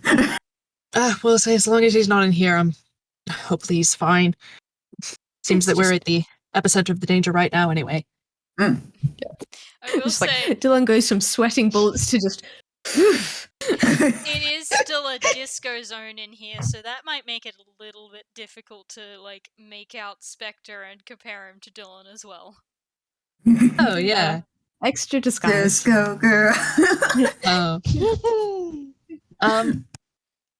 We'll say as long as he's not in here, hopefully he's fine. Seems that we're at the epicenter of the danger right now anyway. I will Just say, like Dylan goes from sweating bullets to just. it is still a disco zone in here, so that might make it a little bit difficult to, like, make out Spectre and compare him to Dylan as well. Oh yeah. Extra disguise. Disco girl.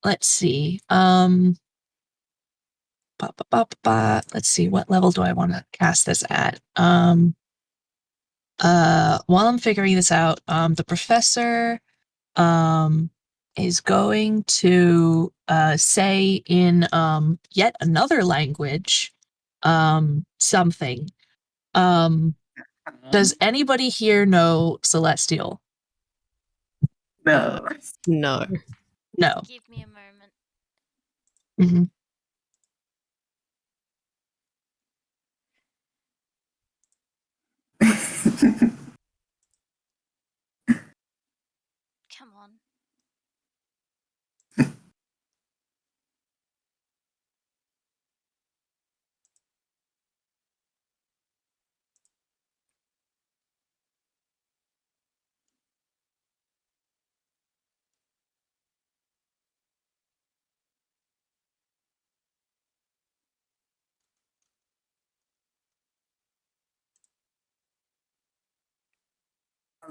Let's see. Let's see, what level do I want to cast this at? While I'm figuring this out, the professor is going to say in yet another language something. Does anybody here know Celestial? No. No. No. Give me a moment. Mm-hmm. Come on.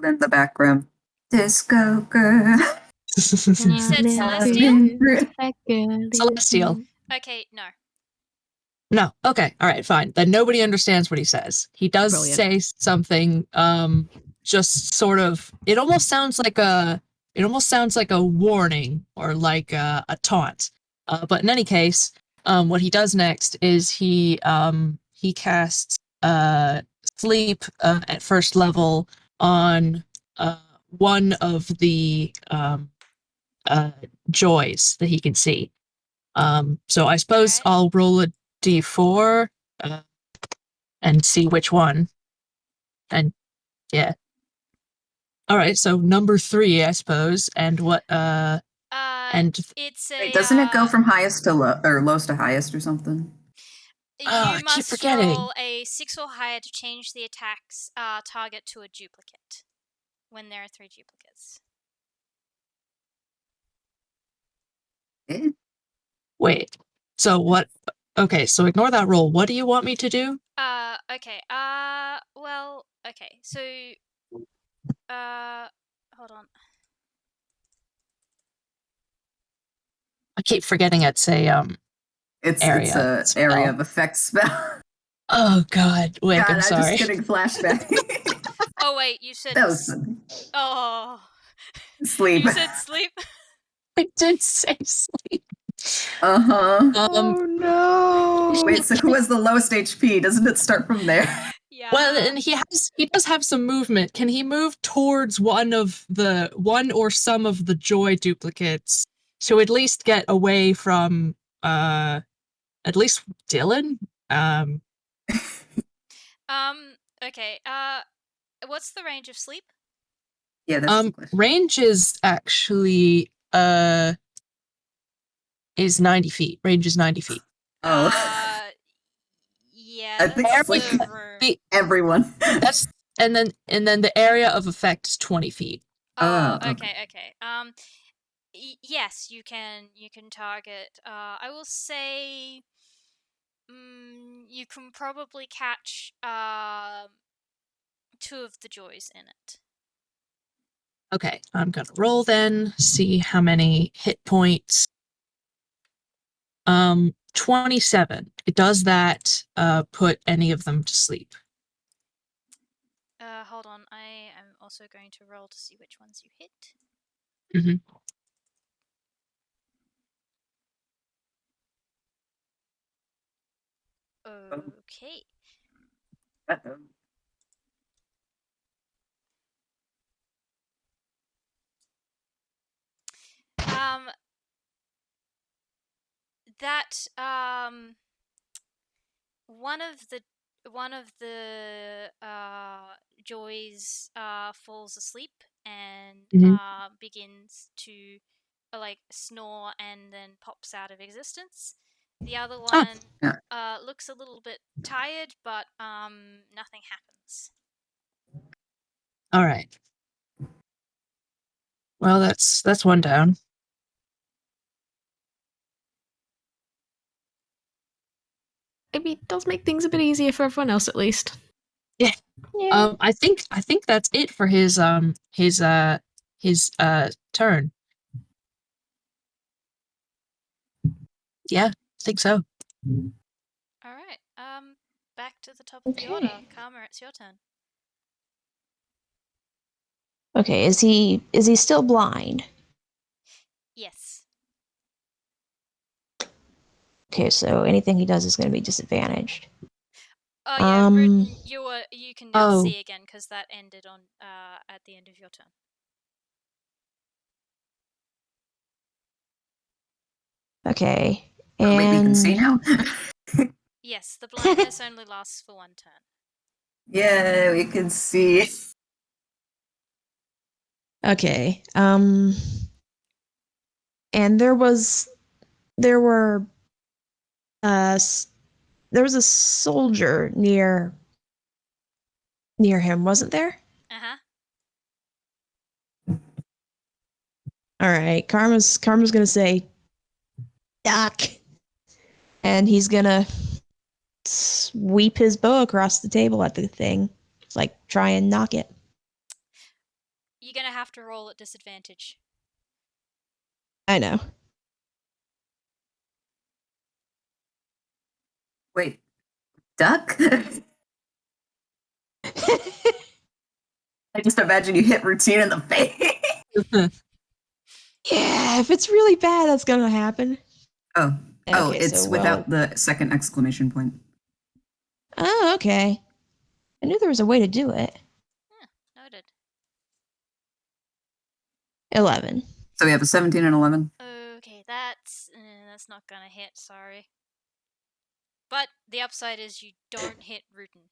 In the background. Disco girl. You said Celestial? Celestial. Okay, no. No. Okay. All right. Fine. Then nobody understands what he says. He does Brilliant. say something. Just sort of. It almost sounds like a warning or like a taunt. But in any case, what he does next is he casts sleep at first level on one of the joys that he can see. So I suppose Okay. I'll roll a d4. and see which one. And yeah. All right, so number 3, I suppose, and what? And It's a. Wait, doesn't it go from highest to low, or lowest to highest, or something? I You keep must forgetting. roll a 6 or higher to change the attack's target to a duplicate when there are 3 duplicates. Eh? Wait. So what? Okay, so ignore that roll. What do you want me to do? Okay. Well, okay. So, hold on. I keep forgetting it's a It's area a spell. area of effect spell. Oh God, Wick, God, I'm I'm sorry. just getting flashback. Oh wait, you said That was funny. Oh, Sleep. you said sleep. I did say sleep. Uh-huh. Oh no! Wait, so who has the lowest HP? Doesn't it start from there? Yeah. Well, and he does have some movement. Can he move towards one or some of the joy duplicates to at least get away from at least Dylan? Okay. What's the range of sleep? Yeah, that's the question. Range is actually is 90 feet. Range is 90 feet. Oh. Yeah, I that's think it's like the room. everyone. That's and then the area of effect is 20 feet. Oh, Oh, okay. Yes, you can target. I will say, you can probably catch 2 of the joys in it. Okay, I'm gonna roll then, see how many hit points. 27. Does that put any of them to sleep? Hold on. I am also going to roll to see which ones you hit. Mm-hmm. Okay. Uh-oh. That one of the joys falls asleep and begins to like snore and then pops out of existence. The other one looks a little bit tired, but nothing happens. All right. Well, that's one down. Maybe it does make things a bit easier for everyone else, at least. Yeah. Yeah. I think that's it for his turn. Yeah, I think so. All right. Back to the top of the order. Okay. Karma, it's your turn. Okay, is he still blind? Yes. Okay, so anything he does is going to be disadvantaged. Oh yeah, Rutin, you can now Oh. see again because that ended on at the end of your turn. Okay, Oh, wait, we can see and now? Yes, the blindness only lasts for 1 turn. Yeah, we can see. okay, and there was a soldier near him, wasn't there? Uh-huh. All right, Karma's gonna say, "Doc," and he's gonna sweep his bow across the table at the thing, like try and knock it. You're gonna have to roll at disadvantage. I know. Wait, duck? I just imagine you hit Routine in the face. Yeah, if it's really bad, that's gonna happen. Oh, Okay, it's so without the second exclamation point. Oh, okay. I knew there was a way to do it. Yeah, noted. 11. So we have a 17 and 11. Okay, that's not gonna hit. Sorry. But the upside is you don't hit Rutin.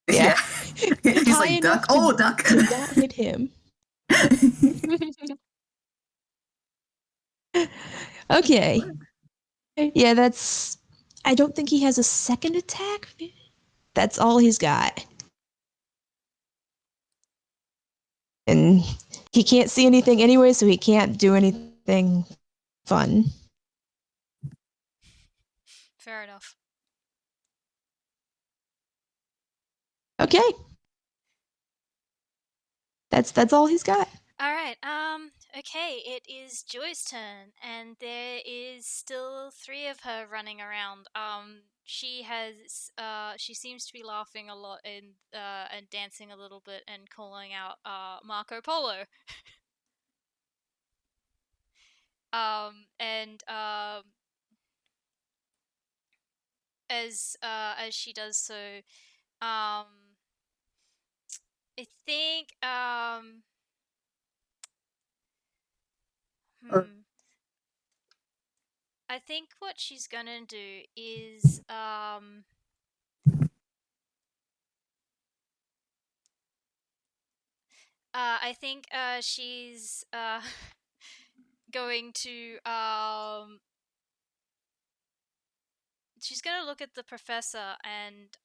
Yeah. He's High like, enough duck. to, Oh, duck. to not hit him. Okay. Yeah, that's... I don't think he has a second attack. That's all he's got. And he can't see anything anyway, so he can't do anything fun. Fair enough. Okay. That's all he's got. Alright, okay, it is Joy's turn, and there is still 3 of her running around. She seems to be laughing a lot and dancing a little bit and calling out, Marco Polo. And, as she does so, I think, Oh. I think what she's gonna do is, I think, she's, going to, she's gonna look at the professor and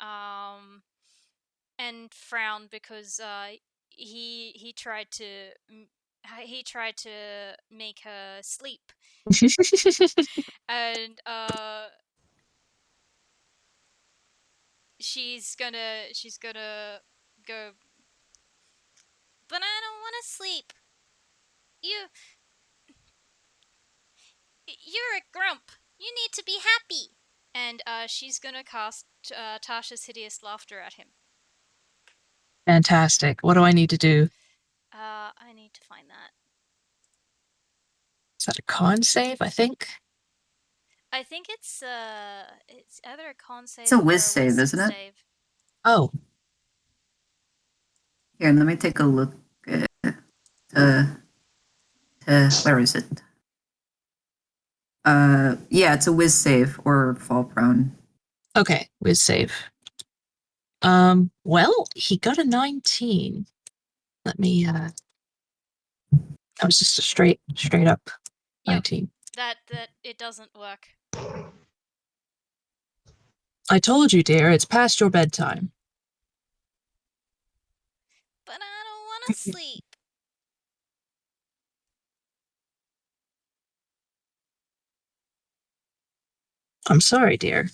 frown because, he tried to make her sleep, and, she's gonna go, but I don't want to sleep. You you're a grump. You need to be happy. And she's gonna cast Tasha's hideous laughter at him. Fantastic. What do I need to do? I need to find that. Is that a con save, I think? I think it's either a con save It's a or whiz a save, wisdom isn't it? save. Oh, Here, let me take a look. Where is it? Yeah, it's a whiz save or fall prone. okay. Whiz save. Well, he got a 19. Let me, that was just a straight up Yep. 19. That it doesn't work. I told you, dear, it's past your bedtime. But I don't want to sleep. I'm sorry, dear.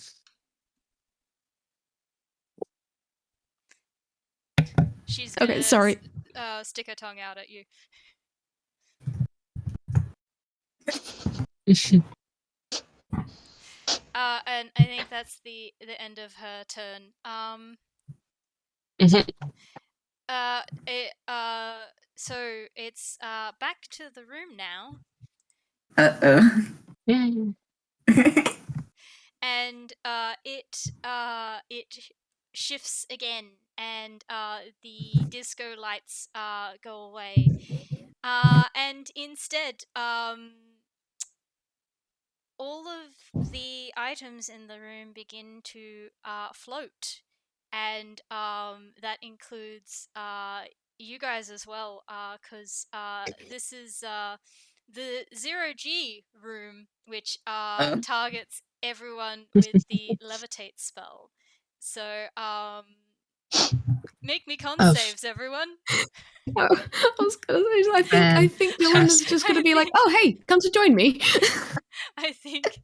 She's gonna Okay, sorry. stick her tongue out at you. And I think that's the end of her turn. So it's back to the room now, Uh-oh. and it shifts again, and the disco lights go away, and instead all of the items in the room begin to float, and that includes you guys as well, because this is the 0G room, which targets everyone with the levitate spell. So make me con saves, everyone. I was gonna say, I think Dylan is just gonna be like, "Oh, hey, come to join me." I think,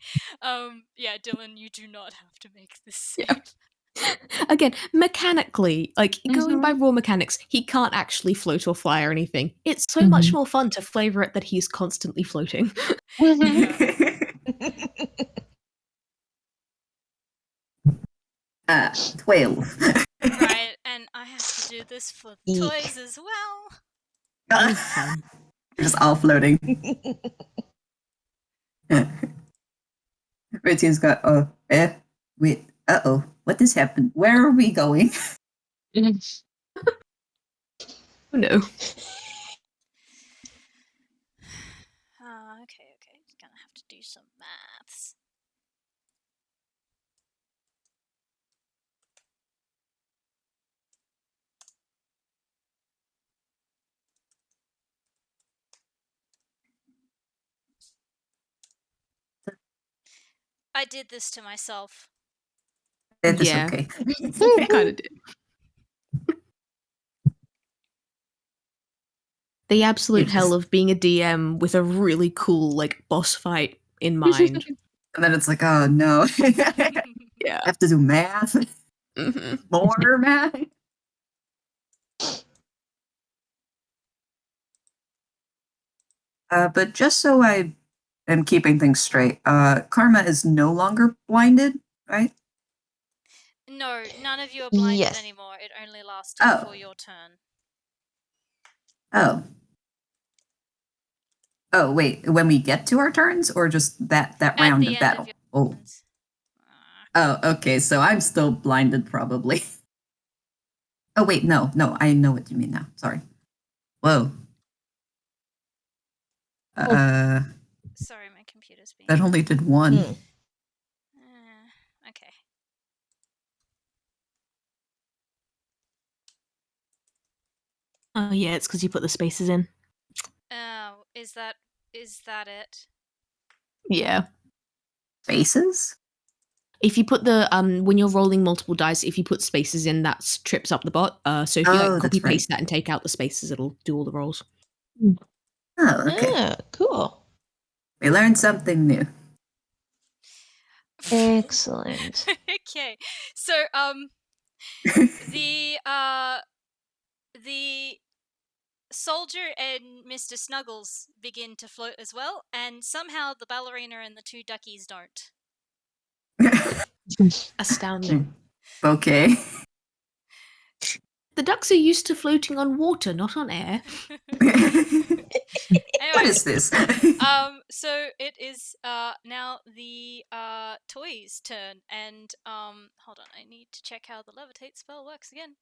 yeah, Dylan, you do not have to make this save. Yeah. Again, mechanically, like going by raw mechanics, he can't actually float or fly or anything. It's so much more fun to flavor it that he's constantly floating. 12. Right, and I have to do this for the Eek. toys as well. Oh, fun. Just all floating. Rutin's got, wait, uh-oh, what has happened? Where are we going? Oh no. Okay, just gonna have to do some maths. I did this to myself. It is Yeah. okay. Kind of did. The absolute It hell is. of being a DM with a really cool like boss fight in mind. And then it's like, oh no. I Yeah. have to do math. hmm More math. But just so I am keeping things straight, Karma is no longer blinded, right? No, none of you are blinded Yes. anymore. It only lasted Oh. for your turn. Oh. Oh, wait. When we get to our turns, or just that At round the of end battle? of your Oh. turns. Oh, okay. So I'm still blinded, probably. Oh, wait. No. I know what you mean now. Sorry. Whoa. Sorry, my computer's being. That only did one. Okay. Oh yeah, it's because you put the spaces in. Is that it? Yeah. Faces? If you put the when you're rolling multiple dice, if you put spaces in, that trips up the bot. So if you Oh, like that's copy right. paste that and take out the spaces, it'll do all the rolls. Oh, okay. Ah, cool. We learned something new. Excellent. Okay. So the soldier and Mr. Snuggles begin to float as well, and somehow the ballerina and the two duckies don't. Astounding. Okay. The ducks are used to floating on water, not on air. What Anyway, is this? so it is now the toys' turn, and hold on, I need to check how the levitate spell works again.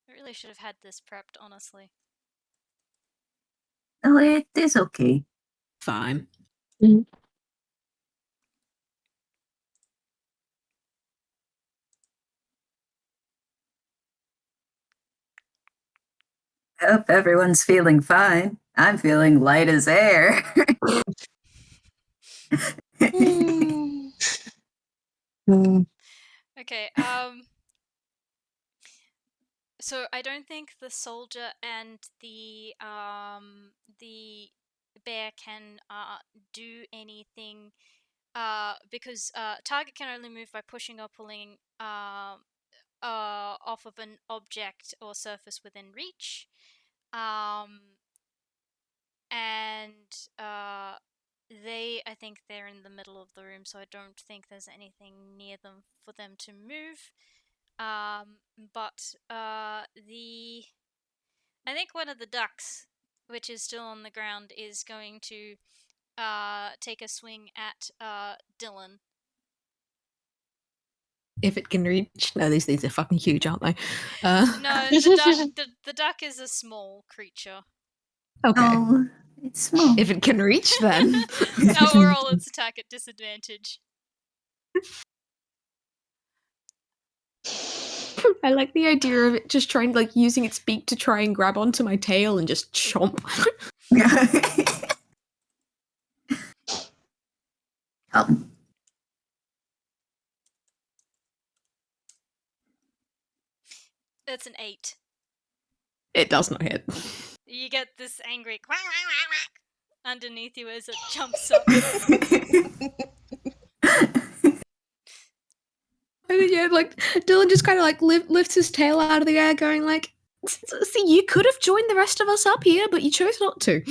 I really should have had this prepped, honestly. Oh, it is okay. Fine. Hope everyone's feeling fine. I'm feeling light as air. Okay, so I don't think the soldier and the bear can do anything because target can only move by pushing or pulling off of an object or surface within reach. And I think they're in the middle of the room, so I don't think there's anything near them for them to move. But I think one of the ducks, which is still on the ground, is going to take a swing at Dylan. If it can reach. No, these things are fucking huge, aren't they? No, the duck is a small creature. Okay. Oh, it's small. If it can reach, then. Now we're all its attack at disadvantage. I like the idea of it just trying, like, using its beak to try and grab onto my tail and just chomp. It's an 8. It does not hit. You get this angry quack, quack, quack, quack underneath you as it jumps up. And then, yeah, like, Dylan just kind of, like, lifts his tail out of the air, going, like, see, you could have joined the rest of us up here, but you chose not to.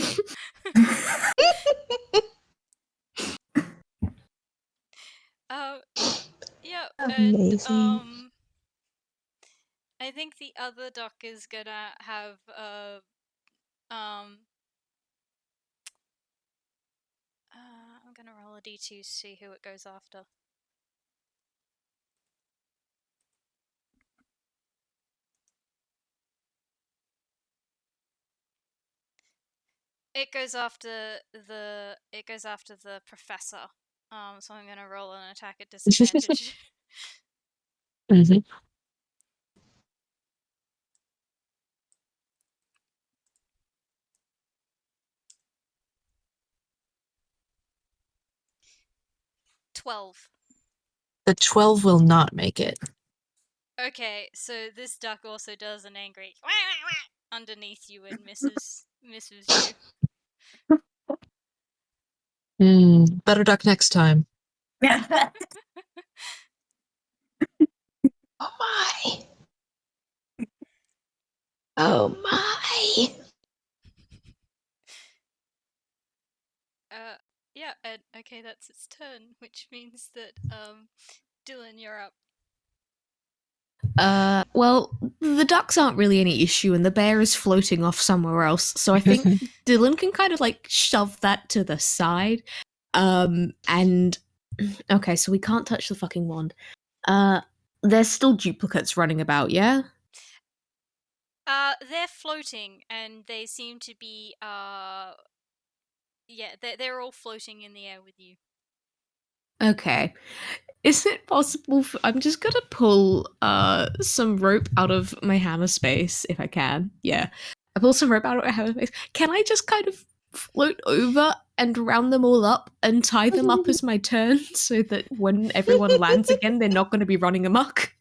Yeah, Amazing. and I think the other duck is gonna have I'm gonna roll a d2 to see who it goes after. It goes after the professor. So I'm gonna roll an attack at disadvantage. 12. The 12 will not make it. Okay, so this duck also does an angry wah, wah, wah, underneath you and misses you. Better duck next time. Oh my. Oh my. Yeah, and okay, that's its turn, which means that Dylan, you're up. Well, the ducks aren't really any issue, and the bear is floating off somewhere else. So I think Dylan can kind of like shove that to the side. And okay, so we can't touch the fucking wand. There's still duplicates running about, yeah? They're floating, and they seem to be yeah, they're all floating in the air with you. Okay. Is it possible I'm just gonna pull some rope out of my hammer space if I can. Yeah. I pull some rope out of my hammer space. Can I just kind of float over and round them all up and tie them up as my turn so that when everyone lands again they're not gonna be running amok?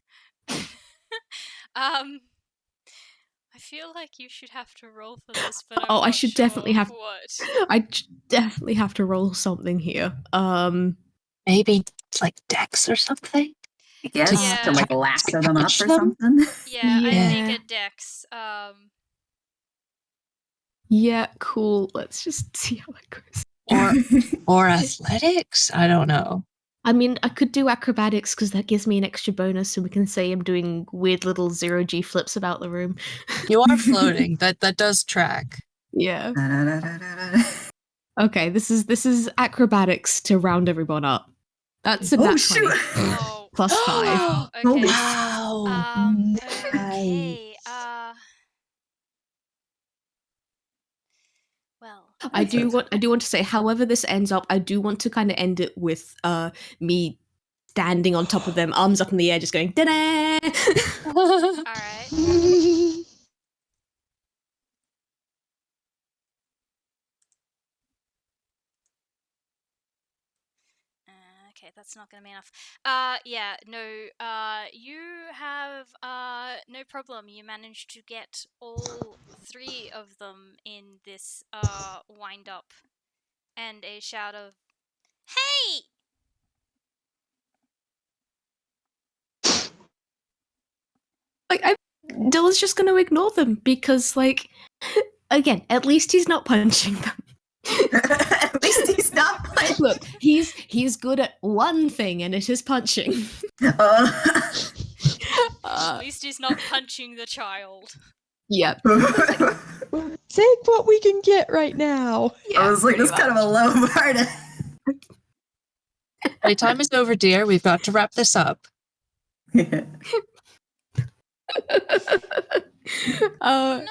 I feel like you should have to roll for this, but I'm Oh, not I should sure definitely have what. definitely have to roll something here. Maybe like Dex or something? I guess Yeah. to like lasso them up catch or them? something. Yeah, I think Yeah. a dex. Yeah, cool. Let's just see how it goes. Or athletics? I don't know. I mean, I could do acrobatics because that gives me an extra bonus, so we can say I'm doing weird little zero-G flips about the room. You are floating. That does track. Yeah. Okay, this is acrobatics to round everyone up. That's a Oh, nat shoot. 20 Oh. plus 5. Wow. Holy Okay. Wow. Okay. Well. I do want to say, however this ends up, I do want to kind of end it with me standing on top of them, arms up in the air, just going da-da! All right. Okay, that's not gonna be enough. Yeah, no, you have, no problem. You managed to get all 3 of them in this, wind up. And a shout of, "Hey!" Like, Dylan's just going to ignore them because, like, again, at least he's not punching them. At least he's not playing. Look, he's good at one thing, and it is punching. At least he's not punching the child. Yep. We'll take what we can get right now. Yeah, I was like, pretty that's kind of a low bar to... Playtime is over, dear. We've got to wrap this up. Not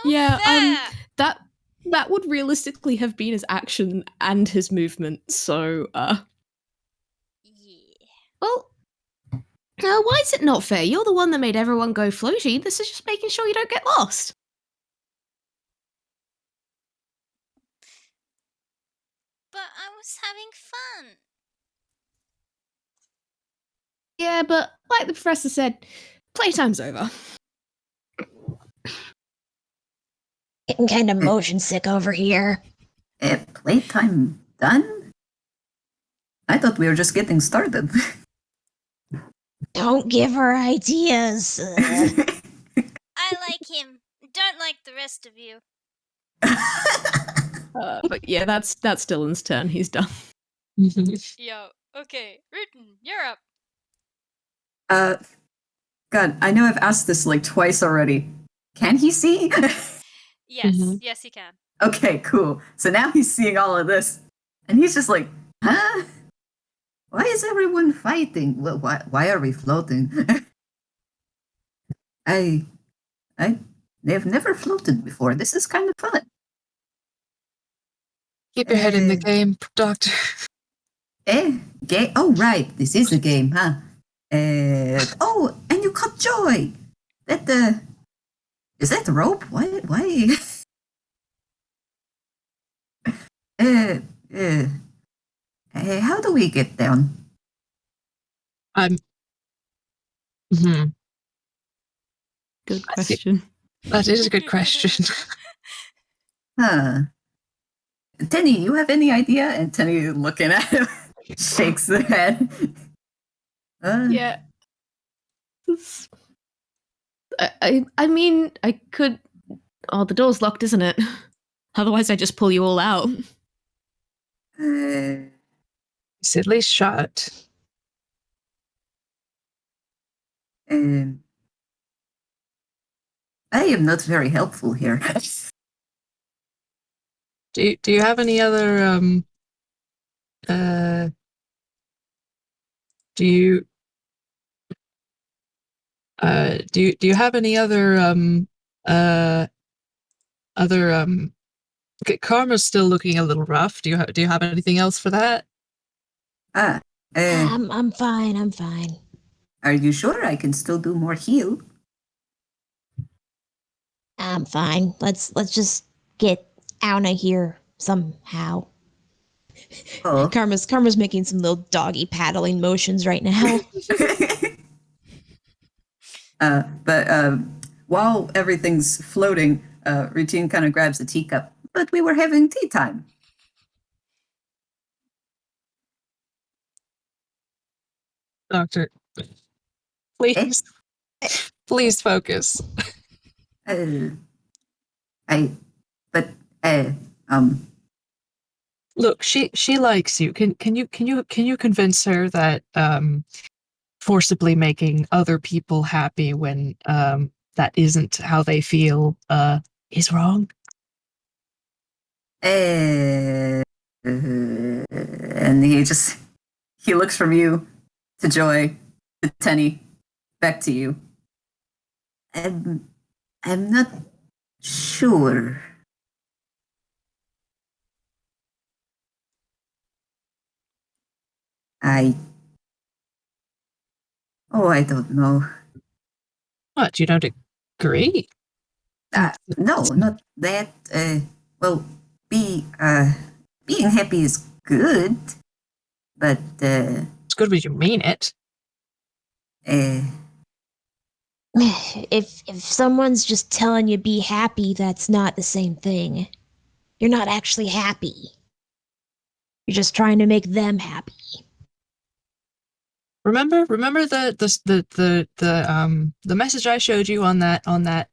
yeah, fair. that would realistically have been his action and his movement, so, Yeah. well, why is it not fair? You're the one that made everyone go floaty. This is just making sure you don't get lost. But I was having fun. Yeah, but like the professor said, playtime's over. Getting kind of motion sick over here. Playtime done? I thought we were just getting started. Don't give her ideas. I like him. Don't like the rest of you. But yeah, that's Dylan's turn. He's done. Yo, okay. Rutin, you're up. God, I know I've asked this like twice already. Can he see? Yes, Mhm. yes he can. Okay, cool. So now he's seeing all of this, and he's just like, huh? Why is everyone fighting? Why are we floating? They've never floated before. This is kind of fun. Keep your head in the game, Doctor. Game? Oh, right. This is a game, huh? Oh, and you caught Joy. Is that the rope? Why? How do we get down? Hmm. Good question. That is a good question. Huh. Tenny, you have any idea? And Tenny, looking at him, shakes their head. Yeah. I mean, I could. Oh, the door's locked, isn't it? Otherwise, I just pull you all out. It's at least shut. I am not very helpful here. Do you have any other do you have any other Karma's still looking a little rough. Do you have anything else for that? I'm fine. I'm fine. Are you sure I can still do more heal? I'm fine. Let's just get out of here somehow. Oh. Karma's making some little doggy paddling motions right now. But while everything's floating, Rutin kind of grabs a teacup. But we were having tea time. Doctor, please, please focus. But Look, she likes you. Can you convince her that forcibly making other people happy when that isn't how they feel is wrong? and he looks from you to Joy to Tenny back to you. I'm not sure. I don't know. What, you don't agree? No, not that. Well, being happy is good, but It's good when you mean it. If someone's just telling you be happy, that's not the same thing. You're not actually happy. You're just trying to make them happy. Remember the message I showed you on that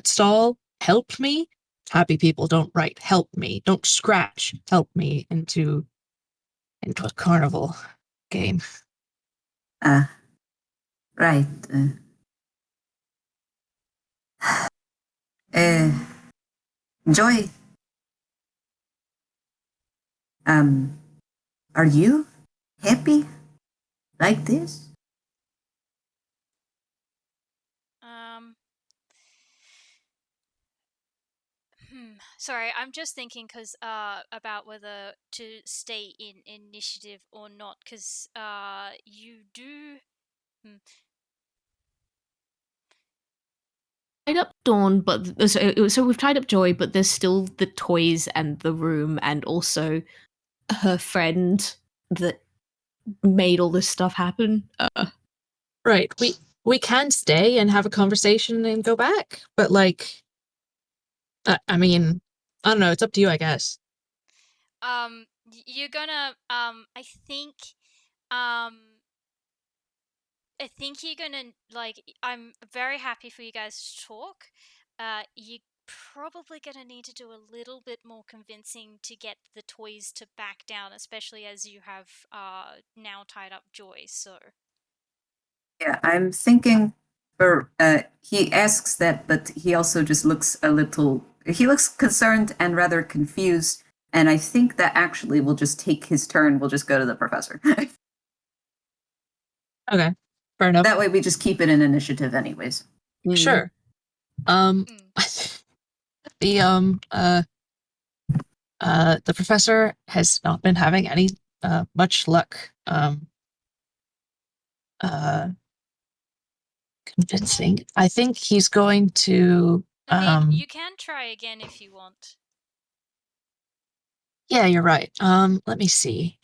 stall? Help me? Happy people don't write help me. Don't scratch help me into a carnival game. Right. Joy. Are you happy like this? Sorry, I'm just thinking because about whether to stay in initiative or not, because you do. Tied up Dawn, but so we've tied up Joy, but there's still the toys and the room, and also her friend that made all this stuff happen. Right. We can stay and have a conversation and go back, but like, I mean, I don't know. It's up to you, I guess. You're gonna I think you're gonna like. I'm very happy for you guys to talk. You're probably gonna need to do a little bit more convincing to get the toys to back down, especially as you have now tied up Joy. So Yeah, I'm thinking. Or he asks that, but he also just looks a little. He looks concerned and rather confused. And I think that actually we'll just take his turn. We'll just go to the professor. Okay, fair enough. That way we just keep it in initiative, anyways. Sure. The professor has not been having any much luck convincing. I think he's going to I mean, you can try again if you want. Yeah, you're right. Let me see.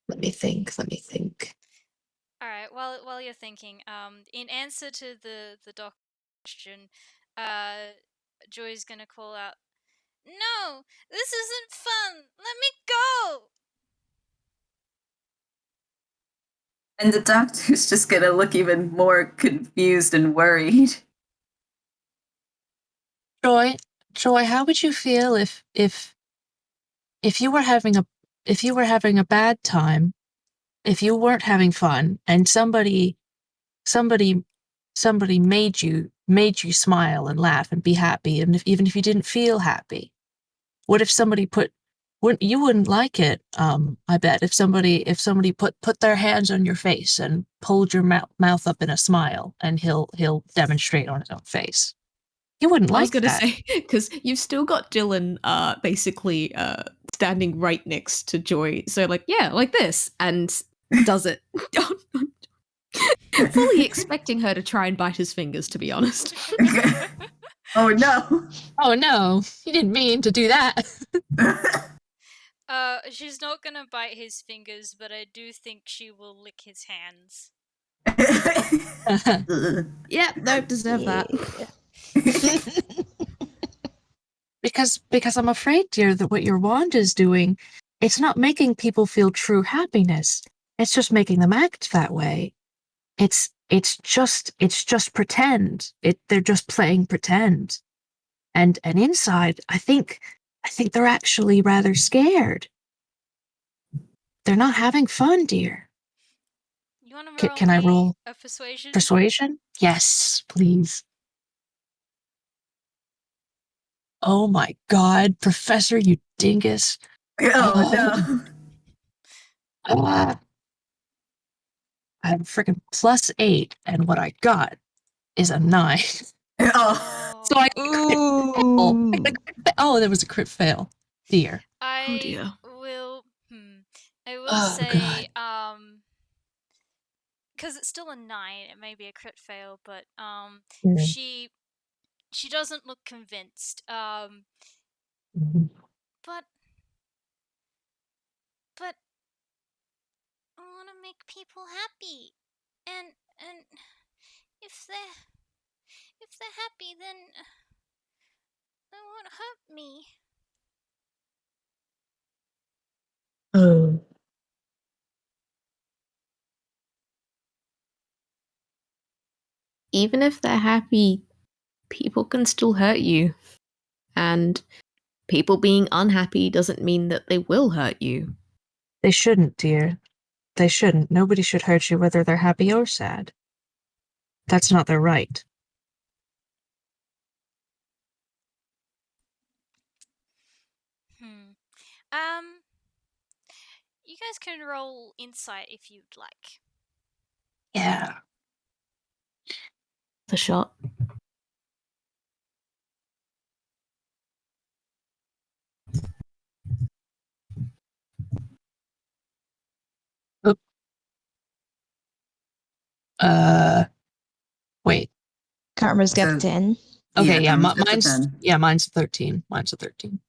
Let me think. All right. While you're thinking, in answer to the doc question, Joy's gonna call out, "No, this isn't fun. Let me go." And the doctor's just gonna look even more confused and worried. Joy, how would you feel if you were having a bad time, if you weren't having fun, and somebody made you smile and laugh and be happy, and even if you didn't feel happy? What if somebody you wouldn't like it, I bet, if somebody put their hands on your face and pulled your mouth up in a smile, and he'll demonstrate on his own face. You wouldn't I was like going to that. say, because you've still got Dylan basically standing right next to Joy. So, like, yeah, like this, and does it. Fully expecting her to try and bite his fingers, to be honest. Oh no. Oh no, you didn't mean to do that. She's not gonna bite his fingers, but I do think she will lick his hands. Yeah, don't deserve that. Because I'm afraid, dear, that what your wand is doing, it's not making people feel true happiness. It's just making them act that way. It's just pretend. They're just playing pretend. And inside, I think they're actually rather scared. They're not having fun, dear. You wanna roll Can I roll a persuasion? persuasion? Yes, please. Oh my God, Professor, you dingus. Oh no. I have freaking +8, and what I got is a 9. Oh. So I got a crit fail. Oh, there was a crit fail. Dear. Oh dear. I will Oh, say, because it's still a 9, it may be a crit fail, but Mm. she doesn't look convinced. Mhm. But I want to make people happy, and if they're happy, then they won't hurt me. Oh. Even if they're happy, people can still hurt you. And people being unhappy doesn't mean that they will hurt you. They shouldn't, dear. They shouldn't. Nobody should hurt you whether they're happy or sad. That's not their right. Um, you guys can roll insight if you'd like. Yeah. The shot. Oop. Wait. Karma's got So- the 10. Okay, yeah, Karma's got the mine's 13. Mine's a 13.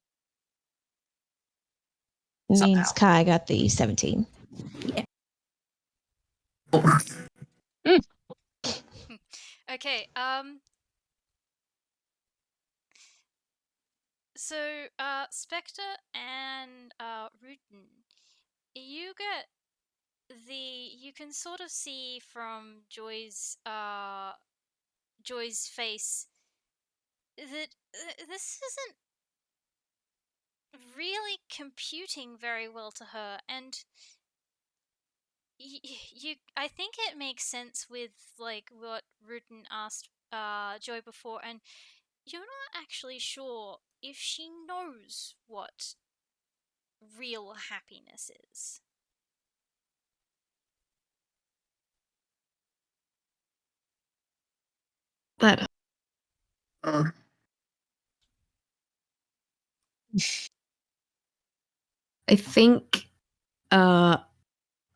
Means Somehow. Kai got the 17. Oh. Okay, so, Spectre and, Rutin, you can sort of see from Joy's face that this isn't really computing very well to her, and I think it makes sense with, like, what Rutin asked, Joy before, and you're not actually sure if she knows what real happiness is. That Oh. I think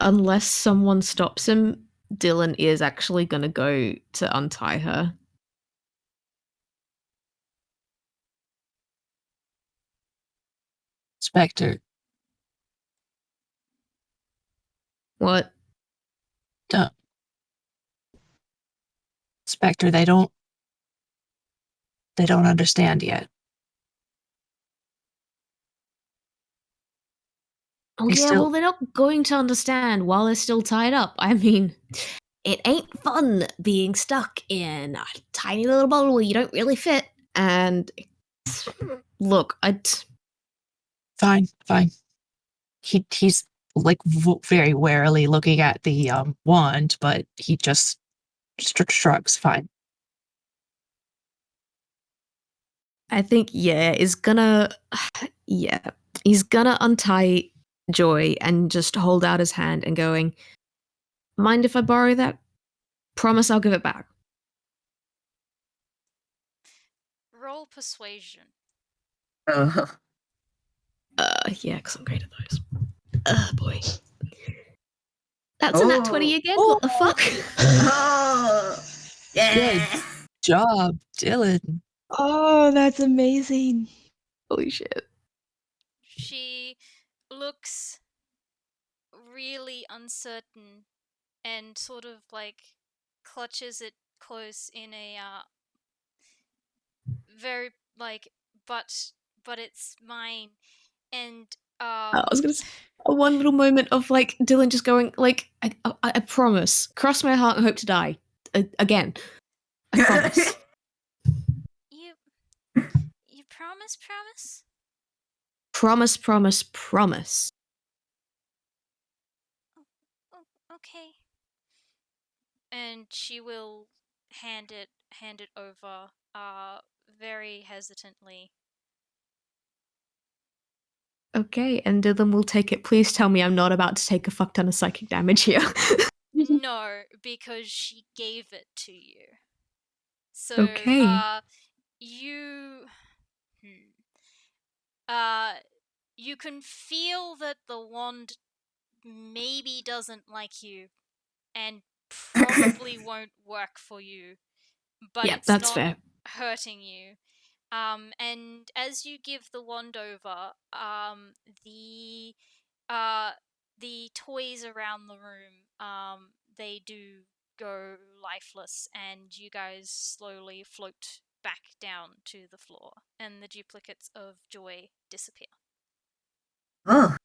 unless someone stops him, Dylan is actually gonna go to untie her. Spectre, What? don't. Spectre, they don't understand yet. Oh They yeah, still- well they're not going to understand while they're still tied up. I mean, it ain't fun being stuck in a tiny little bottle where you don't really fit. And look, Fine. He's like very warily looking at the wand, but he just shrugs. Fine. I think he's gonna untie Joy and just hold out his hand and going, mind if I borrow that? Promise I'll give it back. Roll persuasion. Oh. Yeah, because I'm great at those. Boy. That's a nat 20 Oh. again? What the fuck? Oh. Yeah. Good job, Dylan. Oh, that's amazing. Holy shit. She looks really uncertain and sort of like clutches it close in a very like but it's mine and I was gonna say one little moment of like Dylan just going like, I promise, cross my heart and hope to die. Again, I promise. you promise Promise. okay and she will hand it over very hesitantly. Okay, and Dylan will take it. Please tell me I'm not about to take a fuck ton of psychic damage here. No, because she gave it to you. So Okay. you you can feel that the wand maybe doesn't like you and probably won't work for you, but Yeah, it's that's not fair. hurting you. And as you give the wand over, the uh, the toys around the room, they do go lifeless, and you guys slowly float back down to the floor, and the duplicates of Joy disappear. Oh.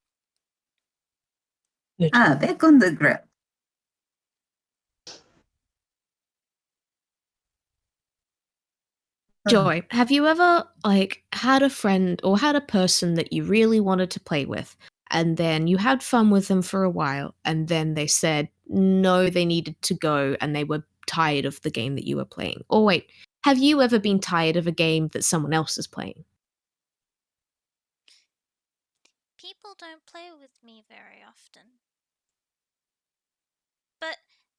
Good. Back on the ground. Joy, have you ever like had a friend or had a person that you really wanted to play with, and then you had fun with them for a while, and then they said no, they needed to go, and they were tired of the game that you were playing? Or wait, have you ever been tired of a game that someone else is playing? People don't play with me very often. But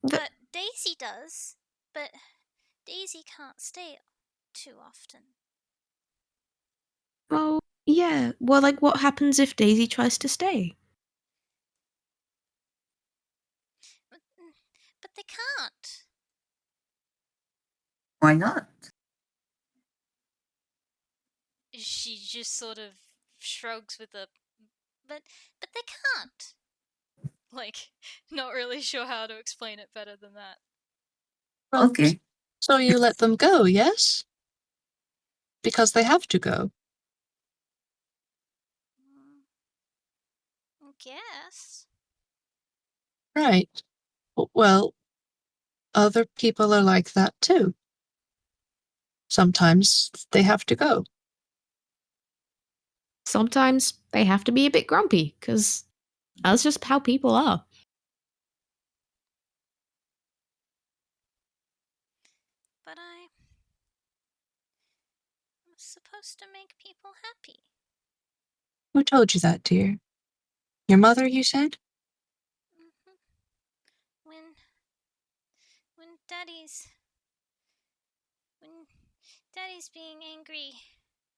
Th- Daisy does. But Daisy can't stay too often. Oh, yeah. Well, like, what happens if Daisy tries to stay? But they can't. Why not? She just sort of shrugs with a but they can't. Like, not really sure how to explain it better than that. Well, Okay. so you let them go, yes? Because they have to go. I guess. Right. Well, other people are like that too. Sometimes they have to go. Sometimes they have to be a bit grumpy, because that's just how people are. But I'm supposed to make people happy. Who told you that, dear? Your mother, you said? Mm-hmm. When Daddy's when Daddy's being angry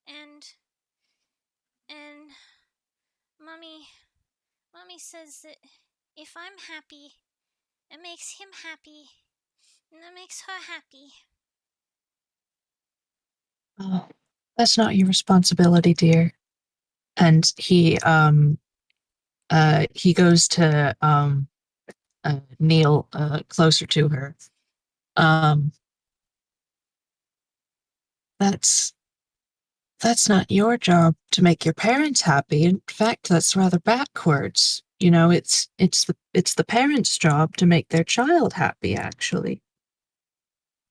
and and Mommy says that if I'm happy, it makes him happy, and that makes her happy. Oh, that's not your responsibility, dear. and he goes to kneel closer to her. That's not your job to make your parents happy. In fact, that's rather backwards. You know, it's the parents' job to make their child happy, actually.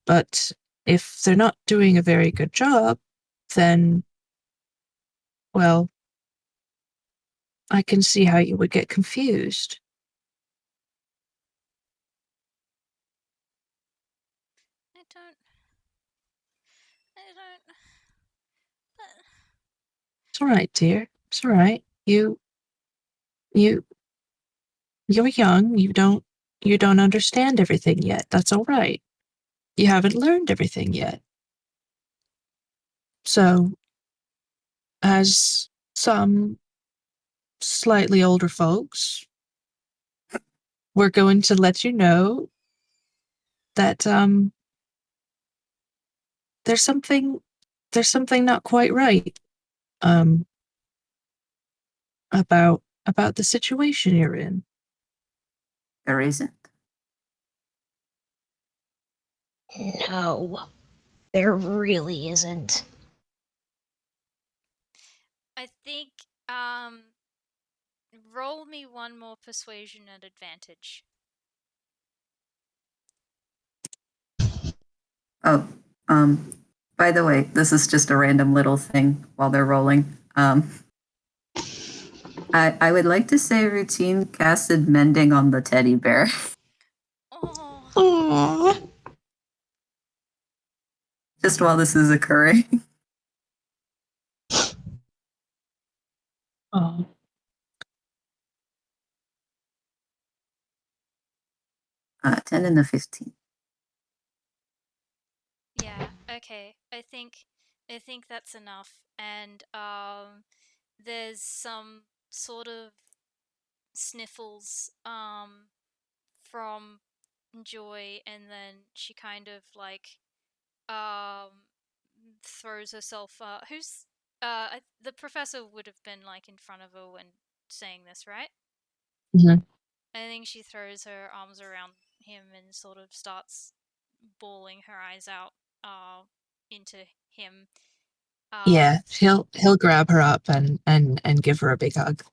But if they're not doing a very good job, then, well, I can see how you would get confused. I don't. But It's all right, dear. It's all right. You you're young. You don't understand everything yet. That's all right. You haven't learned everything yet. So, as some slightly older folks, we're going to let you know that there's something not quite right um about the situation you're in. There isn't. No, there really isn't. I think roll me one more persuasion at advantage. Oh, by the way, this is just a random little thing while they're rolling. I would like to say Routine casted mending on the teddy bear. Oh, Aww. Just while this is occurring. Oh. 10 and a 15. yeah. Okay. I think that's enough. And there's some sort of sniffles from Joy, and then she kind of like throws herself. Who's the professor would have been like in front of her when saying this, right? Mhm. I think she throws her arms around him and sort of starts bawling her eyes out into him. Yeah, he'll grab her up and give her a big hug.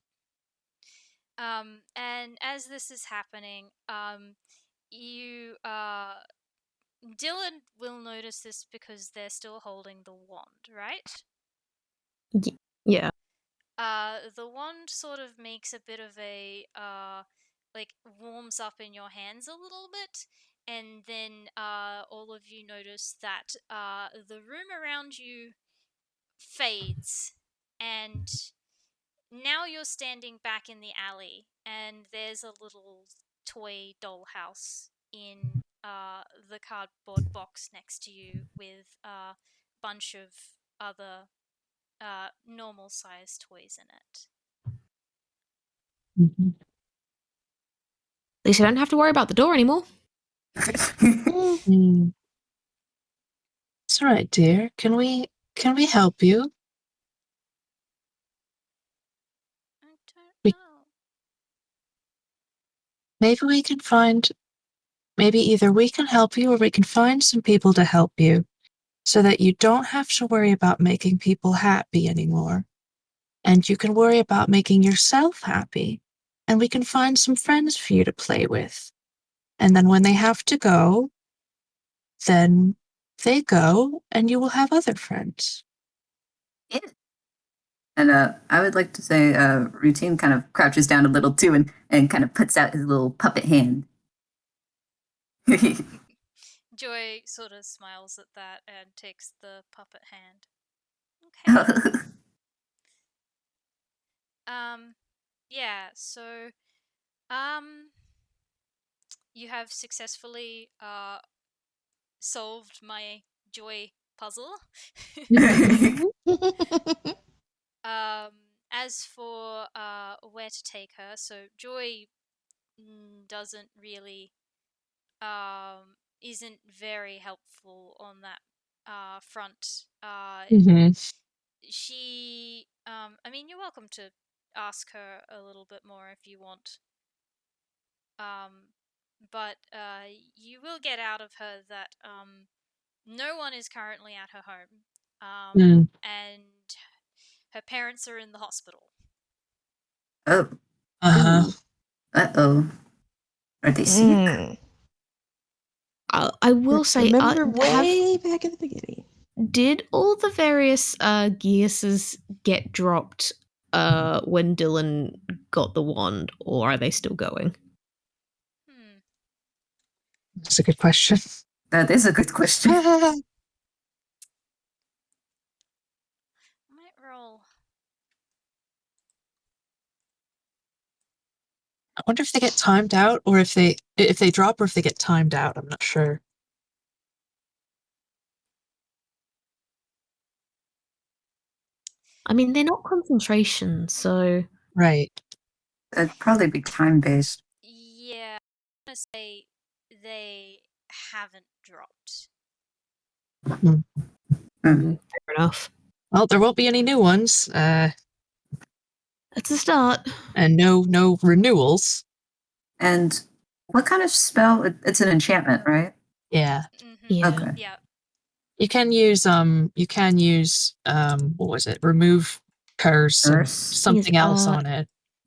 And as this is happening, you Dylan will notice this because they're still holding the wand, right? Yeah. The wand sort of makes a bit of a like warms up in your hands a little bit, and then all of you notice that the room around you fades, and now you're standing back in the alley, and there's a little toy dollhouse in the cardboard box next to you with a bunch of other normal sized toys in it. Mhm. At least I don't have to worry about the door anymore. Mm. It's all right, dear. Can we help you? I don't We, know. maybe we can find maybe either we can help you or we can find some people to help you so that you don't have to worry about making people happy anymore. And you can worry about making yourself happy. And we can find some friends for you to play with. And then when they have to go, then they go and you will have other friends. Yeah. And I would like to say Routine kind of crouches down a little too and kind of puts out his little puppet hand. Joy sort of smiles at that and takes the puppet hand. Okay. Yeah, so um you have successfully solved my joy puzzle. um as for where to take her, so Joy doesn't really isn't very helpful on that front. Mm-hmm. She I mean, you're welcome to ask her a little bit more if you want. But you will get out of her that no one is currently at her home, and her parents are in the hospital. Oh. Uh-huh. Uh-oh. Are they sick? I will say, Remember way back in the beginning. did all the various geases get dropped when Dylan got the wand, or are they still going? That's a good question. That is a good question. Might roll. I wonder if they get timed out, or if they drop, or if they get timed out. I'm not sure. I mean, they're not concentration, so Right. That'd probably be time-based. Yeah, I'm gonna say they haven't dropped. fair enough. Well, there won't be any new ones. That's a start. And no renewals. And what kind of spell? It's an enchantment, right? Yeah. Mm-hmm. Yeah. Okay. Yeah. You can use what was it? Remove curse and Curse. something Yes, else on it.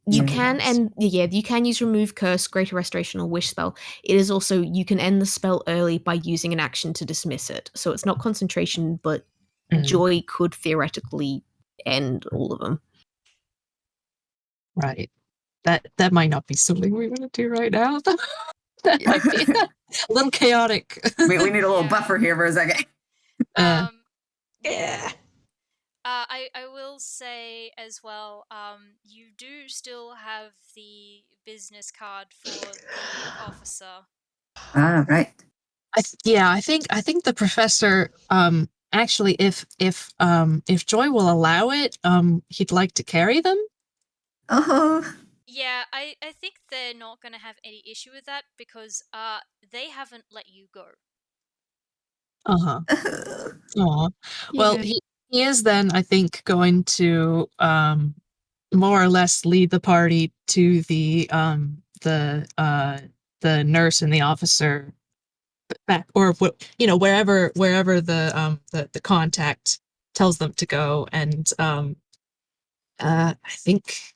You Yeah. can, and yeah, you can use remove curse, greater restoration, or wish spell. It is also, you can end the spell early by using an action to dismiss it. So it's not concentration, but joy could theoretically end all of them. Right. That might not be something we want to do right now. That might be a little chaotic. We need a little Yeah. buffer here for a second. Yeah. I will say as well, you do still have the business card for the officer. Ah, right. I think the professor actually if Joy will allow it, he'd like to carry them. Oh. Yeah, I think they're not going to have any issue with that because they haven't let you go. Uh-huh. Aw. Well, Yeah. he is then, I think, going to more or less lead the party to the nurse and the officer back, or wherever the contact tells them to go. And I think,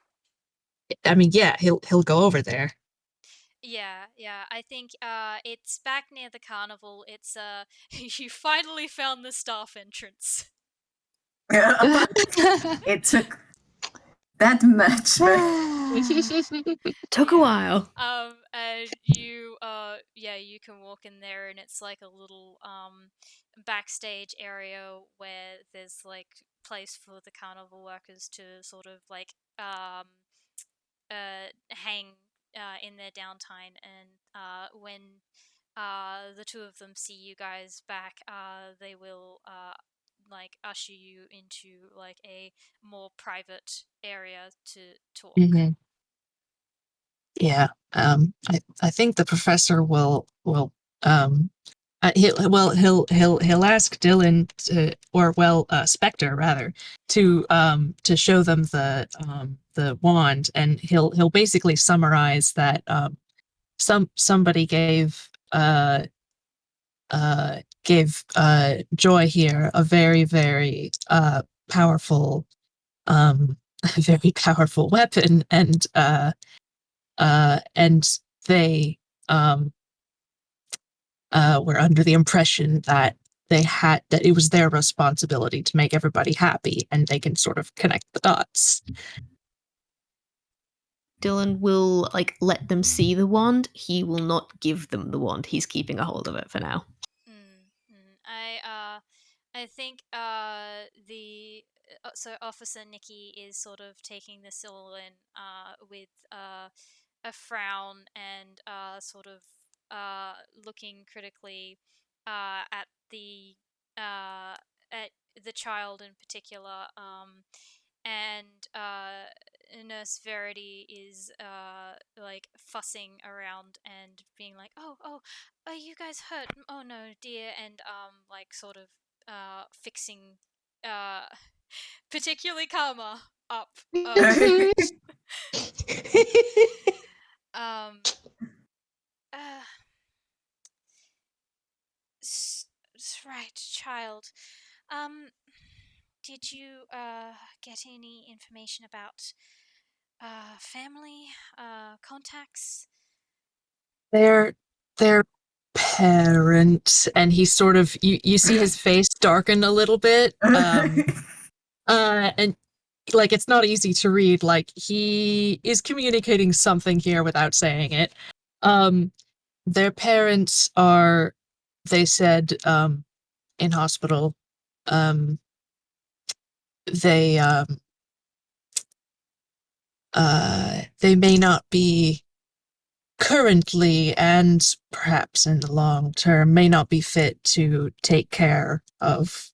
I mean, yeah, he'll go over there. Yeah, I think it's back near the carnival. It's you finally found the staff entrance. It took that much. Took a while. And you you can walk in there, and it's like a little backstage area where there's like place for the carnival workers to sort of like hang in their downtime, and when the two of them see you guys back, they will like usher you into like a more private area to talk. Mhm. Yeah. I think the professor will he'll ask Dylan to, or Spectre rather, to show them the wand, and he'll basically summarize that somebody gave Joy here a very, very powerful very powerful weapon, and they were under the impression that that it was their responsibility to make everybody happy, and they can sort of connect the dots. Dylan will like let them see the wand. He will not give them the wand. He's keeping a hold of it for now. I think the so Officer Nikki is sort of taking this all in with a frown and sort of looking critically at uh, the child in particular, and Nurse Verity is like fussing around and being like, "Oh, are you guys hurt? Oh no, dear," and like sort of fixing particularly Karma. up. Um, uh, right, child. Did you get any information about family contacts? Their parents, and he sort of you see his face darken a little bit. And like it's not easy to read. Like he is communicating something here without saying it. Their parents are, they said, in hospital. Um, they they may not be currently, and perhaps in the long term, may not be fit to take care of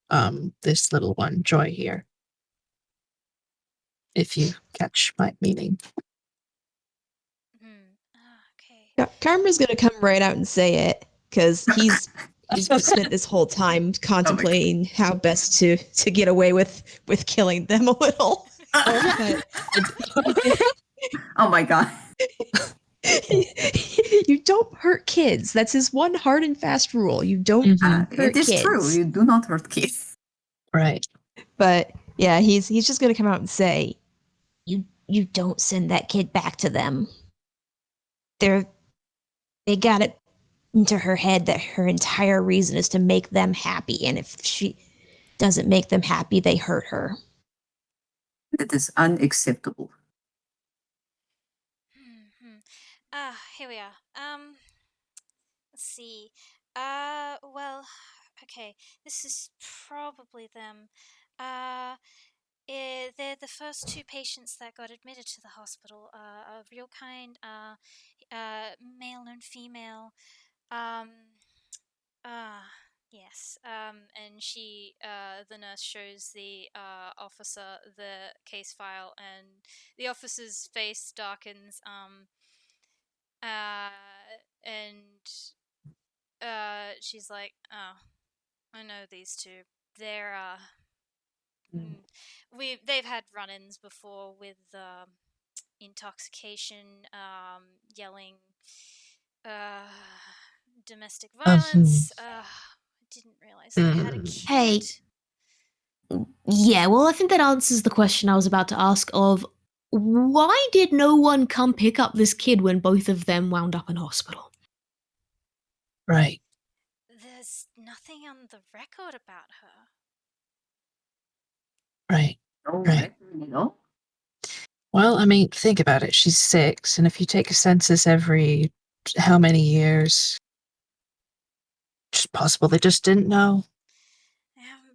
this little one, Joy here. If you catch my meaning. Okay. Karma's gonna come right out and say it because he's spent this whole time contemplating how best to get away with killing them a little. But Oh my god. you don't hurt kids. That's his one hard and fast rule. You don't hurt It is kids. true. You do not hurt kids. Right. But yeah, he's just gonna come out and say, You don't send that kid back to them. They got it into her head that her entire reason is to make them happy, and if she doesn't make them happy, they hurt her. That is unacceptable. Here we are. Let's see. Well, okay. This is probably them. They're the first two patients that got admitted to the hospital. A real kind, male and female. Um, yes. And the nurse shows the officer the case file, and the officer's face darkens. And she's like, "Oh, I know these two. They're they've had run-ins before with intoxication, yelling, uh, domestic violence. I didn't realize they had a kid." Hey. Yeah, well, I think that answers the question I was about to ask of why did no one come pick up this kid when both of them wound up in hospital? Right. There's nothing on the record about her. Right. Oh, Right. no. Well, I mean, think about it. She's 6, and if you take a census every how many years, it's possible they just didn't know.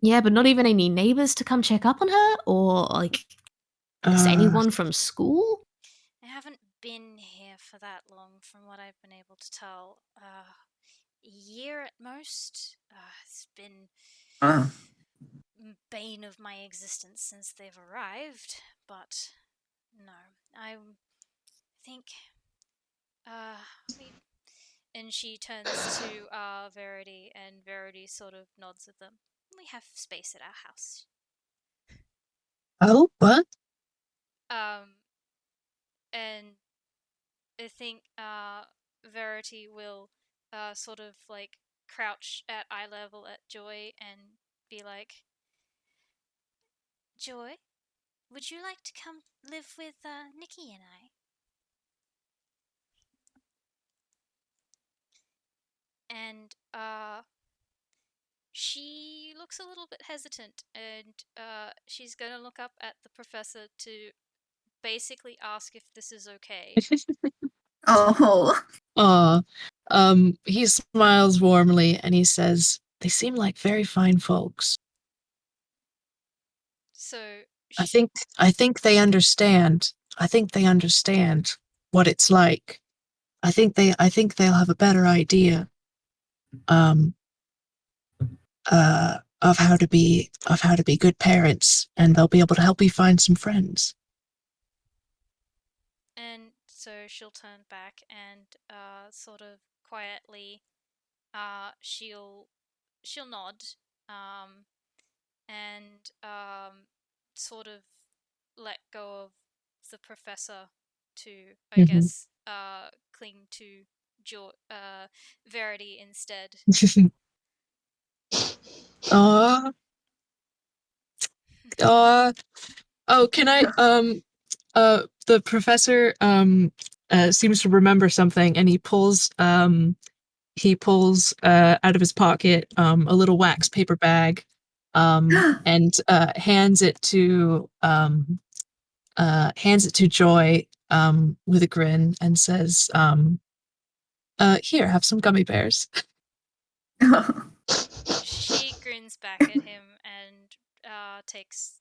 Yeah, but not even any neighbors to come check up on her? Or, like, is anyone from school? I haven't been here for that long, from what I've been able to tell. A year at most. It's been bane of my existence since they've arrived. But no, I think. And she turns to Verity, and Verity sort of nods at them. We have space at our house. Oh, what? And I think Verity will sort of like crouch at eye level at Joy and be like, "Joy, would you like to come live with Nikki and I?" And she looks a little bit hesitant, and she's going to look up at the professor to basically ask if this is okay. Oh. He smiles warmly and he says, "They seem like very fine folks. So I think they understand. I think they understand what it's like. I think they'll have a better idea of how to be good parents, and they'll be able to help you find some friends." And so she'll turn back and sort of quietly she'll nod and sort of let go of the professor to, I Mhm. guess, cling to Verity instead. uh, can I, the professor, seems to remember something, and he pulls, out of his pocket, a little wax paper bag, and, hands it to Joy, with a grin, and says, here, have some gummy bears. She grins back at him and takes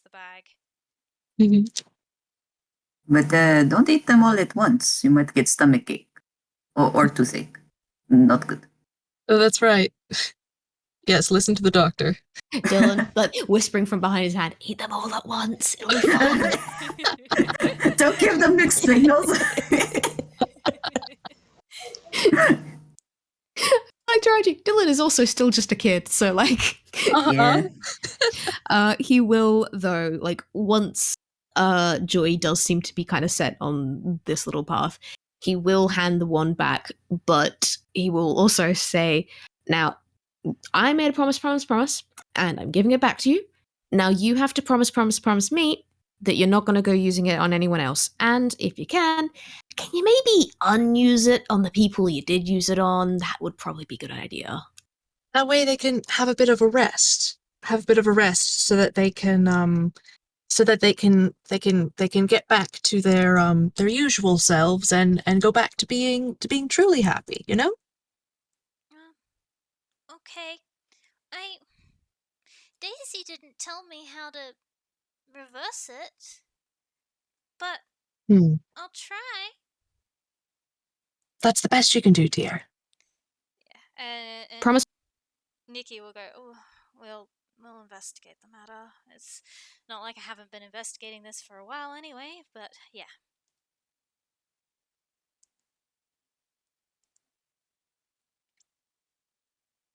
the bag. Mhm. But don't eat them all at once. You might get stomach ache or toothache. Not good. Oh, that's right. Yes, listen to the doctor. Dylan, like whispering from behind his hand, eat them all at once. It'll be fine. Don't give them mixed signals. Like Georgie, Dylan is also still just a kid, so like Yeah. he will though, like once Joy does seem to be kind of set on this little path, he will hand the wand back, but he will also say, now I made a promise, and I'm giving it back to you. Now you have to promise me that you're not going to go using it on anyone else. And if you can you maybe unuse it on the people you did use it on? That would probably be a good idea. That way they can have a bit of a rest. So that they can get back to their usual selves and go back to being truly happy, you know? Okay. Daisy didn't tell me how to reverse it, but I'll try. That's the best you can do, dear. Yeah. And Promise. Nikki will go, oh, we'll investigate the matter. It's not like I haven't been investigating this for a while anyway, but yeah.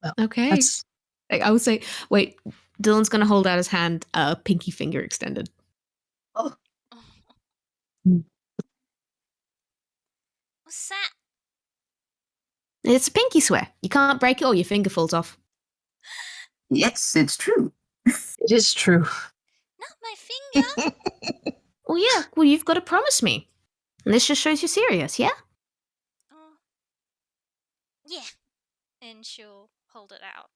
Well, Okay. that's I would say, wait, Dylan's going to hold out his hand, pinky finger extended. Oh, What's that? It's a pinky swear. You can't break it or your finger falls off. yes, it's true. it is true. Not my finger. Well, yeah. Well, you've got to promise me. And this just shows you're serious, yeah? Oh. Yeah. And she'll hold it out.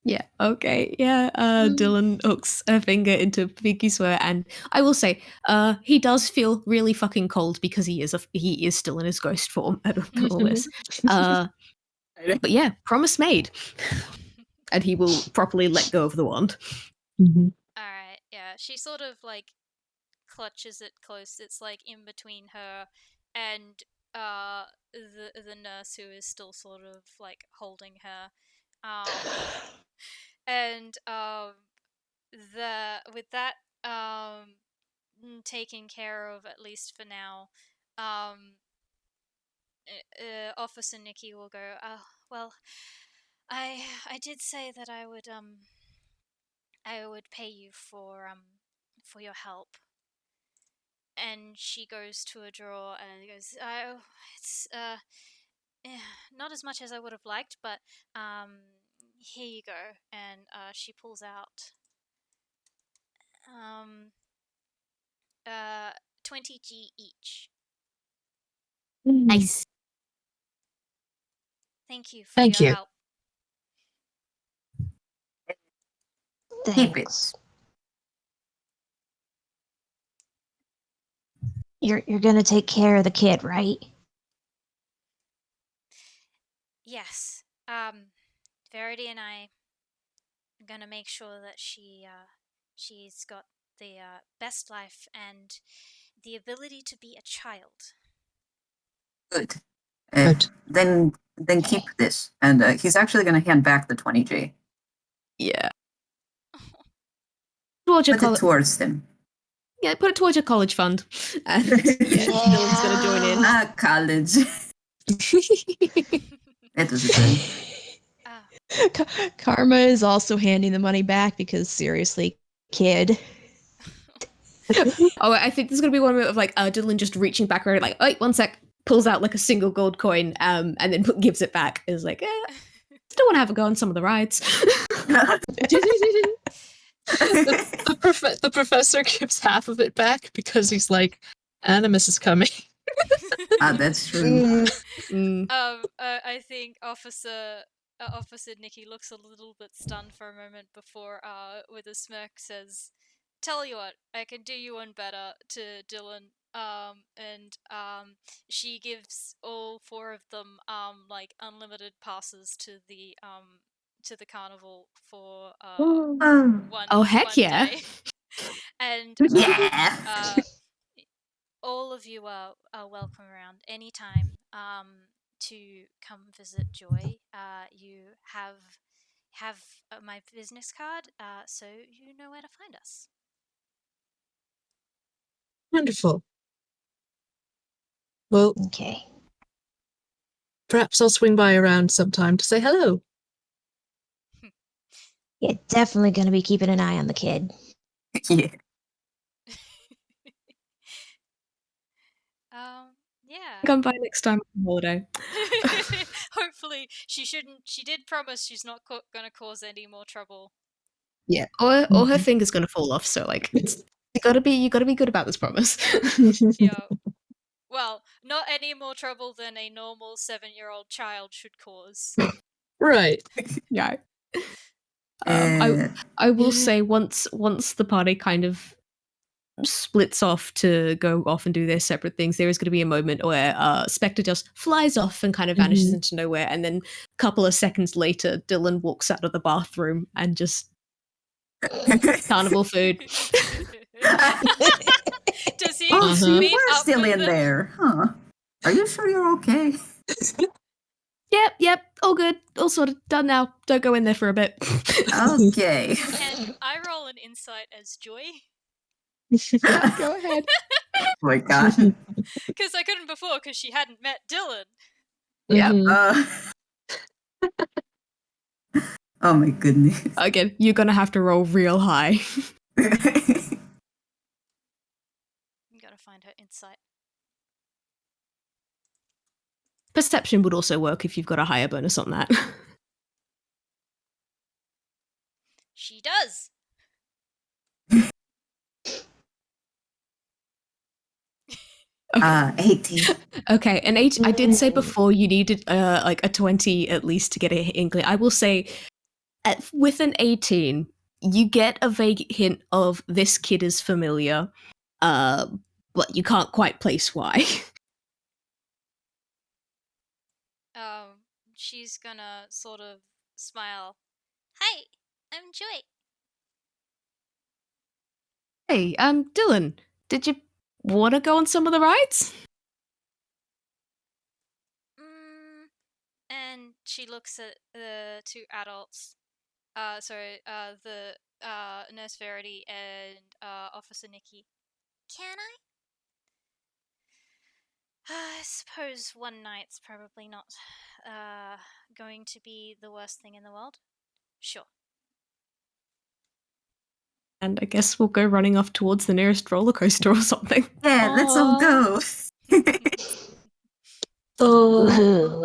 Yeah, okay. Yeah, Dylan hooks a finger into pinky swear, and I will say, he does feel really fucking cold because he is still in his ghost form at all this. But yeah, promise made. And he will properly let go of the wand. Alright, yeah. She sort of like clutches it close. It's like in between her and the nurse who is still sort of like holding her. And with that taken care of, at least for now, Officer Nikki will go, oh, well, I did say that I would pay you for your help. And she goes to a drawer and goes, oh, it's not as much as I would have liked, but here you go. And she pulls out 20G each. Nice. Thank you for Thank your you. help. Keep it. Thanks. You're gonna take care of the kid, right? Yes. Verity and I are gonna make sure that she's got the best life and the ability to be a child. Good. Good. Then keep this. And he's actually going to hand back the 20G. Yeah. Towards your Put it college. towards him. Yeah, put it towards your college fund. And Dylan's gonna join in. Ah, college. It was good. Karma is also handing the money back because seriously, kid. Oh, I think there's gonna be one moment of like Dylan just reaching back around, like, wait, 1 sec, pulls out like a single gold coin, and then gives it back. Is like, still want to have a go on some of the rides. The professor gives half of it back because he's like, Animus is coming. That's true. I think Officer Nikki looks a little bit stunned for a moment before, with a smirk, says, "Tell you what, I can do you one better," to Dylan. And she gives all 4 of them like unlimited passes to the carnival for one. Oh, heck one yeah. day. And Yeah. all of you are welcome around anytime to come visit Joy. You have my business card, so you know where to find us. Wonderful. Well, Okay. perhaps I'll swing by around sometime to say hello. Yeah, definitely going to be keeping an eye on the kid. Yeah. Yeah. Come by next time on holiday. Hopefully, she did promise she's not gonna cause any more trouble. Yeah, or her finger's gonna fall off. So like, you gotta be good about this promise. Yeah. Well, not any more trouble than a normal 7-year-old child should cause. Right. Yeah. Uh, I will say once the party kind of splits off to go off and do their separate things, there is going to be a moment where Spectre just flies off and kind of vanishes into nowhere, and then a couple of seconds later, Dylan walks out of the bathroom and just carnival food. Does he oh, so you meet were up still with in them? there, huh? Are you sure you're okay? Yep, all good, all sorted, done now. Don't go in there for a bit. Okay. Can I roll an insight as Joy? Go ahead. Oh my god. Because I couldn't before because she hadn't met Dylan. Yeah. Oh my goodness. Again, you're gonna have to roll real high. I'm gonna find her insight. Perception would also work if you've got a higher bonus on that. She does. Okay. 18. Okay, an 8. I did say before you needed like a 20 at least to get an inkling. I will say, with an 18, you get a vague hint of this kid is familiar, but you can't quite place why. She's gonna sort of smile. Hi, I'm Joy. Hey, Dylan, did you want to go on some of the rides? And she looks at the 2 adults. The Nurse Verity and Officer Nikki. Can I? I suppose one night's probably not going to be the worst thing in the world. Sure. And I guess we'll go running off towards the nearest roller coaster or something. Yeah, let's all go. Ooh.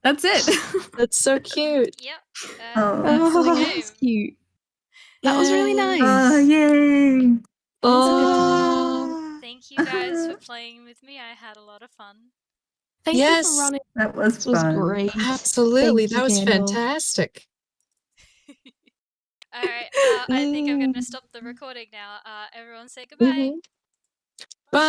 That's it. That's so cute. Yep. Oh. That's the game. That's cute. That was really nice. Oh, yay. Oh, Thank you guys for playing with me. I had a lot of fun. Thank you yes. for running. That was This was fun. great. Absolutely. Thank you, That was Candle. fantastic. Alright, I think I'm gonna stop the recording now. Everyone say goodbye. Bye.